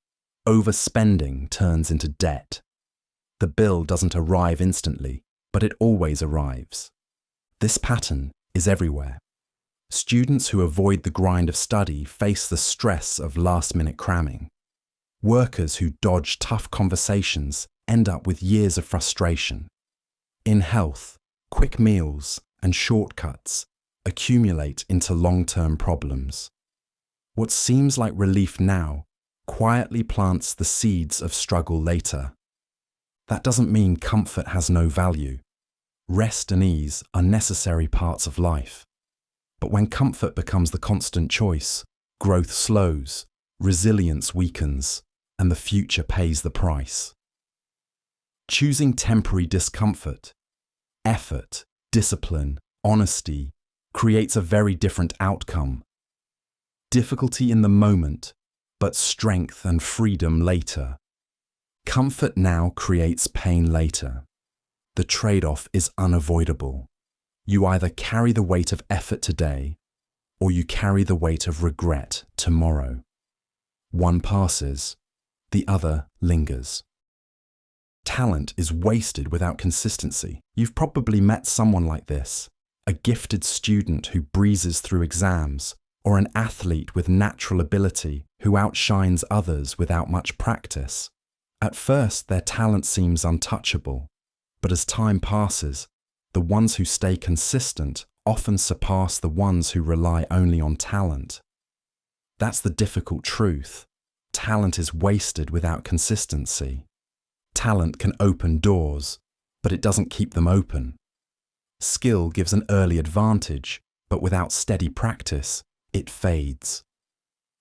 Overspending turns into debt. The bill doesn't arrive instantly, but it always arrives. This pattern is everywhere. Students who avoid the grind of study face the stress of last-minute cramming. Workers who dodge tough conversations end up with years of frustration. In health, quick meals and shortcuts accumulate into long-term problems. What seems like relief now quietly plants the seeds of struggle later. That doesn't mean comfort has no value. Rest and ease are necessary parts of life. But when comfort becomes the constant choice, growth slows, resilience weakens, and the future pays the price. Choosing temporary discomfort, effort, discipline, honesty creates a very different outcome. Difficulty in the moment, but strength and freedom later. Comfort now creates pain later. The trade-off is unavoidable. You either carry the weight of effort today, or you carry the weight of regret tomorrow. One passes, the other lingers. Talent is wasted without consistency. You've probably met someone like this, a gifted student who breezes through exams, or an athlete with natural ability who outshines others without much practice. At first, their talent seems untouchable, but as time passes, the ones who stay consistent often surpass the ones who rely only on talent. That's the difficult truth. Talent is wasted without consistency. Talent can open doors, but it doesn't keep them open. Skill gives an early advantage, but without steady practice, it fades.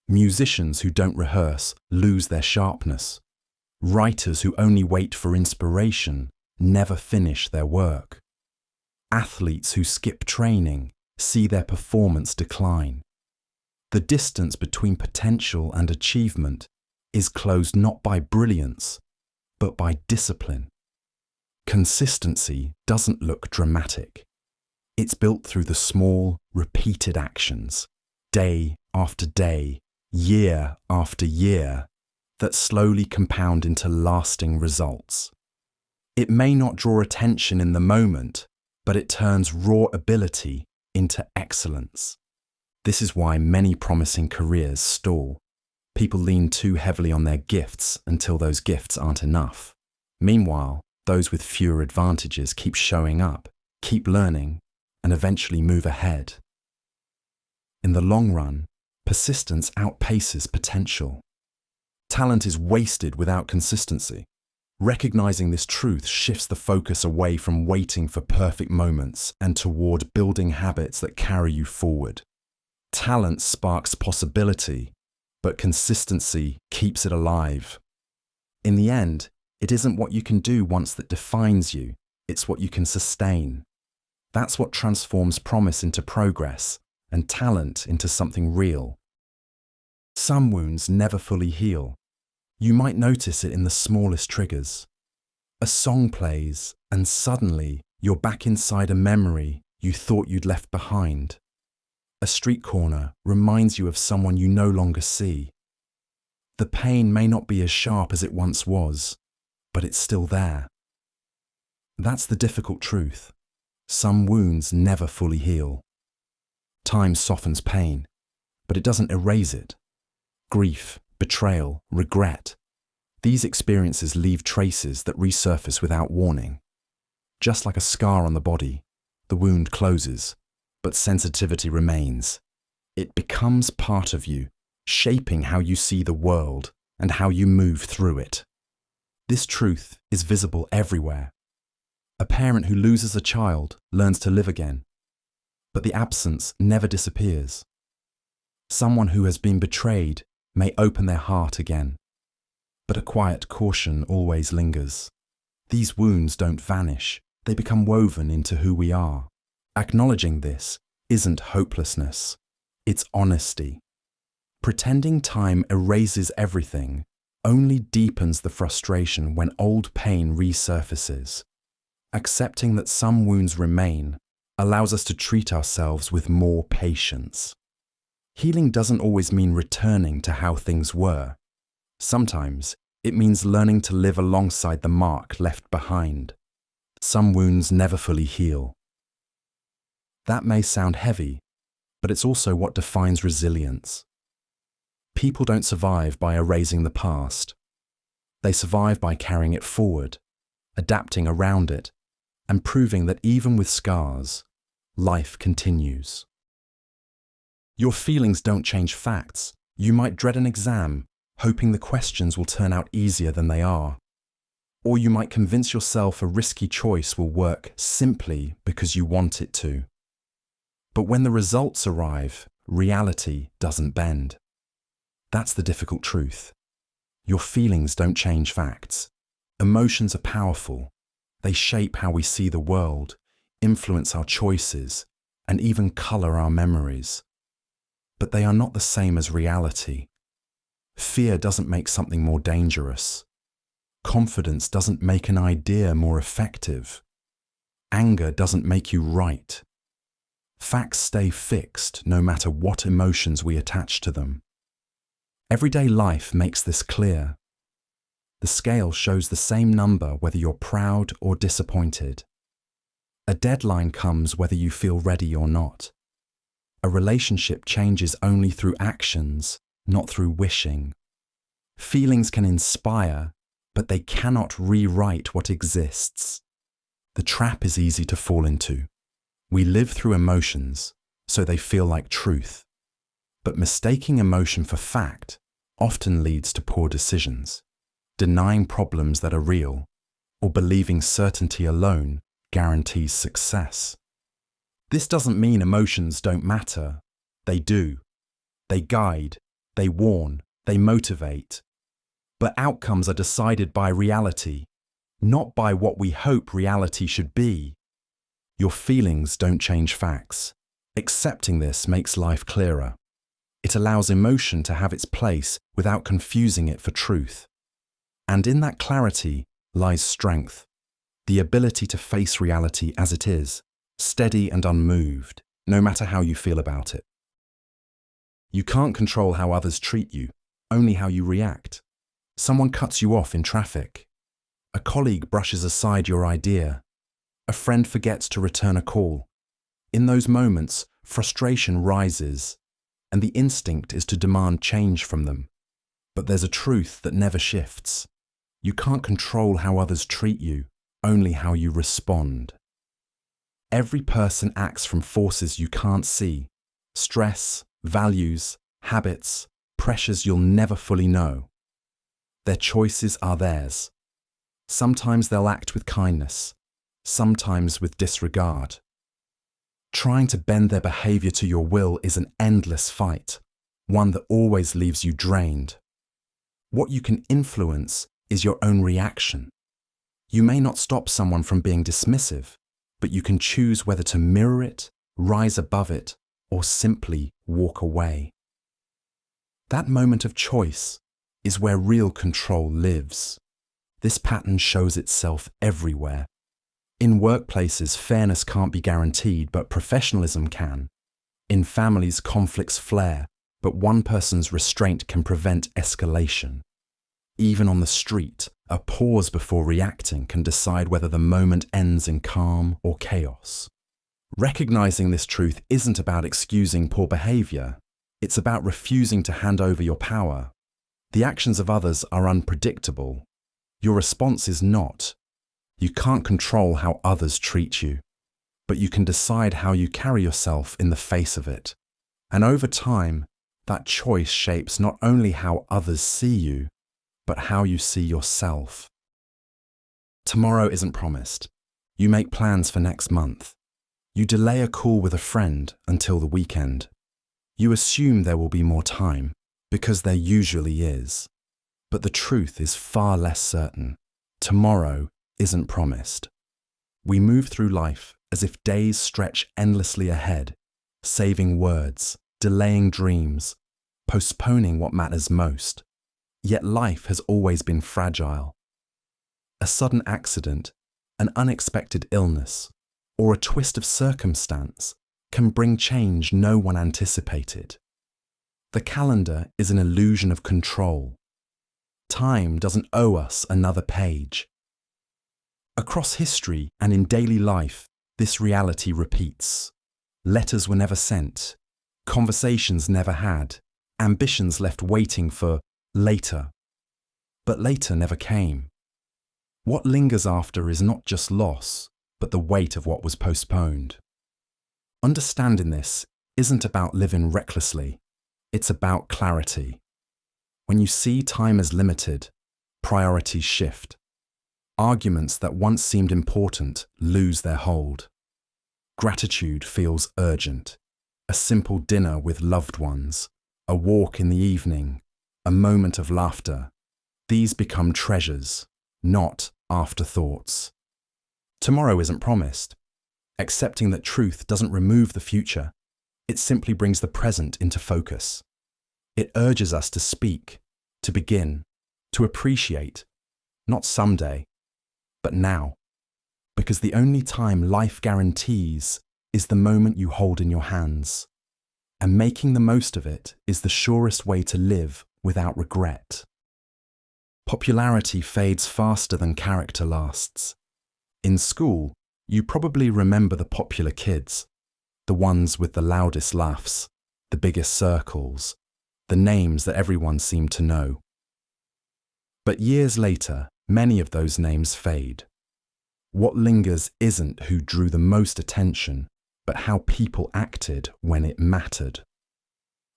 Musicians who don't rehearse lose their sharpness. Writers who only wait for inspiration never finish their work. Athletes who skip training see their performance decline. The distance between potential and achievement is closed not by brilliance, but by discipline. Consistency doesn't look dramatic. It's built through the small, repeated actions, day after day, year after year, that slowly compound into lasting results. It may not draw attention in the moment, but it turns raw ability into excellence. This is why many promising careers stall. People lean too heavily on their gifts until those gifts aren't enough. Meanwhile, those with fewer advantages keep showing up, keep learning, and eventually move ahead. In the long run, persistence outpaces potential. Talent is wasted without consistency. Recognizing this truth shifts the focus away from waiting for perfect moments and toward building habits that carry you forward. Talent sparks possibility, but consistency keeps it alive. In the end, it isn't what you can do once that defines you, it's what you can sustain. That's what transforms promise into progress and talent into something real. Some wounds never fully heal. You might notice it in the smallest triggers. A song plays, and suddenly you're back inside a memory you thought you'd left behind. A street corner reminds you of someone you no longer see. The pain may not be as sharp as it once was, but it's still there. That's the difficult truth. Some wounds never fully heal. Time softens pain, but it doesn't erase it. Grief, betrayal, regret. These experiences leave traces that resurface without warning. Just like a scar on the body, the wound closes, but sensitivity remains. It becomes part of you, shaping how you see the world and how you move through it. This truth is visible everywhere. A parent who loses a child learns to live again, but the absence never disappears. Someone who has been betrayed may open their heart again. but a quiet caution always lingers. These wounds don't vanish, they become woven into who we are. Acknowledging this isn't hopelessness, it's honesty. Pretending time erases everything only deepens the frustration when old pain resurfaces. Accepting that some wounds remain allows us to treat ourselves with more patience. Healing doesn't always mean returning to how things were. Sometimes it means learning to live alongside the mark left behind. Some wounds never fully heal. That may sound heavy, but it's also what defines resilience. People don't survive by erasing the past. They survive by carrying it forward, adapting around it, and proving that even with scars, life continues. Your feelings don't change facts. You might dread an exam, hoping the questions will turn out easier than they are. Or you might convince yourself a risky choice will work simply because you want it to. But when the results arrive, reality doesn't bend. That's the difficult truth. Your feelings don't change facts. Emotions are powerful. They shape how we see the world, influence our choices, and even color our memories. But they are not the same as reality. Fear doesn't make something more dangerous. Confidence doesn't make an idea more effective. Anger doesn't make you right. Facts stay fixed no matter what emotions we attach to them. Everyday life makes this clear. The scale shows the same number whether you're proud or disappointed. A deadline comes whether you feel ready or not. A relationship changes only through actions, not through wishing. Feelings can inspire, but they cannot rewrite what exists. The trap is easy to fall into. We live through emotions, so they feel like truth. But mistaking emotion for fact often leads to poor decisions, denying problems that are real, or believing certainty alone guarantees success. This doesn't mean emotions don't matter. They do. They guide, they warn, they motivate. But outcomes are decided by reality, not by what we hope reality should be. Your feelings don't change facts. Accepting this makes life clearer. It allows emotion to have its place without confusing it for truth. And in that clarity lies strength, the ability to face reality as it is, steady and unmoved, no matter how you feel about it. You can't control how others treat you, only how you react. Someone cuts you off in traffic. A colleague brushes aside your idea. A friend forgets to return a call. In those moments, frustration rises, and the instinct is to demand change from them. But there's a truth that never shifts. You can't control how others treat you, only how you respond. Every person acts from forces you can't see. Stress, values, habits, pressures you'll never fully know. Their choices are theirs. Sometimes they'll act with kindness, sometimes with disregard. Trying to bend their behavior to your will is an endless fight, one that always leaves you drained. What you can influence is your own reaction. You may not stop someone from being dismissive, but you can choose whether to mirror it, rise above it, or simply walk away. That moment of choice is where real control lives. This pattern shows itself everywhere. In workplaces, fairness can't be guaranteed, but professionalism can. In families, conflicts flare, but one person's restraint can prevent escalation. Even on the street, a pause before reacting can decide whether the moment ends in calm or chaos. Recognizing this truth isn't about excusing poor behavior. It's about refusing to hand over your power. The actions of others are unpredictable. Your response is not. You can't control how others treat you, but you can decide how you carry yourself in the face of it. And over time, that choice shapes not only how others see you, but how you see yourself. Tomorrow isn't promised. You make plans for next month. You delay a call with a friend until the weekend. You assume there will be more time, because there usually is. But the truth is far less certain. Tomorrow isn't promised. We move through life as if days stretch endlessly ahead, saving words, delaying dreams, postponing what matters most. Yet life has always been fragile. A sudden accident, an unexpected illness, or a twist of circumstance can bring change no one anticipated. The calendar is an illusion of control. Time doesn't owe us another page. Across history and in daily life, this reality repeats. Letters were never sent, conversations never had, ambitions left waiting for later. But later never came. What lingers after is not just loss, but the weight of what was postponed. Understanding this isn't about living recklessly, it's about clarity. When you see time as limited, priorities shift. Arguments that once seemed important lose their hold. Gratitude feels urgent. A simple dinner with loved ones, a walk in the evening, a moment of laughter. These become treasures, not afterthoughts. Tomorrow isn't promised. Accepting that truth doesn't remove the future, it simply brings the present into focus. It urges us to speak, to begin, to appreciate, not someday, but now. Because the only time life guarantees is the moment you hold in your hands. And making the most of it is the surest way to live without regret. Popularity fades faster than character lasts. In school, you probably remember the popular kids, the ones with the loudest laughs, the biggest circles, the names that everyone seemed to know. But years later, many of those names fade. What lingers isn't who drew the most attention, but how people acted when it mattered.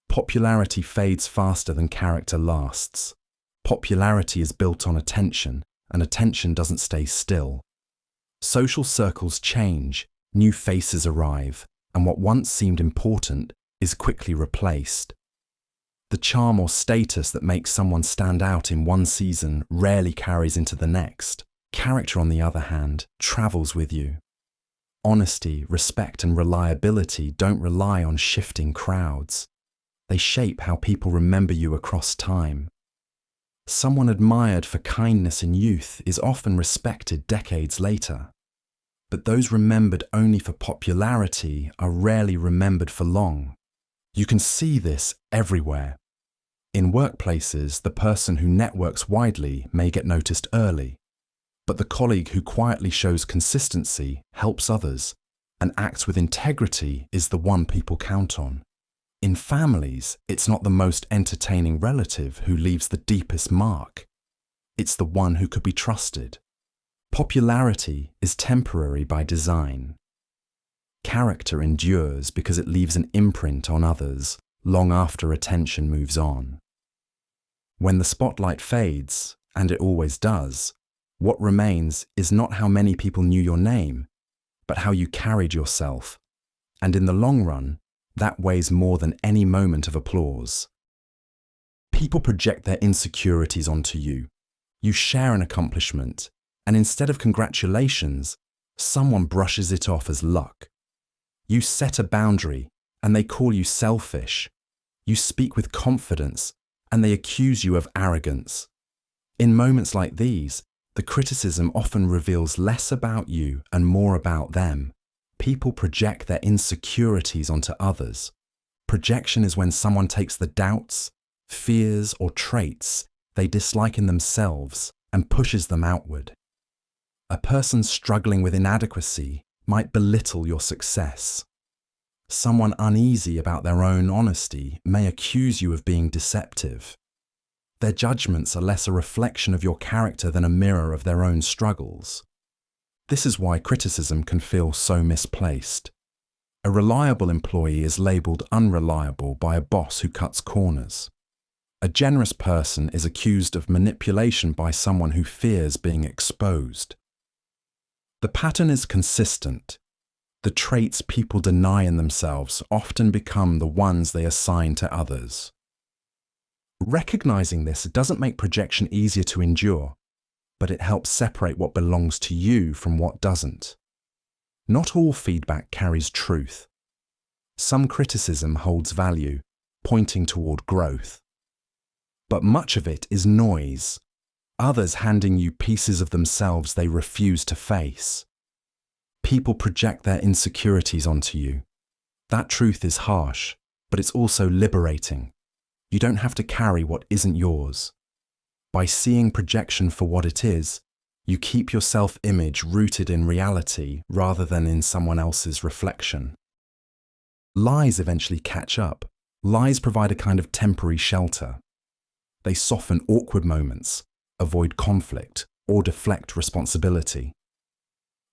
Popularity fades faster than character lasts. Popularity is built on attention, and attention doesn't stay still. Social circles change, new faces arrive, and what once seemed important is quickly replaced. The charm or status that makes someone stand out in one season rarely carries into the next. Character, on the other hand, travels with you. Honesty, respect, and reliability don't rely on shifting crowds. They shape how people remember you across time. Someone admired for kindness in youth is often respected decades later. But those remembered only for popularity are rarely remembered for long. You can see this everywhere. In workplaces, the person who networks widely may get noticed early, but the colleague who quietly shows consistency, helps others, and acts with integrity is the one people count on. In families, it's not the most entertaining relative who leaves the deepest mark. It's the one who could be trusted. Popularity is temporary by design. Character endures because it leaves an imprint on others long after attention moves on. When the spotlight fades, and it always does, what remains is not how many people knew your name, but how you carried yourself. And in the long run, that weighs more than any moment of applause. People project their insecurities onto you. You share an accomplishment, and instead of congratulations, someone brushes it off as luck. You set a boundary, and they call you selfish. You speak with confidence, and they accuse you of arrogance. In moments like these, the criticism often reveals less about you and more about them. People project their insecurities onto others. Projection is when someone takes the doubts, fears, or traits they dislike in themselves and pushes them outward. A person struggling with inadequacy might belittle your success. Someone uneasy about their own honesty may accuse you of being deceptive. Their judgments are less a reflection of your character than a mirror of their own struggles. This is why criticism can feel so misplaced. A reliable employee is labelled unreliable by a boss who cuts corners. A generous person is accused of manipulation by someone who fears being exposed. The pattern is consistent. The traits people deny in themselves often become the ones they assign to others. Recognizing this doesn't make projection easier to endure, but it helps separate what belongs to you from what doesn't. Not all feedback carries truth. Some criticism holds value, pointing toward growth. But much of it is noise, others handing you pieces of themselves they refuse to face. People project their insecurities onto you. That truth is harsh, but it's also liberating. You don't have to carry what isn't yours. By seeing projection for what it is, you keep your self-image rooted in reality rather than in someone else's reflection. Lies eventually catch up. Lies provide a kind of temporary shelter. They soften awkward moments, avoid conflict, or deflect responsibility.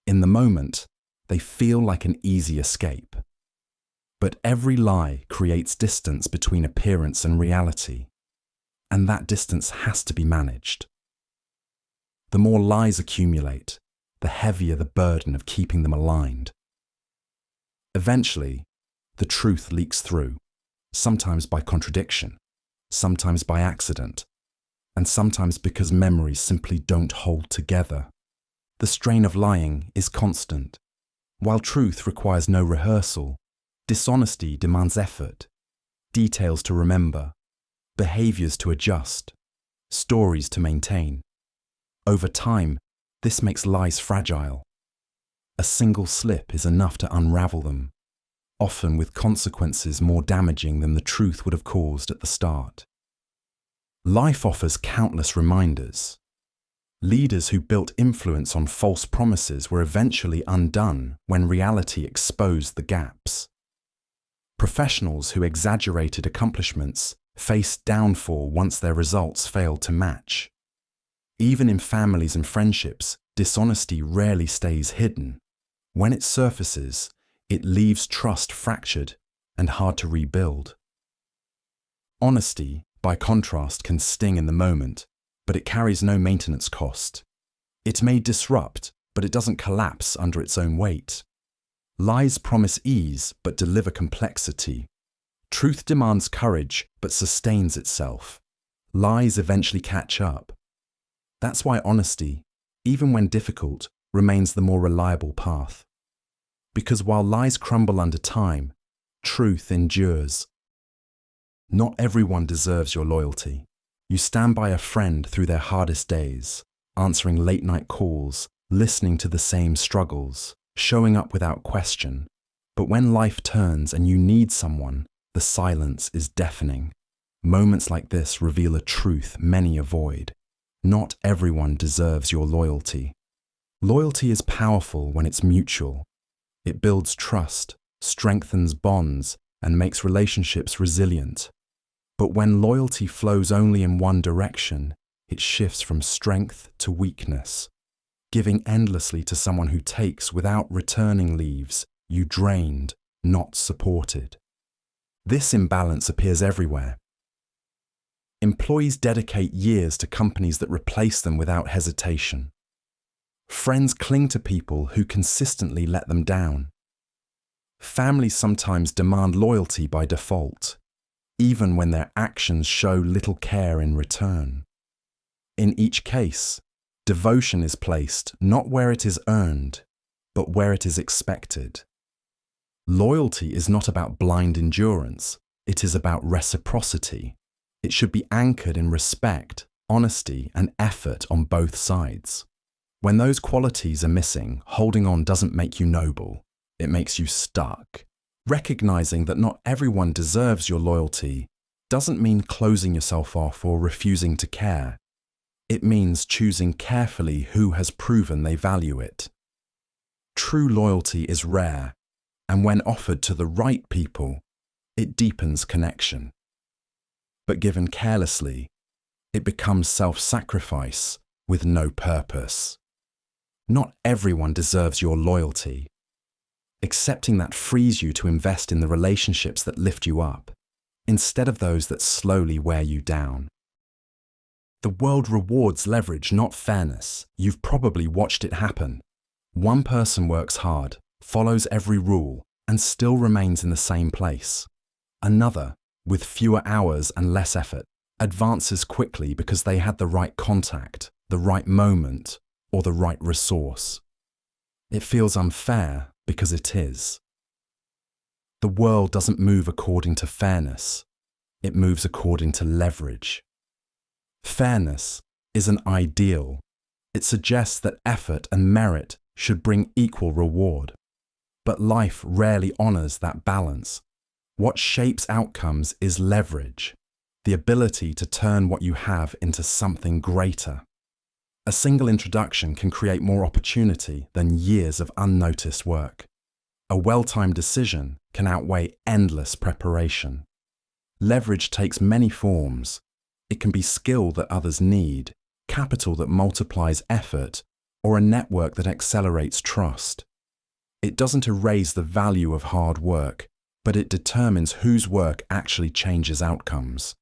In the moment, they feel like an easy escape. But every lie creates distance between appearance and reality, and that distance has to be managed. The more lies accumulate, the heavier the burden of keeping them aligned. Eventually, the truth leaks through, sometimes by contradiction, sometimes by accident, and sometimes because memories simply don't hold together. The strain of lying is constant. While truth requires no rehearsal, dishonesty demands effort, details to remember, behaviors to adjust, stories to maintain. Over time, this makes lies fragile. A single slip is enough to unravel them, often with consequences more damaging than the truth would have caused at the start. Life offers countless reminders. Leaders who built influence on false promises were eventually undone when reality exposed the gaps. Professionals who exaggerated accomplishments faced downfall once their results failed to match. Even in families and friendships, dishonesty rarely stays hidden. When it surfaces, it leaves trust fractured and hard to rebuild. Honesty, by contrast, can sting in the moment, but it carries no maintenance cost. It may disrupt, but it doesn't collapse under its own weight. Lies promise ease, but deliver complexity. Truth demands courage, but sustains itself. Lies eventually catch up. That's why honesty, even when difficult, remains the more reliable path. Because while lies crumble under time, truth endures. Not everyone deserves your loyalty. You stand by a friend through their hardest days, answering late-night calls, listening to the same struggles, showing up without question. But when life turns and you need someone, the silence is deafening. Moments like this reveal a truth many avoid. Not everyone deserves your loyalty. Loyalty is powerful when it's mutual. It builds trust, strengthens bonds, and makes relationships resilient. But when loyalty flows only in one direction, it shifts from strength to weakness. Giving endlessly to someone who takes without returning leaves you drained, not supported. This imbalance appears everywhere. Employees dedicate years to companies that replace them without hesitation. Friends cling to people who consistently let them down. Families sometimes demand loyalty by default, even when their actions show little care in return. In each case, devotion is placed not where it is earned, but where it is expected. Loyalty is not about blind endurance, it is about reciprocity. It should be anchored in respect, honesty, and effort on both sides. When those qualities are missing, holding on doesn't make you noble, it makes you stuck. Recognizing that not everyone deserves your loyalty doesn't mean closing yourself off or refusing to care. It means choosing carefully who has proven they value it. True loyalty is rare, and when offered to the right people, it deepens connection. But given carelessly, it becomes self-sacrifice with no purpose. Not everyone deserves your loyalty. Accepting that frees you to invest in the relationships that lift you up, instead of those that slowly wear you down. The world rewards leverage, not fairness. You've probably watched it happen. One person works hard, follows every rule, and still remains in the same place. Another, with fewer hours and less effort, advances quickly because they had the right contact, the right moment, or the right resource. It feels unfair because it is. The world doesn't move according to fairness. It moves according to leverage. Fairness is an ideal. It suggests that effort and merit should bring equal reward. But life rarely honors that balance. What shapes outcomes is leverage, the ability to turn what you have into something greater. A single introduction can create more opportunity than years of unnoticed work. A well-timed decision can outweigh endless preparation. Leverage takes many forms. It can be skill that others need, capital that multiplies effort, or a network that accelerates trust. It doesn't erase the value of hard work, but it determines whose work actually changes outcomes.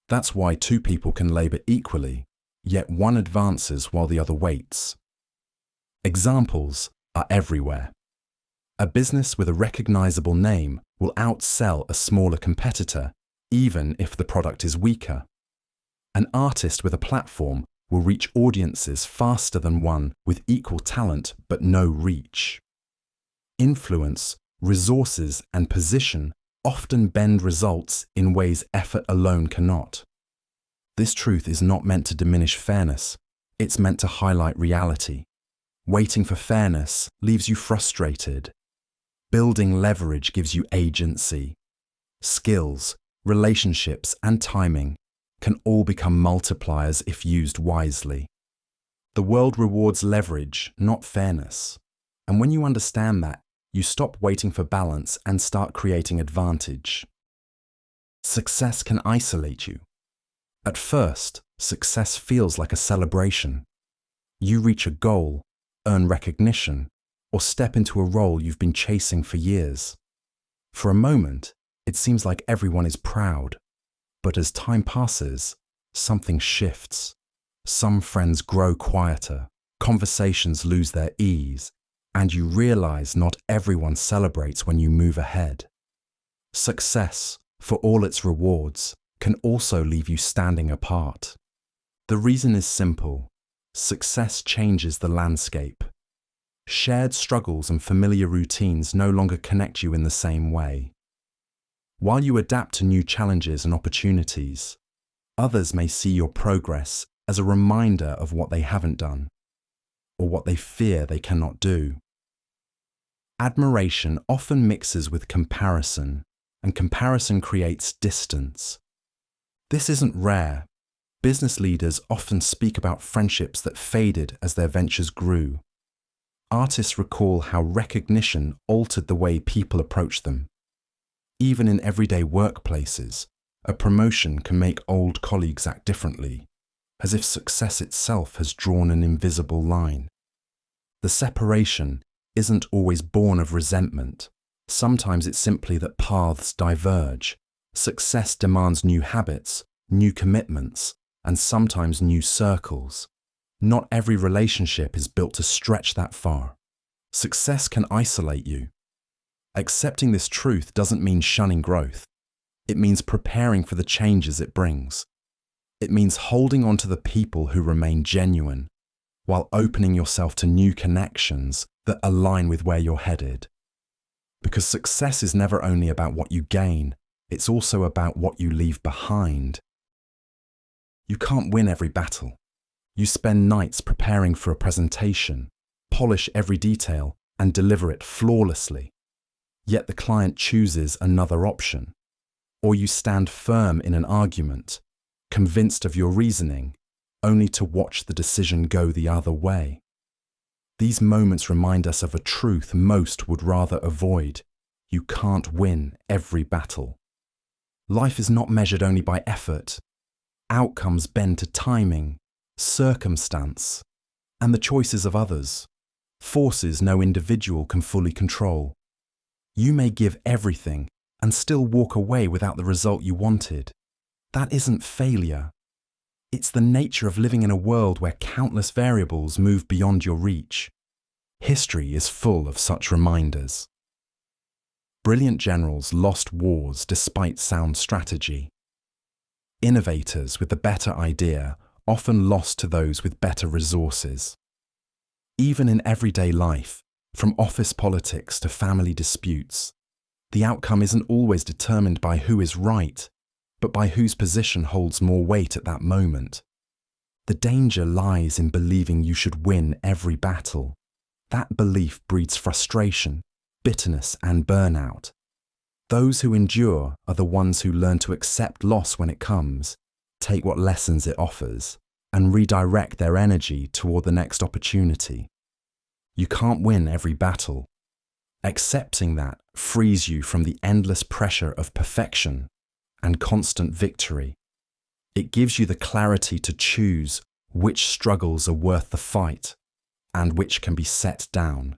That's why two people can labor equally, yet one advances while the other waits. Examples are everywhere. A business with a recognizable name will outsell a smaller competitor, even if the product is weaker. An artist with a platform will reach audiences faster than one with equal talent but no reach. Influence, resources, and position often bend results in ways effort alone cannot. This truth is not meant to diminish fairness, it's meant to highlight reality. Waiting for fairness leaves you frustrated. Building leverage gives you agency. Skills, relationships, and timing can all become multipliers if used wisely. The world rewards leverage, not fairness. And when you understand that, you stop waiting for balance and start creating advantage. Success can isolate you. At first, success feels like a celebration. You reach a goal, earn recognition, or step into a role you've been chasing for years. For a moment, it seems like everyone is proud. But as time passes, something shifts. Some friends grow quieter, conversations lose their ease, and you realize not everyone celebrates when you move ahead. Success, for all its rewards, can also leave you standing apart. The reason is simple. Success changes the landscape. Shared struggles and familiar routines no longer connect you in the same way. While you adapt to new challenges and opportunities, others may see your progress as a reminder of what they haven't done, or what they fear they cannot do. Admiration often mixes with comparison, and comparison creates distance. This isn't rare. Business leaders often speak about friendships that faded as their ventures grew. Artists recall how recognition altered the way people approach them. Even in everyday workplaces, a promotion can make old colleagues act differently, as if success itself has drawn an invisible line. The separation isn't always born of resentment. Sometimes it's simply that paths diverge. Success demands new habits, new commitments, and sometimes new circles. Not every relationship is built to stretch that far. Success can isolate you. Accepting this truth doesn't mean shunning growth. It means preparing for the changes it brings. It means holding on to the people who remain genuine, while opening yourself to new connections that align with where you're headed. Because success is never only about what you gain, it's also about what you leave behind. You can't win every battle. You spend nights preparing for a presentation, polish every detail, and deliver it flawlessly. Yet the client chooses another option. Or you stand firm in an argument, convinced of your reasoning, only to watch the decision go the other way. These moments remind us of a truth most would rather avoid. You can't win every battle. Life is not measured only by effort. Outcomes bend to timing, circumstance, and the choices of others, forces no individual can fully control. You may give everything and still walk away without the result you wanted. That isn't failure. It's the nature of living in a world where countless variables move beyond your reach. History is full of such reminders. Brilliant generals lost wars despite sound strategy. Innovators with the better idea often lost to those with better resources. Even in everyday life, from office politics to family disputes, the outcome isn't always determined by who is right, but by whose position holds more weight at that moment. The danger lies in believing you should win every battle. That belief breeds frustration, bitterness, and burnout. Those who endure are the ones who learn to accept loss when it comes, take what lessons it offers, and redirect their energy toward the next opportunity. You can't win every battle. Accepting that frees you from the endless pressure of perfection and constant victory. It gives you the clarity to choose which struggles are worth the fight and which can be set down.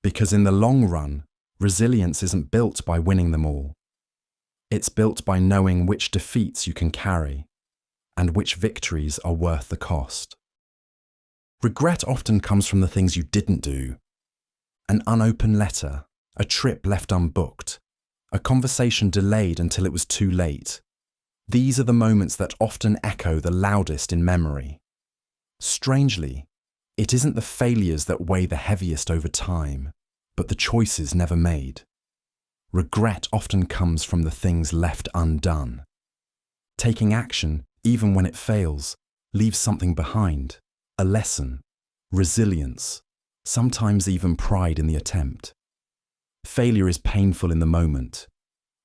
Because in the long run, resilience isn't built by winning them all. It's built by knowing which defeats you can carry and which victories are worth the cost. Regret often comes from the things you didn't do. An unopened letter, a trip left unbooked, a conversation delayed until it was too late. These are the moments that often echo the loudest in memory. Strangely, it isn't the failures that weigh the heaviest over time, but the choices never made. Regret often comes from the things left undone. Taking action, even when it fails, leaves something behind, a lesson, resilience, sometimes even pride in the attempt. Failure is painful in the moment,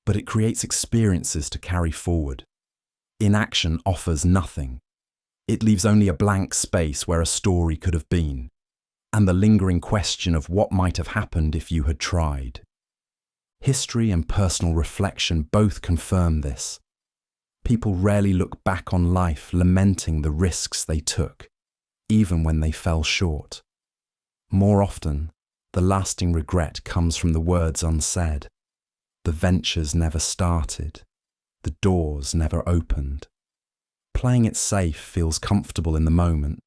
but it creates experiences to carry forward. Inaction offers nothing. It leaves only a blank space where a story could have been, and the lingering question of what might have happened if you had tried. History and personal reflection both confirm this. People rarely look back on life lamenting the risks they took, even when they fell short. More often, the lasting regret comes from the words unsaid. The ventures never started. The doors never opened. Playing it safe feels comfortable in the moment,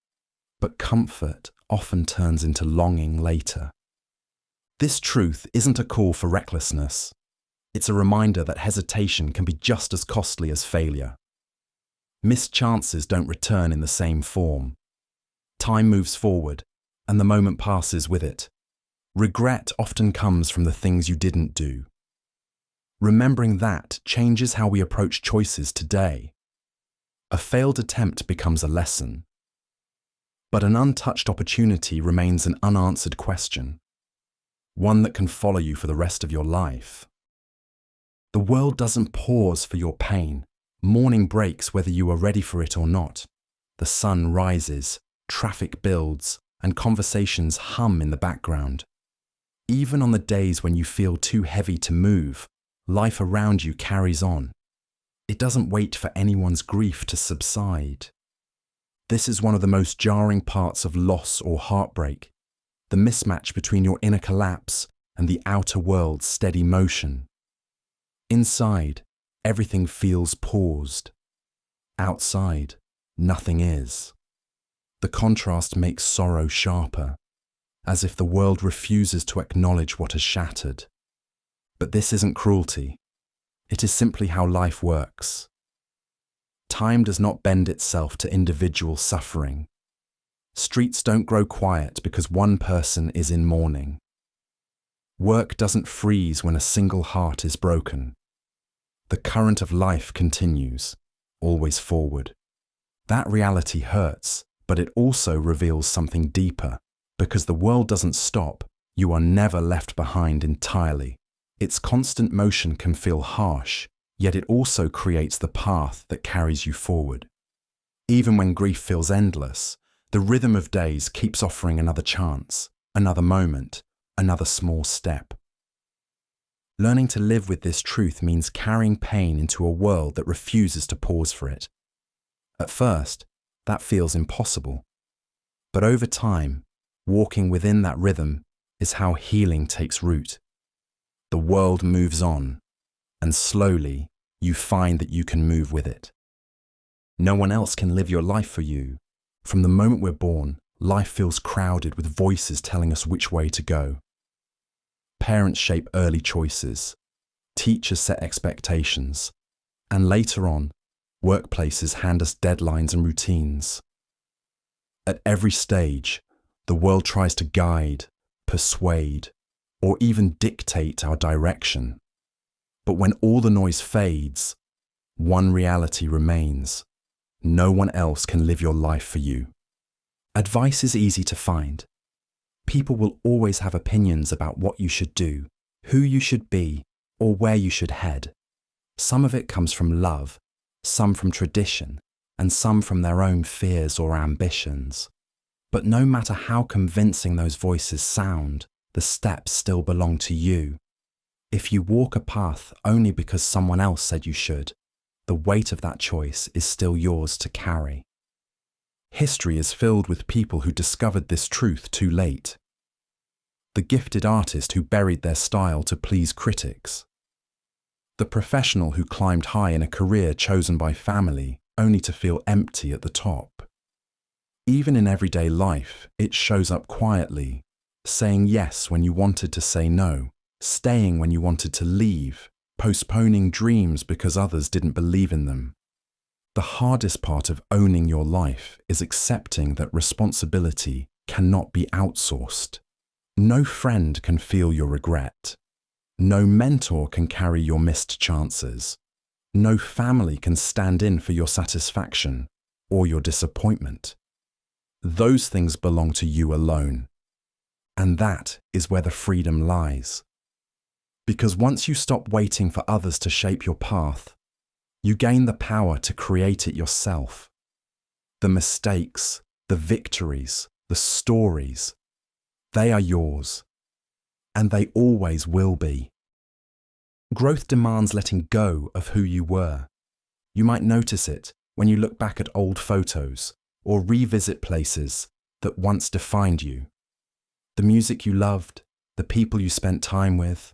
but comfort often turns into longing later. This truth isn't a call for recklessness. It's a reminder that hesitation can be just as costly as failure. Missed chances don't return in the same form. Time moves forward, and the moment passes with it. Regret often comes from the things you didn't do. Remembering that changes how we approach choices today. A failed attempt becomes a lesson. But an untouched opportunity remains an unanswered question, one that can follow you for the rest of your life. The world doesn't pause for your pain. Morning breaks whether you are ready for it or not. The sun rises, traffic builds, and conversations hum in the background. Even on the days when you feel too heavy to move, life around you carries on. It doesn't wait for anyone's grief to subside. This is one of the most jarring parts of loss or heartbreak, the mismatch between your inner collapse and the outer world's steady motion. Inside, everything feels paused. Outside, nothing is. The contrast makes sorrow sharper, as if the world refuses to acknowledge what has shattered. But this isn't cruelty. It is simply how life works. Time does not bend itself to individual suffering. Streets don't grow quiet because one person is in mourning. Work doesn't freeze when a single heart is broken. The current of life continues, always forward. That reality hurts, but it also reveals something deeper. Because the world doesn't stop, you are never left behind entirely. Its constant motion can feel harsh, yet it also creates the path that carries you forward. Even when grief feels endless, the rhythm of days keeps offering another chance, another moment, another small step. Learning to live with this truth means carrying pain into a world that refuses to pause for it. At first, that feels impossible. But over time, walking within that rhythm is how healing takes root. The world moves on, and slowly you find that you can move with it. No one else can live your life for you. From the moment we're born, life feels crowded with voices telling us which way to go. Parents shape early choices, teachers set expectations, and later on, Workplaces hand us deadlines and routines. At every stage, the world tries to guide, persuade, or even dictate our direction. But when all the noise fades, one reality remains. No one else can live your life for you. Advice is easy to find. People will always have opinions about what you should do, who you should be, or where you should head. Some of it comes from love, some from tradition, and some from their own fears or ambitions. But no matter how convincing those voices sound, the steps still belong to you. If you walk a path only because someone else said you should, the weight of that choice is still yours to carry. History is filled with people who discovered this truth too late. The gifted artist who buried their style to please critics. The professional who climbed high in a career chosen by family only to feel empty at the top. Even in everyday life, it shows up quietly, saying yes when you wanted to say no, staying when you wanted to leave, postponing dreams because others didn't believe in them. The hardest part of owning your life is accepting that responsibility cannot be outsourced. No friend can feel your regret. No mentor can carry your missed chances. No family can stand in for your satisfaction or your disappointment. Those things belong to you alone. And that is where the freedom lies. Because once you stop waiting for others to shape your path, you gain the power to create it yourself. The mistakes, the victories, the stories, they are yours. And they always will be. Growth demands letting go of who you were. You might notice it when you look back at old photos or revisit places that once defined you. The music you loved, the people you spent time with,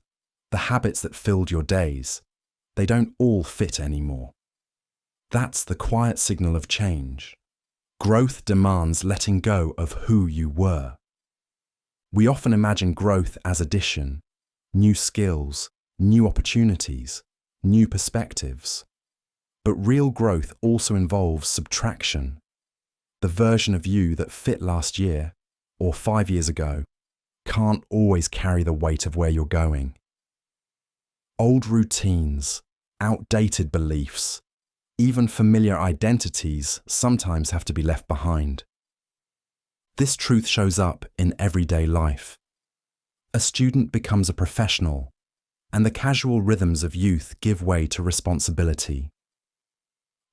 the habits that filled your days, they don't all fit anymore. That's the quiet signal of change. Growth demands letting go of who you were. We often imagine growth as addition, new skills, new opportunities, new perspectives. But real growth also involves subtraction. The version of you that fit last year, or 5 years ago, can't always carry the weight of where you're going. Old routines, outdated beliefs, even familiar identities sometimes have to be left behind. This truth shows up in everyday life. A student becomes a professional, and the casual rhythms of youth give way to responsibility.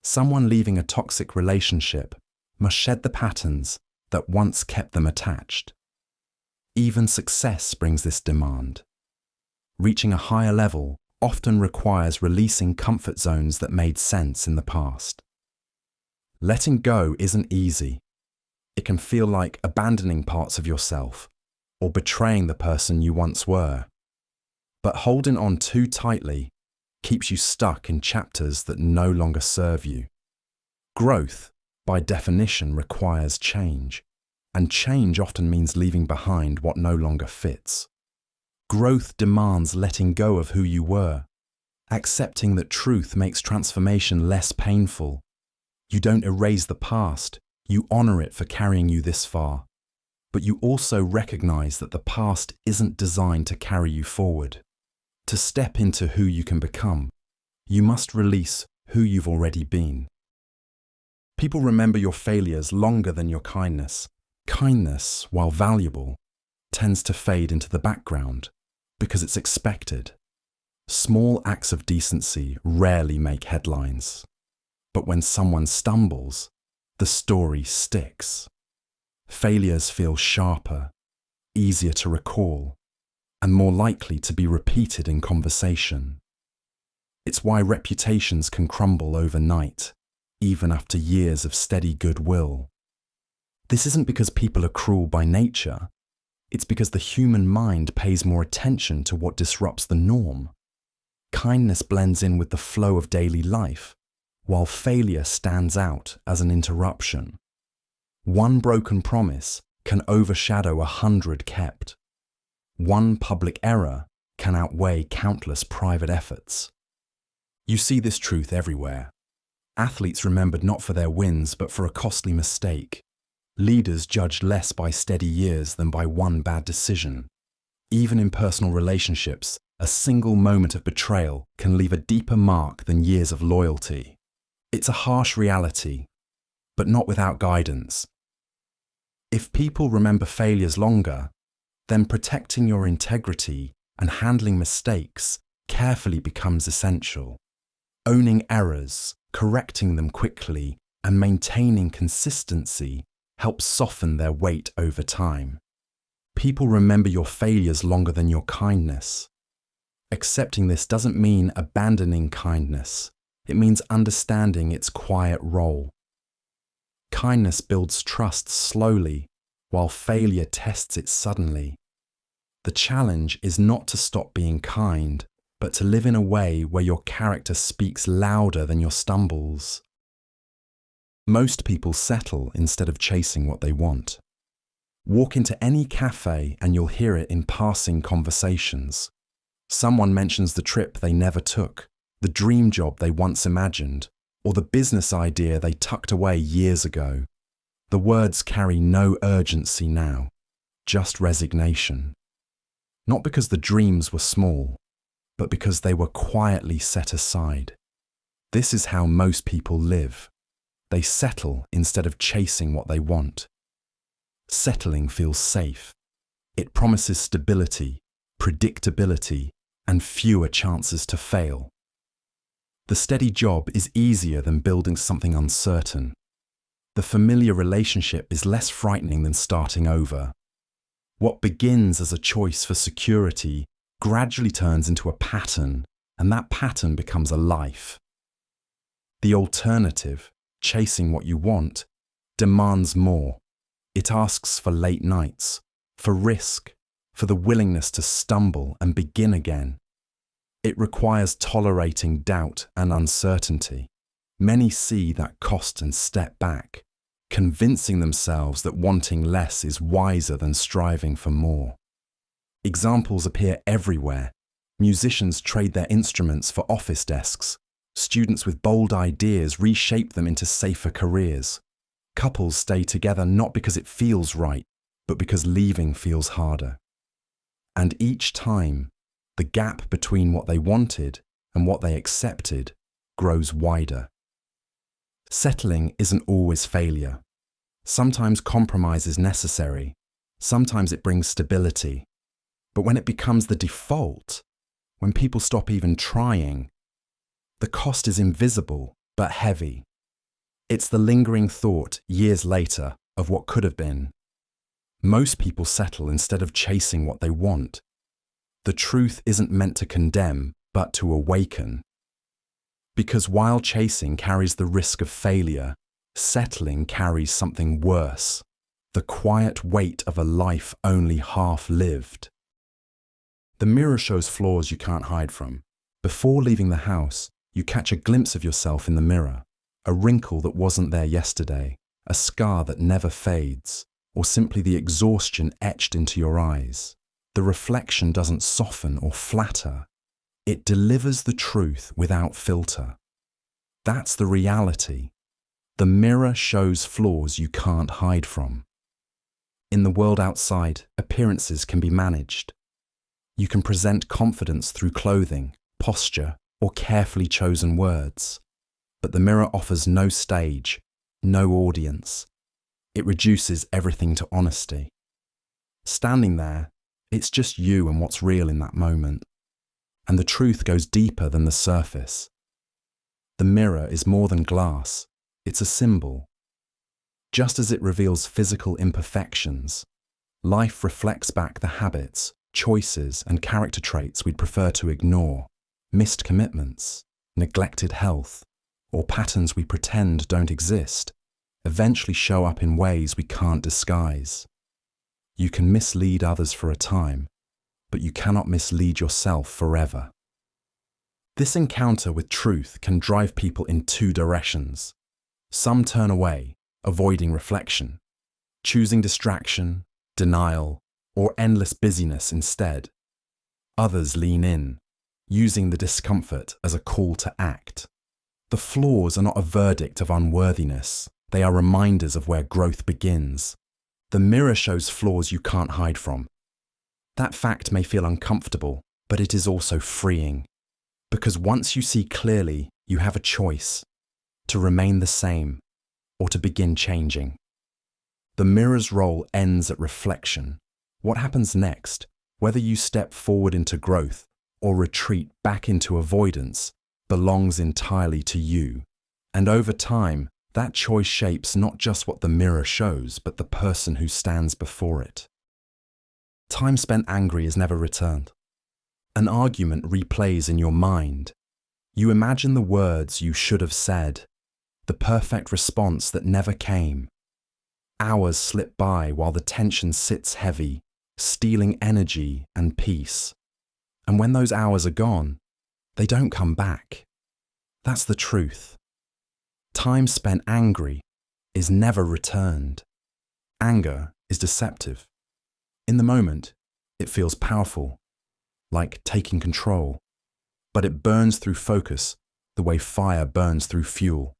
Someone leaving a toxic relationship must shed the patterns that once kept them attached. Even success brings this demand. Reaching a higher level often requires releasing comfort zones that made sense in the past. Letting go isn't easy. It can feel like abandoning parts of yourself or betraying the person you once were. But holding on too tightly keeps you stuck in chapters that no longer serve you. Growth, by definition, requires change, and change often means leaving behind what no longer fits. Growth demands letting go of who you were, accepting that truth makes transformation less painful. You don't erase the past, you honor it for carrying you this far. But you also recognize that the past isn't designed to carry you forward. To step into who you can become, you must release who you've already been. People remember your failures longer than your kindness. Kindness, while valuable, tends to fade into the background because it's expected. Small acts of decency rarely make headlines. But when someone stumbles, the story sticks. Failures feel sharper, easier to recall, and more likely to be repeated in conversation. It's why reputations can crumble overnight, even after years of steady goodwill. This isn't because people are cruel by nature. It's because the human mind pays more attention to what disrupts the norm. Kindness blends in with the flow of daily life, while failure stands out as an interruption. One broken promise can overshadow 100 kept. One public error can outweigh countless private efforts. You see this truth everywhere. Athletes remembered not for their wins, but for a costly mistake. Leaders judged less by steady years than by one bad decision. Even in personal relationships, a single moment of betrayal can leave a deeper mark than years of loyalty. It's a harsh reality, but not without guidance. If people remember failures longer, then protecting your integrity and handling mistakes carefully becomes essential. Owning errors, correcting them quickly, and maintaining consistency helps soften their weight over time. People remember your failures longer than your kindness. Accepting this doesn't mean abandoning kindness. It means understanding its quiet role. Kindness builds trust slowly, while failure tests it suddenly. The challenge is not to stop being kind, but to live in a way where your character speaks louder than your stumbles. Most people settle instead of chasing what they want. Walk into any cafe and you'll hear it in passing conversations. Someone mentions the trip they never took, the dream job they once imagined, or the business idea they tucked away years ago. The words carry no urgency now, just resignation. Not because the dreams were small, but because they were quietly set aside. This is how most people live. They settle instead of chasing what they want. Settling feels safe. It promises stability, predictability, and fewer chances to fail. The steady job is easier than building something uncertain. The familiar relationship is less frightening than starting over. What begins as a choice for security gradually turns into a pattern, and that pattern becomes a life. The alternative, chasing what you want, demands more. It asks for late nights, for risk, for the willingness to stumble and begin again. It requires tolerating doubt and uncertainty. Many see that cost and step back, convincing themselves that wanting less is wiser than striving for more. Examples appear everywhere. Musicians trade their instruments for office desks. Students with bold ideas reshape them into safer careers. Couples stay together not because it feels right, but because leaving feels harder. And each time, the gap between what they wanted and what they accepted grows wider. Settling isn't always failure. Sometimes compromise is necessary. Sometimes it brings stability. But when it becomes the default, when people stop even trying, the cost is invisible but heavy. It's the lingering thought years later of what could have been. Most people settle instead of chasing what they want. The truth isn't meant to condemn, but to awaken. Because while chasing carries the risk of failure, settling carries something worse, the quiet weight of a life only half lived. The mirror shows flaws you can't hide from. Before leaving the house, you catch a glimpse of yourself in the mirror, a wrinkle that wasn't there yesterday, a scar that never fades, or simply the exhaustion etched into your eyes. The reflection doesn't soften or flatter. It delivers the truth without filter. That's the reality. The mirror shows flaws you can't hide from. In the world outside, appearances can be managed. You can present confidence through clothing, posture, or carefully chosen words. But the mirror offers no stage, no audience. It reduces everything to honesty. Standing there, it's just you and what's real in that moment. And the truth goes deeper than the surface. The mirror is more than glass, it's a symbol. Just as it reveals physical imperfections, life reflects back the habits, choices, and character traits we'd prefer to ignore, missed commitments, neglected health, or patterns we pretend don't exist, eventually show up in ways we can't disguise. You can mislead others for a time, but you cannot mislead yourself forever. This encounter with truth can drive people in two directions. Some turn away, avoiding reflection, choosing distraction, denial, or endless busyness instead. Others lean in, using the discomfort as a call to act. The flaws are not a verdict of unworthiness. They are reminders of where growth begins. The mirror shows flaws you can't hide from. That fact may feel uncomfortable, but it is also freeing. Because once you see clearly, you have a choice: to remain the same or to begin changing. The mirror's role ends at reflection. What happens next, whether you step forward into growth or retreat back into avoidance, belongs entirely to you. And over time, that choice shapes not just what the mirror shows, but the person who stands before it. Time spent angry is never returned. An argument replays in your mind. You imagine the words you should have said, the perfect response that never came. Hours slip by while the tension sits heavy, stealing energy and peace. And when those hours are gone, they don't come back. That's the truth. Time spent angry is never returned. Anger is deceptive. In the moment, it feels powerful, like taking control, but it burns through focus the way fire burns through fuel.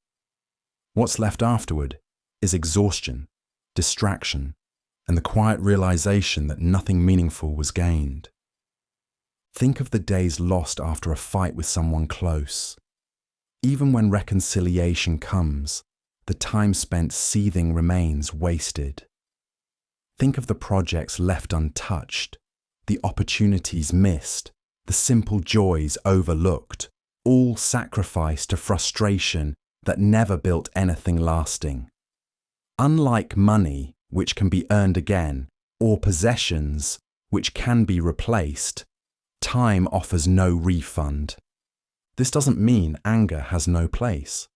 What's left afterward is exhaustion, distraction, and the quiet realization that nothing meaningful was gained. Think of the days lost after a fight with someone close. Even when reconciliation comes, the time spent seething remains wasted. Think of the projects left untouched, the opportunities missed, the simple joys overlooked, all sacrificed to frustration that never built anything lasting. Unlike money, which can be earned again, or possessions, which can be replaced, time offers no refund. This doesn't mean anger has no place.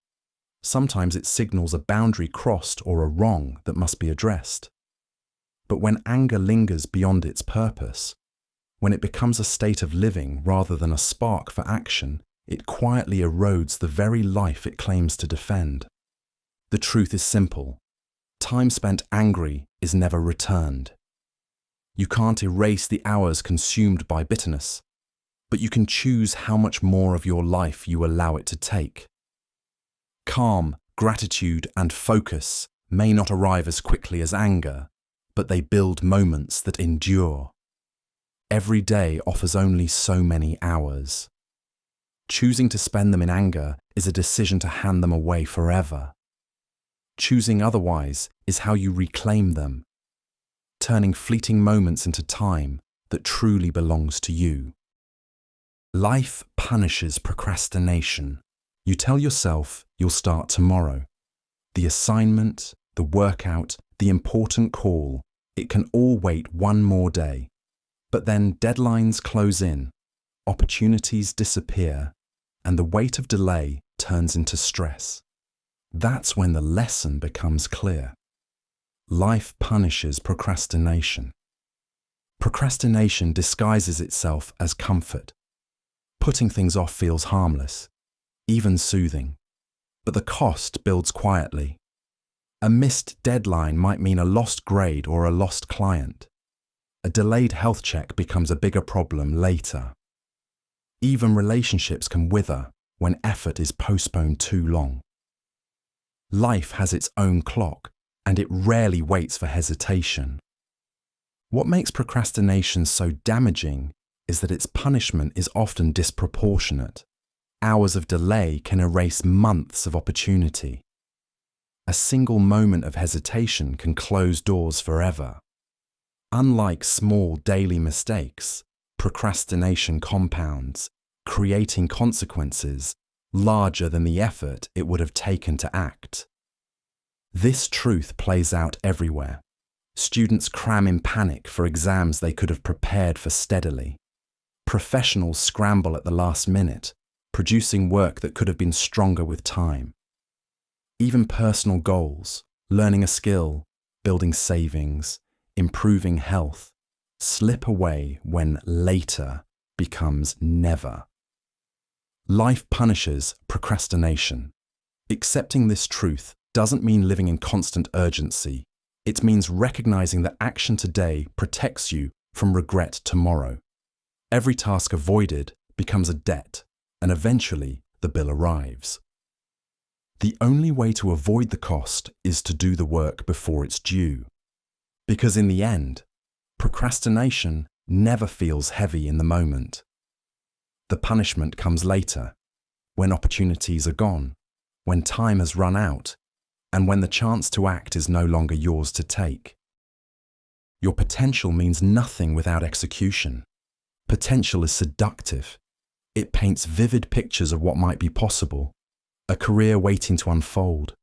Sometimes it signals a boundary crossed or a wrong that must be addressed. But when anger lingers beyond its purpose, when it becomes a state of living rather than a spark for action, it quietly erodes the very life it claims to defend. The truth is simple. Time spent angry is never returned. You can't erase the hours consumed by bitterness, but you can choose how much more of your life you allow it to take. Calm, gratitude, and focus may not arrive as quickly as anger, but they build moments that endure. Every day offers only so many hours. Choosing to spend them in anger is a decision to hand them away forever. Choosing otherwise is how you reclaim them, turning fleeting moments into time that truly belongs to you. Life punishes procrastination. You tell yourself you'll start tomorrow. The assignment, the workout, the important call, it can all wait one more day. But then deadlines close in, opportunities disappear, and the weight of delay turns into stress. That's when the lesson becomes clear. Life punishes procrastination. Procrastination disguises itself as comfort. Putting things off feels harmless, even soothing, but the cost builds quietly. A missed deadline might mean a lost grade or a lost client. A delayed health check becomes a bigger problem later. Even relationships can wither when effort is postponed too long. Life has its own clock, and it rarely waits for hesitation. What makes procrastination so damaging is that its punishment is often disproportionate. Hours of delay can erase months of opportunity. A single moment of hesitation can close doors forever. Unlike small daily mistakes, procrastination compounds, creating consequences larger than the effort it would have taken to act. This truth plays out everywhere. Students cram in panic for exams they could have prepared for steadily. Professionals scramble at the last minute, producing work that could have been stronger with time. Even personal goals, learning a skill, building savings, improving health, slip away when later becomes never. Life punishes procrastination. Accepting this truth doesn't mean living in constant urgency. It means recognizing that action today protects you from regret tomorrow. Every task avoided becomes a debt, and eventually the bill arrives. The only way to avoid the cost is to do the work before it's due. Because in the end, procrastination never feels heavy in the moment. The punishment comes later, when opportunities are gone, when time has run out, and when the chance to act is no longer yours to take. Your potential means nothing without execution. Potential is seductive. It paints vivid pictures of what might be possible, a career waiting to unfold,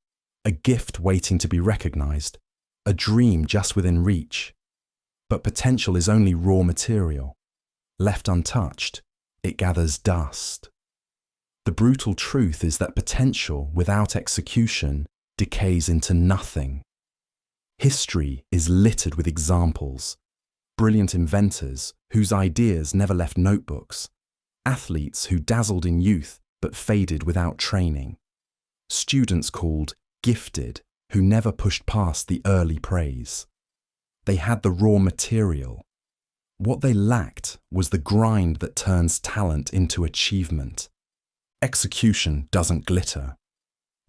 a gift waiting to be recognized, a dream just within reach. But potential is only raw material. Left untouched, it gathers dust. The brutal truth is that potential without execution decays into nothing. History is littered with examples. Brilliant inventors whose ideas never left notebooks. Athletes who dazzled in youth but faded without training. Students called gifted who never pushed past the early praise. They had the raw material. What they lacked was the grind that turns talent into achievement. Execution doesn't glitter.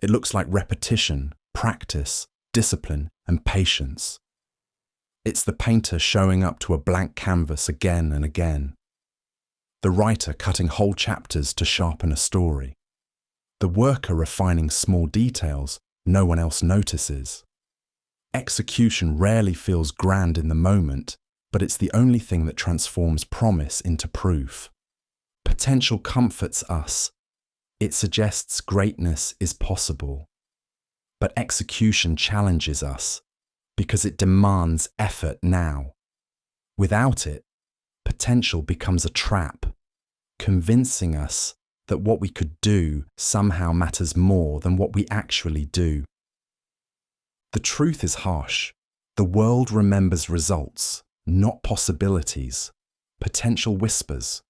It looks like repetition, practice, discipline, and patience. It's the painter showing up to a blank canvas again and again. The writer cutting whole chapters to sharpen a story. The worker refining small details no one else notices. Execution rarely feels grand in the moment, but it's the only thing that transforms promise into proof. Potential comforts us. It suggests greatness is possible. But execution challenges us because it demands effort now. Without it, potential becomes a trap, convincing us that what we could do somehow matters more than what we actually do. The truth is harsh. The world remembers results, not possibilities. Potential whispers.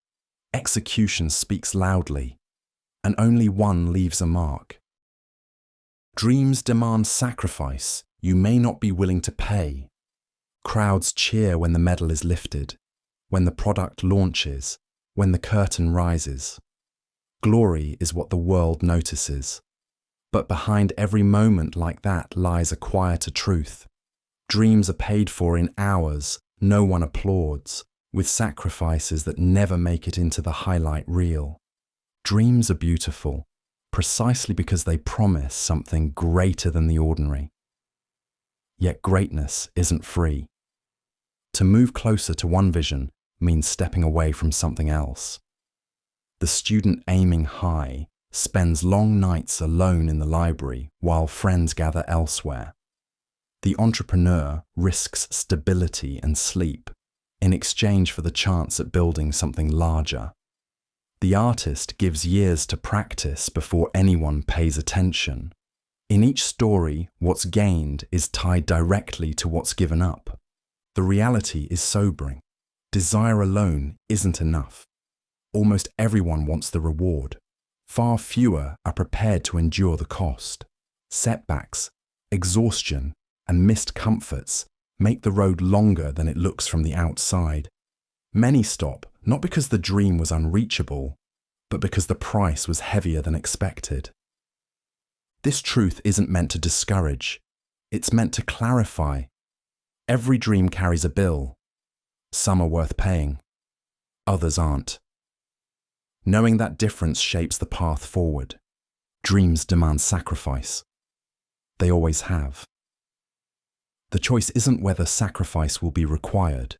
Execution speaks loudly, and only one leaves a mark. Dreams demand sacrifice you may not be willing to pay. Crowds cheer when the medal is lifted, when the product launches, when the curtain rises. Glory is what the world notices. But behind every moment like that lies a quieter truth. Dreams are paid for in hours no one applauds, with sacrifices that never make it into the highlight reel. Dreams are beautiful, precisely because they promise something greater than the ordinary. Yet greatness isn't free. To move closer to one vision means stepping away from something else. The student aiming high spends long nights alone in the library while friends gather elsewhere. The entrepreneur risks stability and sleep in exchange for the chance at building something larger. The artist gives years to practice before anyone pays attention. In each story, what's gained is tied directly to what's given up. The reality is sobering. Desire alone isn't enough. Almost everyone wants the reward. Far fewer are prepared to endure the cost. Setbacks, exhaustion, and missed comforts make the road longer than it looks from the outside. Many stop not because the dream was unreachable, but because the price was heavier than expected. This truth isn't meant to discourage. It's meant to clarify. Every dream carries a bill. Some are worth paying. Others aren't. Knowing that difference shapes the path forward. Dreams demand sacrifice. They always have. The choice isn't whether sacrifice will be required,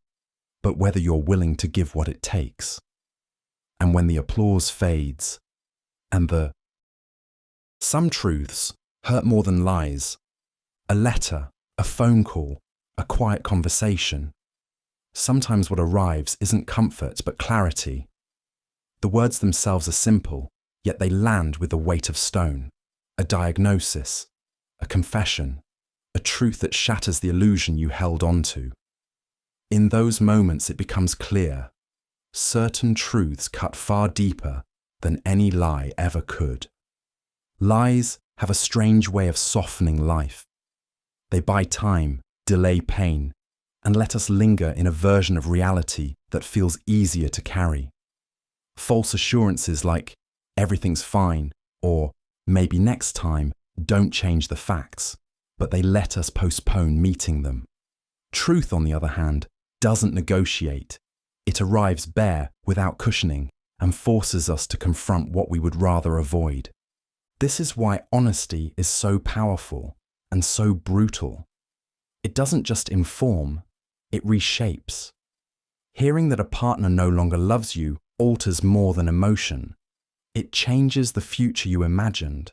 but whether you're willing to give what it takes. And when the applause fades, and some truths hurt more than lies. A letter, a phone call, a quiet conversation. Sometimes what arrives isn't comfort but clarity. The words themselves are simple, yet they land with the weight of stone. A diagnosis, a confession, a truth that shatters the illusion you held onto. In those moments it becomes clear. Certain truths cut far deeper than any lie ever could. Lies have a strange way of softening life. They buy time, delay pain, and let us linger in a version of reality that feels easier to carry. False assurances like, everything's fine, or maybe next time, don't change the facts, but they let us postpone meeting them. Truth, on the other hand, doesn't negotiate. It arrives bare, without cushioning, and forces us to confront what we would rather avoid. This is why honesty is so powerful and so brutal. It doesn't just inform, it reshapes. Hearing that a partner no longer loves you alters more than emotion. It changes the future you imagined.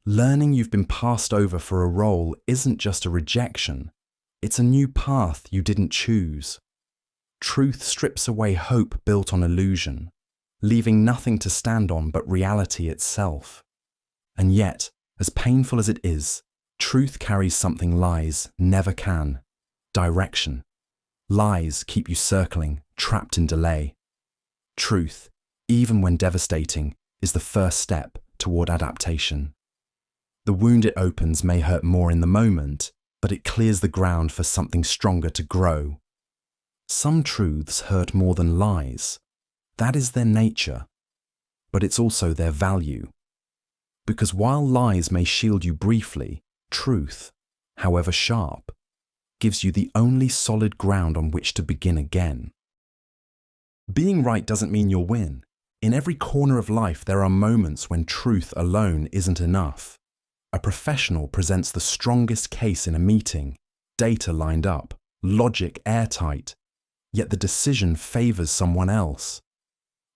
Learning you've been passed over for a role isn't just a rejection, it's a new path you didn't choose. Truth strips away hope built on illusion, leaving nothing to stand on but reality itself. And yet, as painful as it is, truth carries something lies never can: direction. Lies keep you circling, trapped in delay. Truth, even when devastating, is the first step toward adaptation. The wound it opens may hurt more in the moment, but it clears the ground for something stronger to grow. Some truths hurt more than lies. That is their nature, but it's also their value. Because while lies may shield you briefly, truth, however sharp, gives you the only solid ground on which to begin again. Being right doesn't mean you'll win. In every corner of life, there are moments when truth alone isn't enough. A professional presents the strongest case in a meeting, data lined up, logic airtight, yet the decision favors someone else.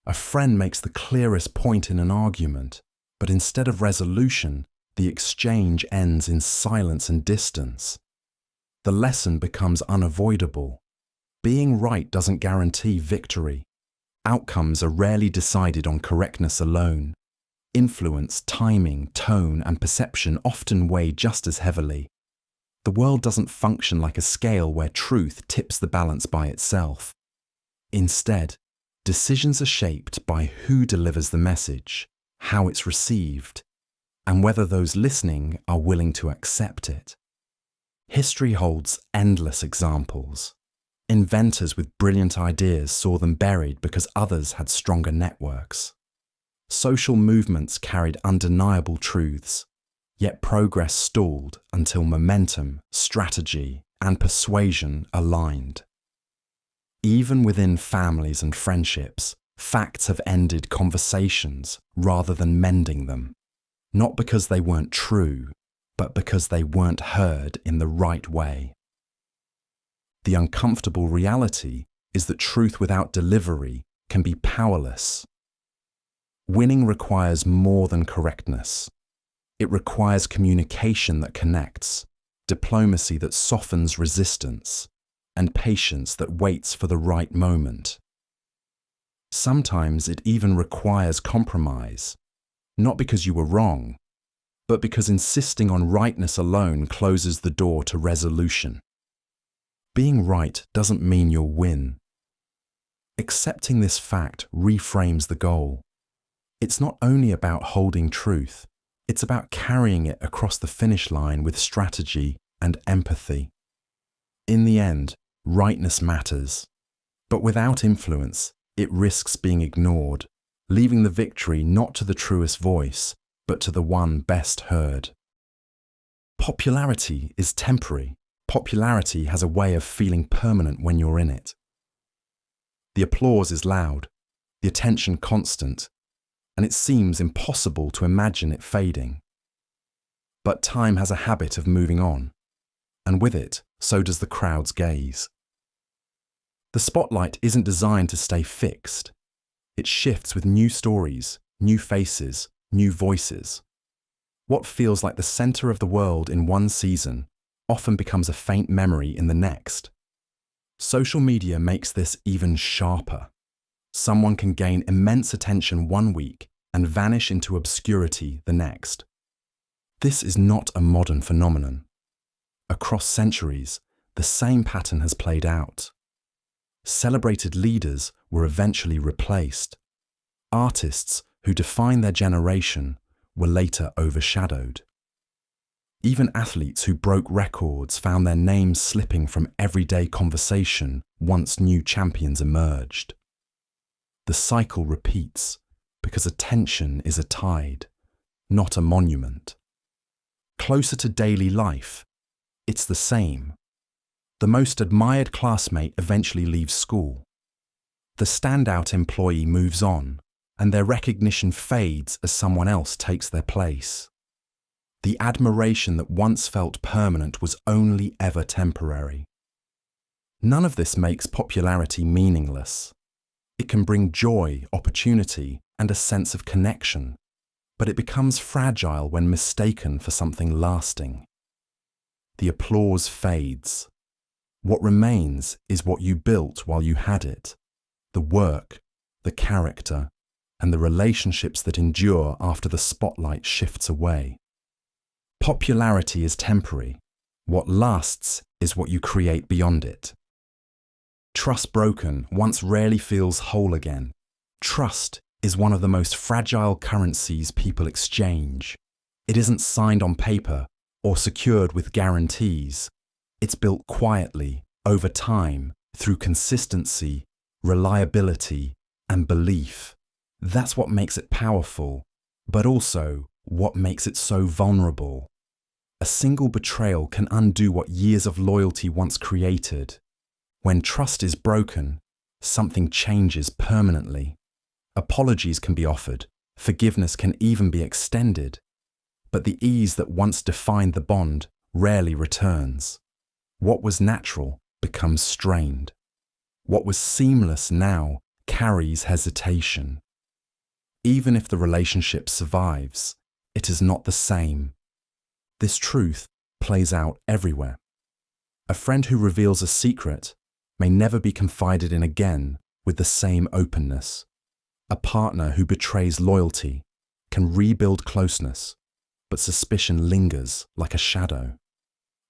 A friend makes the clearest point in an argument, but instead of resolution, the exchange ends in silence and distance. The lesson becomes unavoidable. Being right doesn't guarantee victory. Outcomes are rarely decided on correctness alone. Influence, timing, tone, and perception often weigh just as heavily. The world doesn't function like a scale where truth tips the balance by itself. Instead, decisions are shaped by who delivers the message, how it's received, and whether those listening are willing to accept it. History holds endless examples. Inventors with brilliant ideas saw them buried because others had stronger networks. Social movements carried undeniable truths, yet progress stalled until momentum, strategy, and persuasion aligned. Even within families and friendships, facts have ended conversations rather than mending them, not because they weren't true, but because they weren't heard in the right way. The uncomfortable reality is that truth without delivery can be powerless. Winning requires more than correctness. It requires communication that connects, diplomacy that softens resistance, and patience that waits for the right moment. Sometimes it even requires compromise, not because you were wrong, but because insisting on rightness alone closes the door to resolution. Being right doesn't mean you'll win. Accepting this fact reframes the goal. It's not only about holding truth, it's about carrying it across the finish line with strategy and empathy. In the end, rightness matters, but without influence, it risks being ignored, leaving the victory not to the truest voice, but to the one best heard. Popularity is temporary. Popularity has a way of feeling permanent when you're in it. The applause is loud, the attention constant, and it seems impossible to imagine it fading. But time has a habit of moving on, and with it, so does the crowd's gaze. The spotlight isn't designed to stay fixed. It shifts with new stories, new faces, new voices. What feels like the center of the world in one season often becomes a faint memory in the next. Social media makes this even sharper. Someone can gain immense attention one week and vanish into obscurity the next. This is not a modern phenomenon. Across centuries, the same pattern has played out. Celebrated leaders were eventually replaced. Artists who defined their generation were later overshadowed. Even athletes who broke records found their names slipping from everyday conversation once new champions emerged. The cycle repeats because attention is a tide, not a monument. Closer to daily life, it's the same. The most admired classmate eventually leaves school. The standout employee moves on, and their recognition fades as someone else takes their place. The admiration that once felt permanent was only ever temporary. None of this makes popularity meaningless. It can bring joy, opportunity, and a sense of connection, but it becomes fragile when mistaken for something lasting. The applause fades. What remains is what you built while you had it, the work, the character, and the relationships that endure after the spotlight shifts away. Popularity is temporary. What lasts is what you create beyond it. Trust broken once rarely feels whole again. Trust is one of the most fragile currencies people exchange. It isn't signed on paper or secured with guarantees. It's built quietly, over time, through consistency, reliability, and belief. That's what makes it powerful, but also what makes it so vulnerable. A single betrayal can undo what years of loyalty once created. When trust is broken, something changes permanently. Apologies can be offered, forgiveness can even be extended, but the ease that once defined the bond rarely returns. What was natural becomes strained. What was seamless now carries hesitation. Even if the relationship survives, it is not the same. This truth plays out everywhere. A friend who reveals a secret may never be confided in again with the same openness. A partner who betrays loyalty can rebuild closeness, but suspicion lingers like a shadow.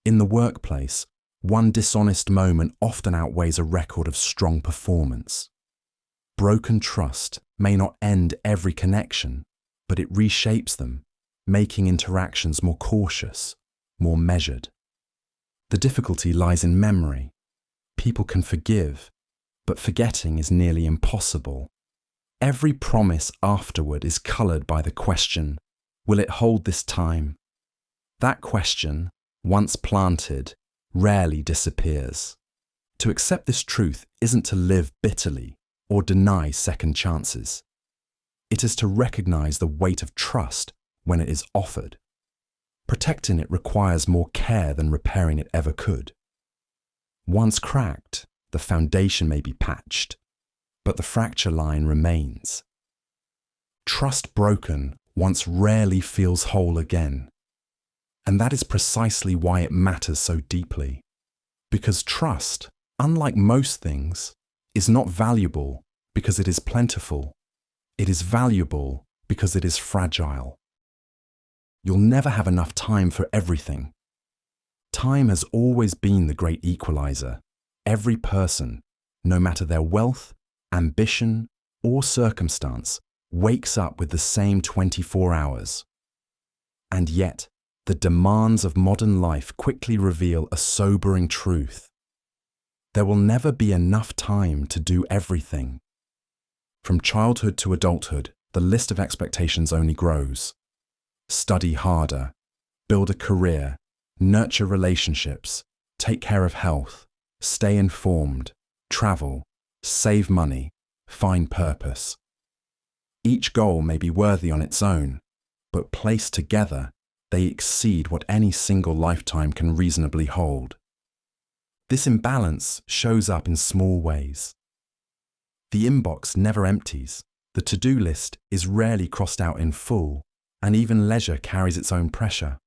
In the workplace, one dishonest moment often outweighs a record of strong performance. Broken trust may not end every connection, but it reshapes them, making interactions more cautious, more measured. The difficulty lies in memory. People can forgive, but forgetting is nearly impossible. Every promise afterward is coloured by the question, will it hold this time? That question, once planted, rarely disappears. To accept this truth isn't to live bitterly or deny second chances. It is to recognise the weight of trust when it is offered. Protecting it requires more care than repairing it ever could. Once cracked, the foundation may be patched, but the fracture line remains. Trust broken once rarely feels whole again. And that is precisely why it matters so deeply. Because trust, unlike most things, is not valuable because it is plentiful. It is valuable because it is fragile. You'll never have enough time for everything. Time has always been the great equalizer. Every person, no matter their wealth, ambition, or circumstance, wakes up with the same 24 hours. And yet, the demands of modern life quickly reveal a sobering truth. There will never be enough time to do everything. From childhood to adulthood, the list of expectations only grows. Study harder, build a career, nurture relationships, take care of health, stay informed, travel, save money, find purpose. Each goal may be worthy on its own, but placed together, they exceed what any single lifetime can reasonably hold. This imbalance shows up in small ways. The inbox never empties, the to-do list is rarely crossed out in full, and even leisure carries its own pressure.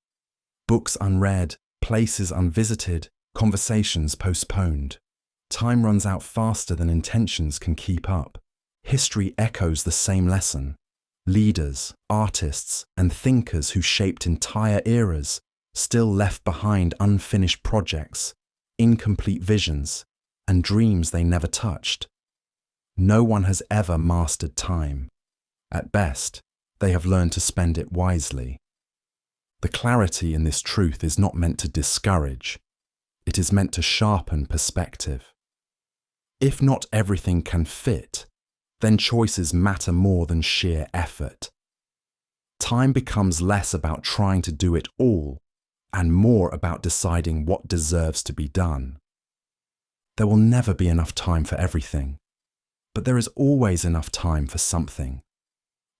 Books unread, places unvisited, conversations postponed. Time runs out faster than intentions can keep up. History echoes the same lesson. Leaders, artists, and thinkers who shaped entire eras still left behind unfinished projects, incomplete visions, and dreams they never touched. No one has ever mastered time. At best, they have learned to spend it wisely. The clarity in this truth is not meant to discourage. It is meant to sharpen perspective. If not everything can fit, then choices matter more than sheer effort. Time becomes less about trying to do it all and more about deciding what deserves to be done. There will never be enough time for everything, but there is always enough time for something.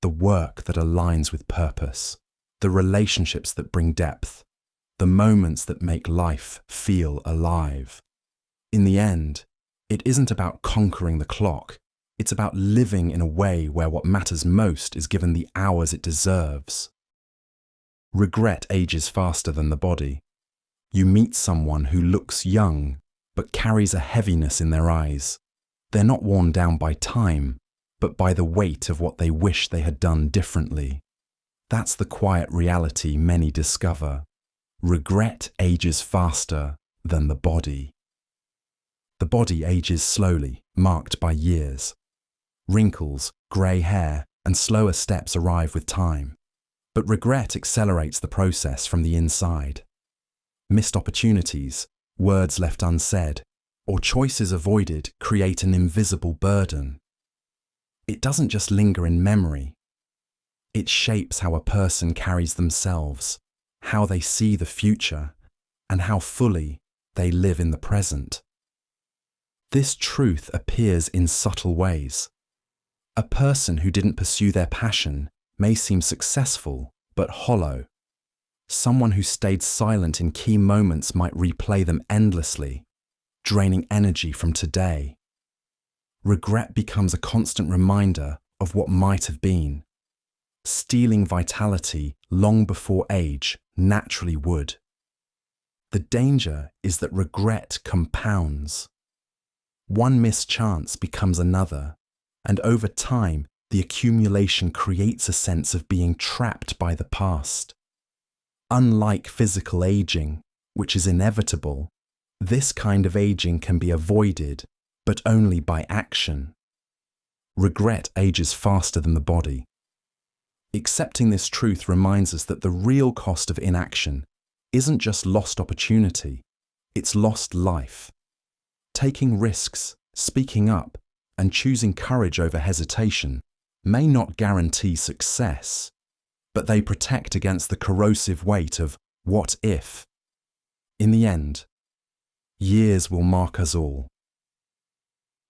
The work that aligns with purpose, the relationships that bring depth, the moments that make life feel alive. In the end, it isn't about conquering the clock. It's about living in a way where what matters most is given the hours it deserves. Regret ages faster than the body. You meet someone who looks young, but carries a heaviness in their eyes. They're not worn down by time, but by the weight of what they wish they had done differently. That's the quiet reality many discover. Regret ages faster than the body. The body ages slowly, marked by years. Wrinkles, grey hair, and slower steps arrive with time. But regret accelerates the process from the inside. Missed opportunities, words left unsaid, or choices avoided create an invisible burden. It doesn't just linger in memory. It shapes how a person carries themselves, how they see the future, and how fully they live in the present. This truth appears in subtle ways. A person who didn't pursue their passion may seem successful, but hollow. Someone who stayed silent in key moments might replay them endlessly, draining energy from today. Regret becomes a constant reminder of what might have been, stealing vitality long before age naturally would. The danger is that regret compounds. One missed chance becomes another, and over time, the accumulation creates a sense of being trapped by the past. Unlike physical aging, which is inevitable, this kind of aging can be avoided, but only by action. Regret ages faster than the body. Accepting this truth reminds us that the real cost of inaction isn't just lost opportunity, it's lost life. Taking risks, speaking up, and choosing courage over hesitation may not guarantee success, but they protect against the corrosive weight of what if. In the end, years will mark us all.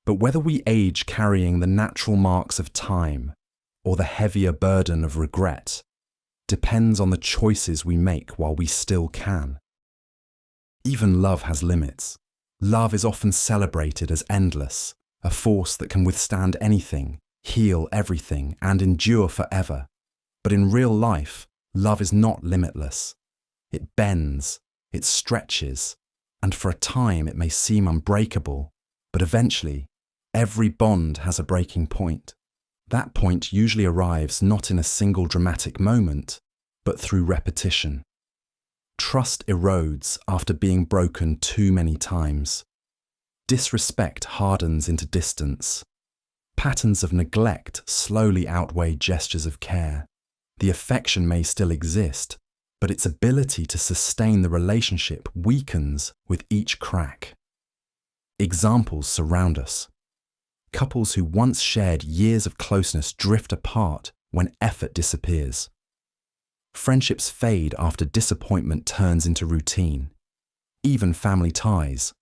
But whether we age carrying the natural marks of time or the heavier burden of regret depends on the choices we make while we still can. Even love has limits. Love is often celebrated as endless, a force that can withstand anything, heal everything, and endure forever. But in real life, love is not limitless. It bends, it stretches, and for a time it may seem unbreakable, but eventually, every bond has a breaking point. That point usually arrives not in a single dramatic moment, but through repetition. Trust erodes after being broken too many times. Disrespect hardens into distance. Patterns of neglect slowly outweigh gestures of care. The affection may still exist, but its ability to sustain the relationship weakens with each crack. Examples surround us. Couples who once shared years of closeness drift apart when effort disappears. Friendships fade after disappointment turns into routine. Even family ties,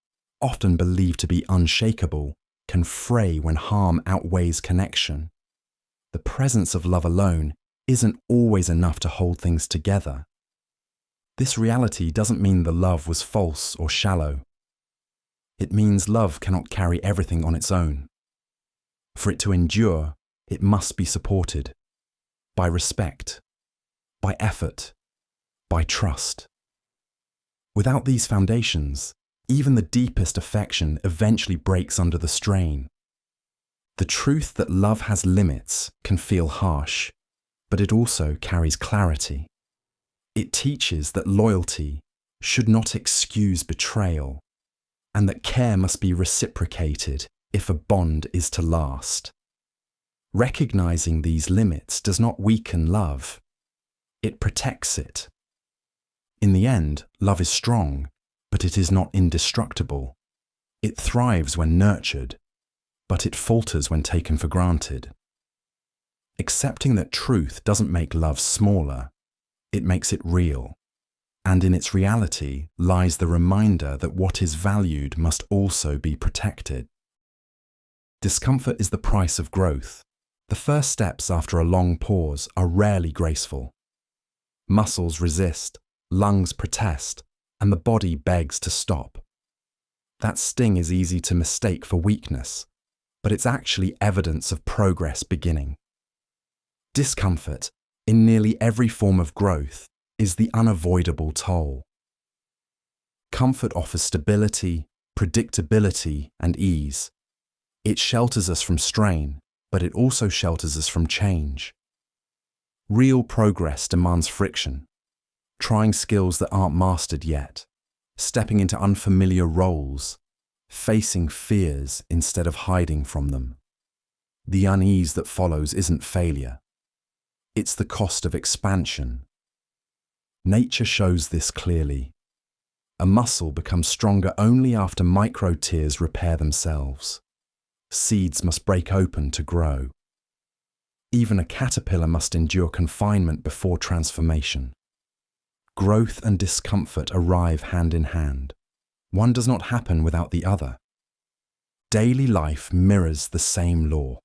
often believed to be unshakable, can fray when harm outweighs connection. The presence of love alone isn't always enough to hold things together. This reality doesn't mean the love was false or shallow. It means love cannot carry everything on its own. For it to endure, it must be supported by respect, by effort, by trust. Without these foundations, even the deepest affection eventually breaks under the strain. The truth that love has limits can feel harsh, but it also carries clarity. It teaches that loyalty should not excuse betrayal, and that care must be reciprocated if a bond is to last. Recognizing these limits does not weaken love. It protects it. In the end, love is strong, but it is not indestructible. It thrives when nurtured, but it falters when taken for granted. Accepting that truth doesn't make love smaller, it makes it real. and in its reality lies the reminder that what is valued must also be protected. Discomfort is the price of growth. The first steps after a long pause are rarely graceful. Muscles resist, lungs protest, and the body begs to stop. That sting is easy to mistake for weakness, but it's actually evidence of progress beginning. Discomfort, in nearly every form of growth, is the unavoidable toll. Comfort offers stability, predictability, and ease. It shelters us from strain, but it also shelters us from change. Real progress demands friction, trying skills that aren't mastered yet, stepping into unfamiliar roles, facing fears instead of hiding from them. The unease that follows isn't failure. It's the cost of expansion. Nature shows this clearly. A muscle becomes stronger only after micro-tears repair themselves. Seeds must break open to grow. Even a caterpillar must endure confinement before transformation. Growth and discomfort arrive hand in hand. One does not happen without the other. Daily life mirrors the same law.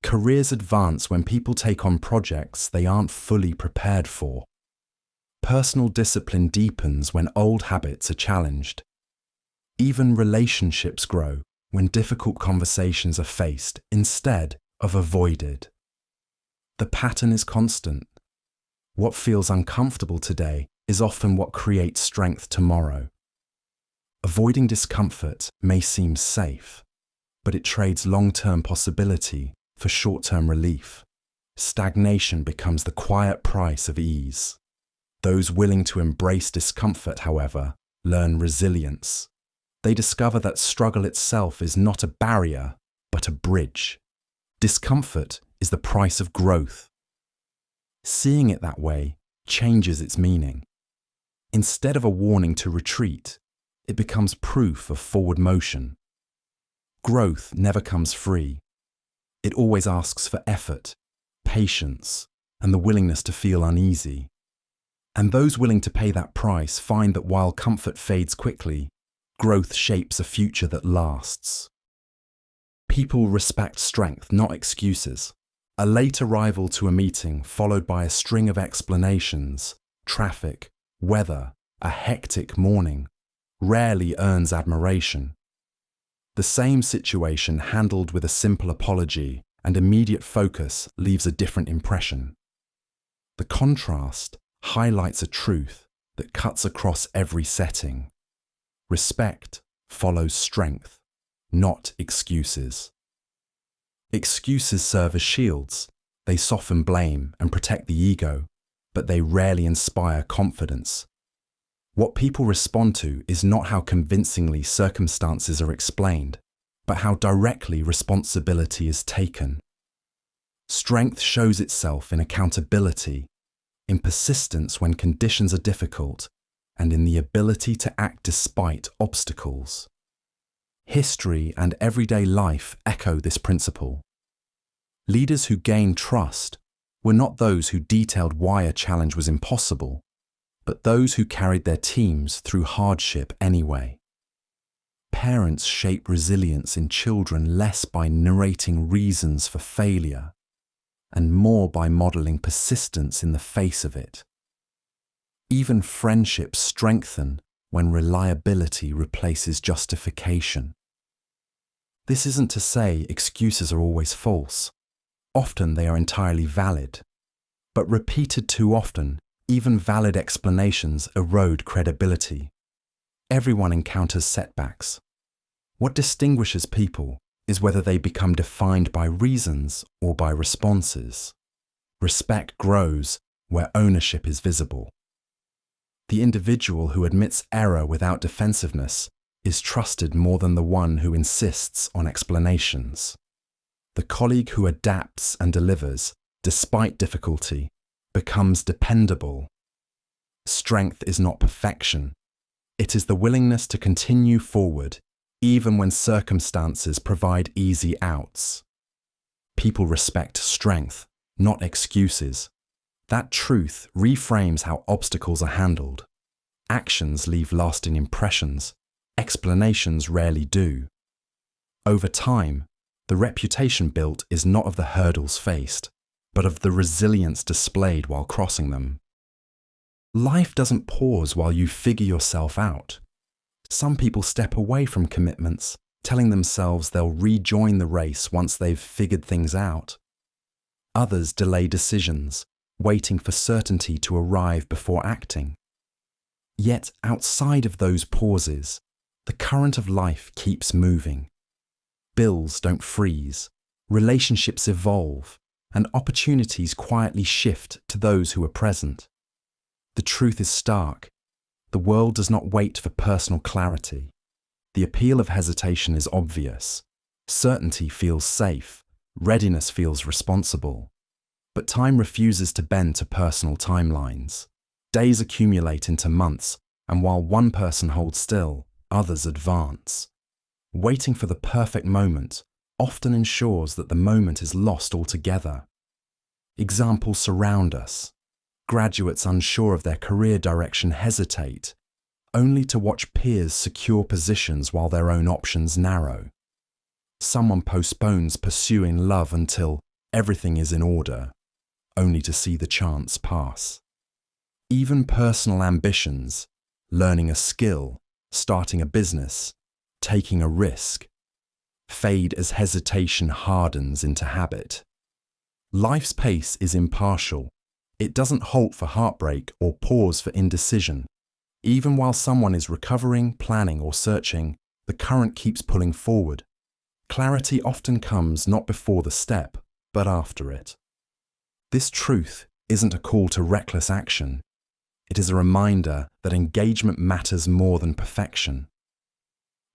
Careers advance when people take on projects they aren't fully prepared for. Personal discipline deepens when old habits are challenged. Even relationships grow when difficult conversations are faced instead of avoided. The pattern is constant. What feels uncomfortable today is often what creates strength tomorrow. Avoiding discomfort may seem safe, but it trades long-term possibility for short-term relief. Stagnation becomes the quiet price of ease. Those willing to embrace discomfort, however, learn resilience. They discover that struggle itself is not a barrier, but a bridge. Discomfort is the price of growth. Seeing it that way changes its meaning. Instead of a warning to retreat, it becomes proof of forward motion. Growth never comes free. It always asks for effort, patience, and the willingness to feel uneasy. And those willing to pay that price find that while comfort fades quickly, growth shapes a future that lasts. People respect strength, not excuses. A late arrival to a meeting followed by a string of explanations, traffic, weather, a hectic morning, rarely earns admiration. The same situation handled with a simple apology and immediate focus leaves a different impression. The contrast highlights a truth that cuts across every setting. Respect follows strength, not excuses. Excuses serve as shields. They soften blame and protect the ego, but they rarely inspire confidence. What people respond to is not how convincingly circumstances are explained, but how directly responsibility is taken. Strength shows itself in accountability, in persistence when conditions are difficult, and in the ability to act despite obstacles. History and everyday life echo this principle. Leaders who gained trust were not those who detailed why a challenge was impossible, but those who carried their teams through hardship anyway. Parents shape resilience in children less by narrating reasons for failure, and more by modeling persistence in the face of it. Even friendships strengthen when reliability replaces justification. This isn't to say excuses are always false. Often they are entirely valid. But repeated too often, even valid explanations erode credibility. Everyone encounters setbacks. What distinguishes people is whether they become defined by reasons or by responses. Respect grows where ownership is visible. The individual who admits error without defensiveness is trusted more than the one who insists on explanations. The colleague who adapts and delivers, despite difficulty, becomes dependable. Strength is not perfection. It is the willingness to continue forward, even when circumstances provide easy outs. People respect strength, not excuses. That truth reframes how obstacles are handled. Actions leave lasting impressions. Explanations rarely do. Over time, the reputation built is not of the hurdles faced, but of the resilience displayed while crossing them. Life doesn't pause while you figure yourself out. Some people step away from commitments, telling themselves they'll rejoin the race once they've figured things out. Others delay decisions, waiting for certainty to arrive before acting. Yet outside of those pauses, the current of life keeps moving. Bills don't freeze, relationships evolve, and opportunities quietly shift to those who are present. The truth is stark. The world does not wait for personal clarity. The appeal of hesitation is obvious. Certainty feels safe. Readiness feels responsible. But time refuses to bend to personal timelines. Days accumulate into months, and while one person holds still, others advance. Waiting for the perfect moment often ensures that the moment is lost altogether. Examples surround us. Graduates unsure of their career direction hesitate, only to watch peers secure positions while their own options narrow. Someone postpones pursuing love until everything is in order, only to see the chance pass. Even personal ambitions, learning a skill, starting a business, taking a risk, fade as hesitation hardens into habit. Life's pace is impartial. It doesn't halt for heartbreak or pause for indecision. Even while someone is recovering, planning, or searching, the current keeps pulling forward. Clarity often comes not before the step, but after it. This truth isn't a call to reckless action. It is a reminder that engagement matters more than perfection.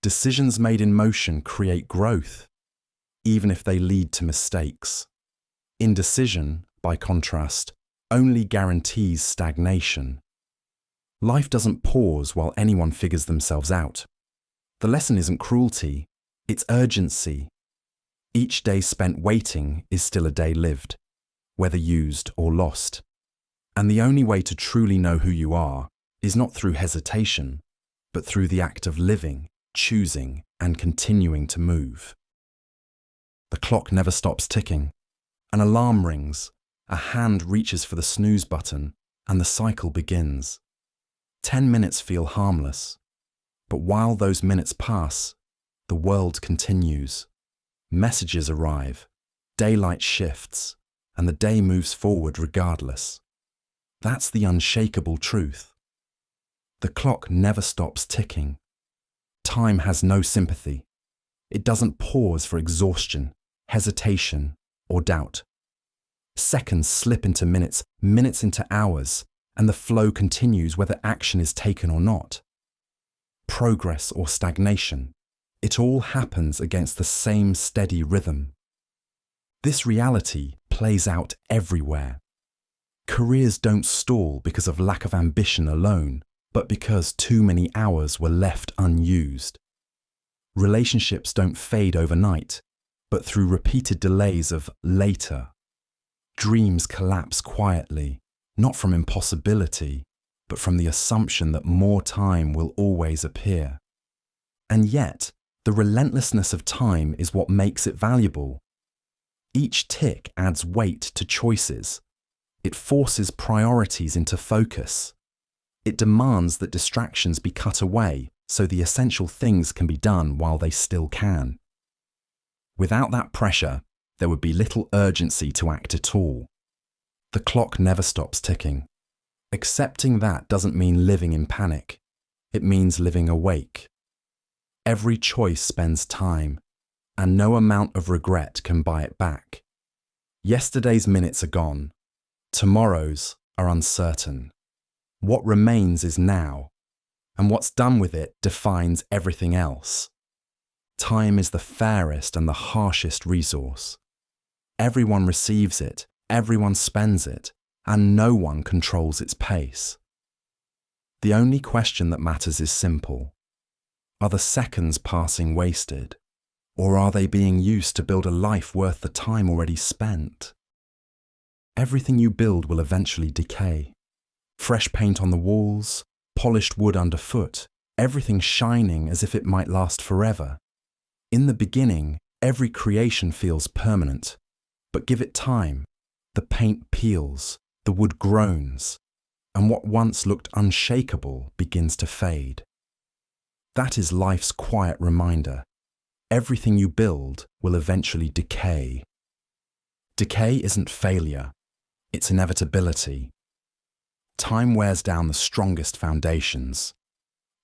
Decisions made in motion create growth, even if they lead to mistakes. Indecision, by contrast, only guarantees stagnation. Life doesn't pause while anyone figures themselves out. The lesson isn't cruelty, it's urgency. Each day spent waiting is still a day lived, whether used or lost. And the only way to truly know who you are is not through hesitation, but through the act of living, choosing, and continuing to move. The clock never stops ticking. An alarm rings, a hand reaches for the snooze button, and the cycle begins. 10 minutes feel harmless, but while those minutes pass, the world continues. Messages arrive, daylight shifts, and the day moves forward regardless. That's the unshakable truth. The clock never stops ticking. Time has no sympathy. It doesn't pause for exhaustion, hesitation, or doubt. Seconds slip into minutes, minutes into hours, and the flow continues whether action is taken or not. Progress or stagnation, it all happens against the same steady rhythm. This reality plays out everywhere. Careers don't stall because of lack of ambition alone, but because too many hours were left unused. Relationships don't fade overnight, but through repeated delays of later. Dreams collapse quietly, not from impossibility, but from the assumption that more time will always appear. And yet, the relentlessness of time is what makes it valuable. Each tick adds weight to choices. It forces priorities into focus. It demands that distractions be cut away so the essential things can be done while they still can. Without that pressure, there would be little urgency to act at all. The clock never stops ticking. Accepting that doesn't mean living in panic. It means living awake. Every choice spends time, and no amount of regret can buy it back. Yesterday's minutes are gone. Tomorrow's are uncertain. What remains is now, and what's done with it defines everything else. Time is the fairest and the harshest resource. Everyone receives it, everyone spends it, and no one controls its pace. The only question that matters is simple. Are the seconds passing wasted, or are they being used to build a life worth the time already spent? Everything you build will eventually decay. Fresh paint on the walls, polished wood underfoot, everything shining as if it might last forever. In the beginning, every creation feels permanent, but give it time, the paint peels, the wood groans, and what once looked unshakable begins to fade. That is life's quiet reminder. Everything you build will eventually decay. Decay isn't failure, it's inevitability. Time wears down the strongest foundations.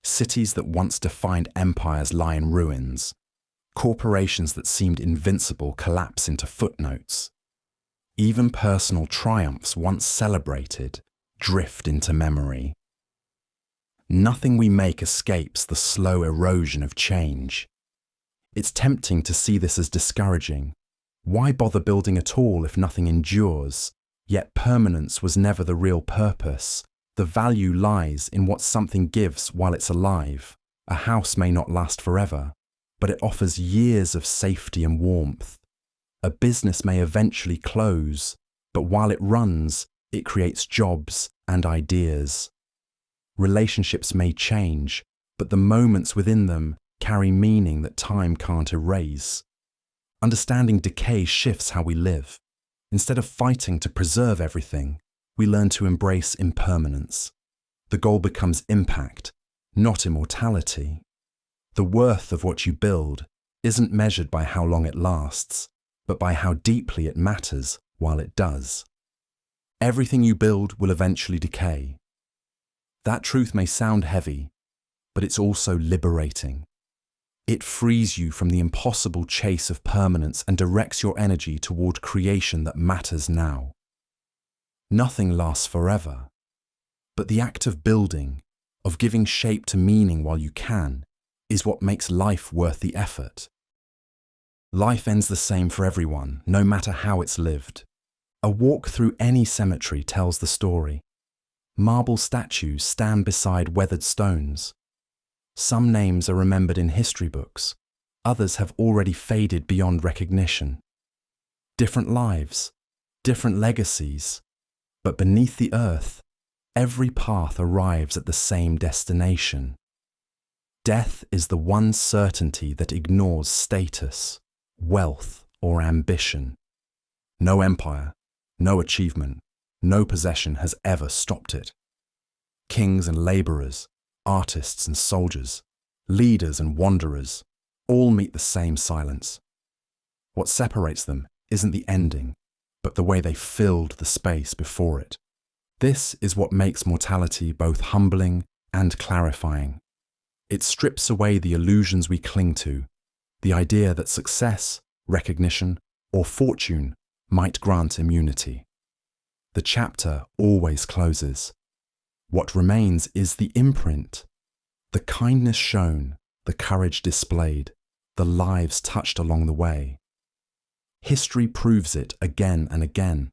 Cities that once defined empires lie in ruins. Corporations that seemed invincible collapse into footnotes. Even personal triumphs once celebrated drift into memory. Nothing we make escapes the slow erosion of change. It's tempting to see this as discouraging. Why bother building at all if nothing endures? Yet permanence was never the real purpose. The value lies in what something gives while it's alive. A house may not last forever, but it offers years of safety and warmth. A business may eventually close, but while it runs, it creates jobs and ideas. Relationships may change, but the moments within them carry meaning that time can't erase. Understanding decay shifts how we live. Instead of fighting to preserve everything, we learn to embrace impermanence. The goal becomes impact, not immortality. The worth of what you build isn't measured by how long it lasts, but by how deeply it matters while it does. Everything you build will eventually decay. That truth may sound heavy, but it's also liberating. It frees you from the impossible chase of permanence and directs your energy toward creation that matters now. Nothing lasts forever, but the act of building, of giving shape to meaning while you can, is what makes life worth the effort. Life ends the same for everyone, no matter how it's lived. A walk through any cemetery tells the story. Marble statues stand beside weathered stones. Some names are remembered in history books, others have already faded beyond recognition. Different lives, different legacies, but beneath the earth, every path arrives at the same destination. Death is the one certainty that ignores status, wealth, or ambition. No empire, no achievement, no possession has ever stopped it. Kings and labourers, artists and soldiers, leaders and wanderers, all meet the same silence. What separates them isn't the ending, but the way they filled the space before it. This is what makes mortality both humbling and clarifying. It strips away the illusions we cling to, the idea that success, recognition, or fortune might grant immunity. The chapter always closes. What remains is the imprint, the kindness shown, the courage displayed, the lives touched along the way. History proves it again and again.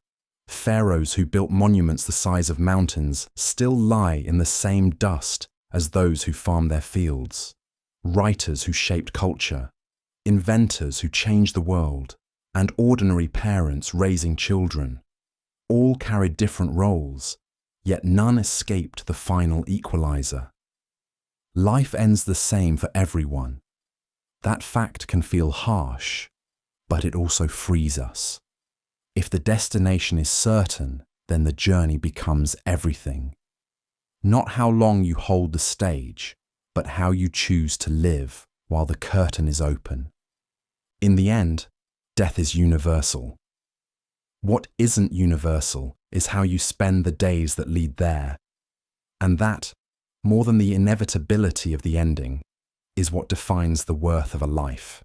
Pharaohs who built monuments the size of mountains still lie in the same dust as those who farmed their fields. Writers who shaped culture, inventors who changed the world, and ordinary parents raising children. All carried different roles, yet none escaped the final equalizer. Life ends the same for everyone. That fact can feel harsh, but it also frees us. If the destination is certain, then the journey becomes everything. Not how long you hold the stage, but how you choose to live while the curtain is open. In the end, death is universal. What isn't universal is how you spend the days that lead there. And that, more than the inevitability of the ending, is what defines the worth of a life.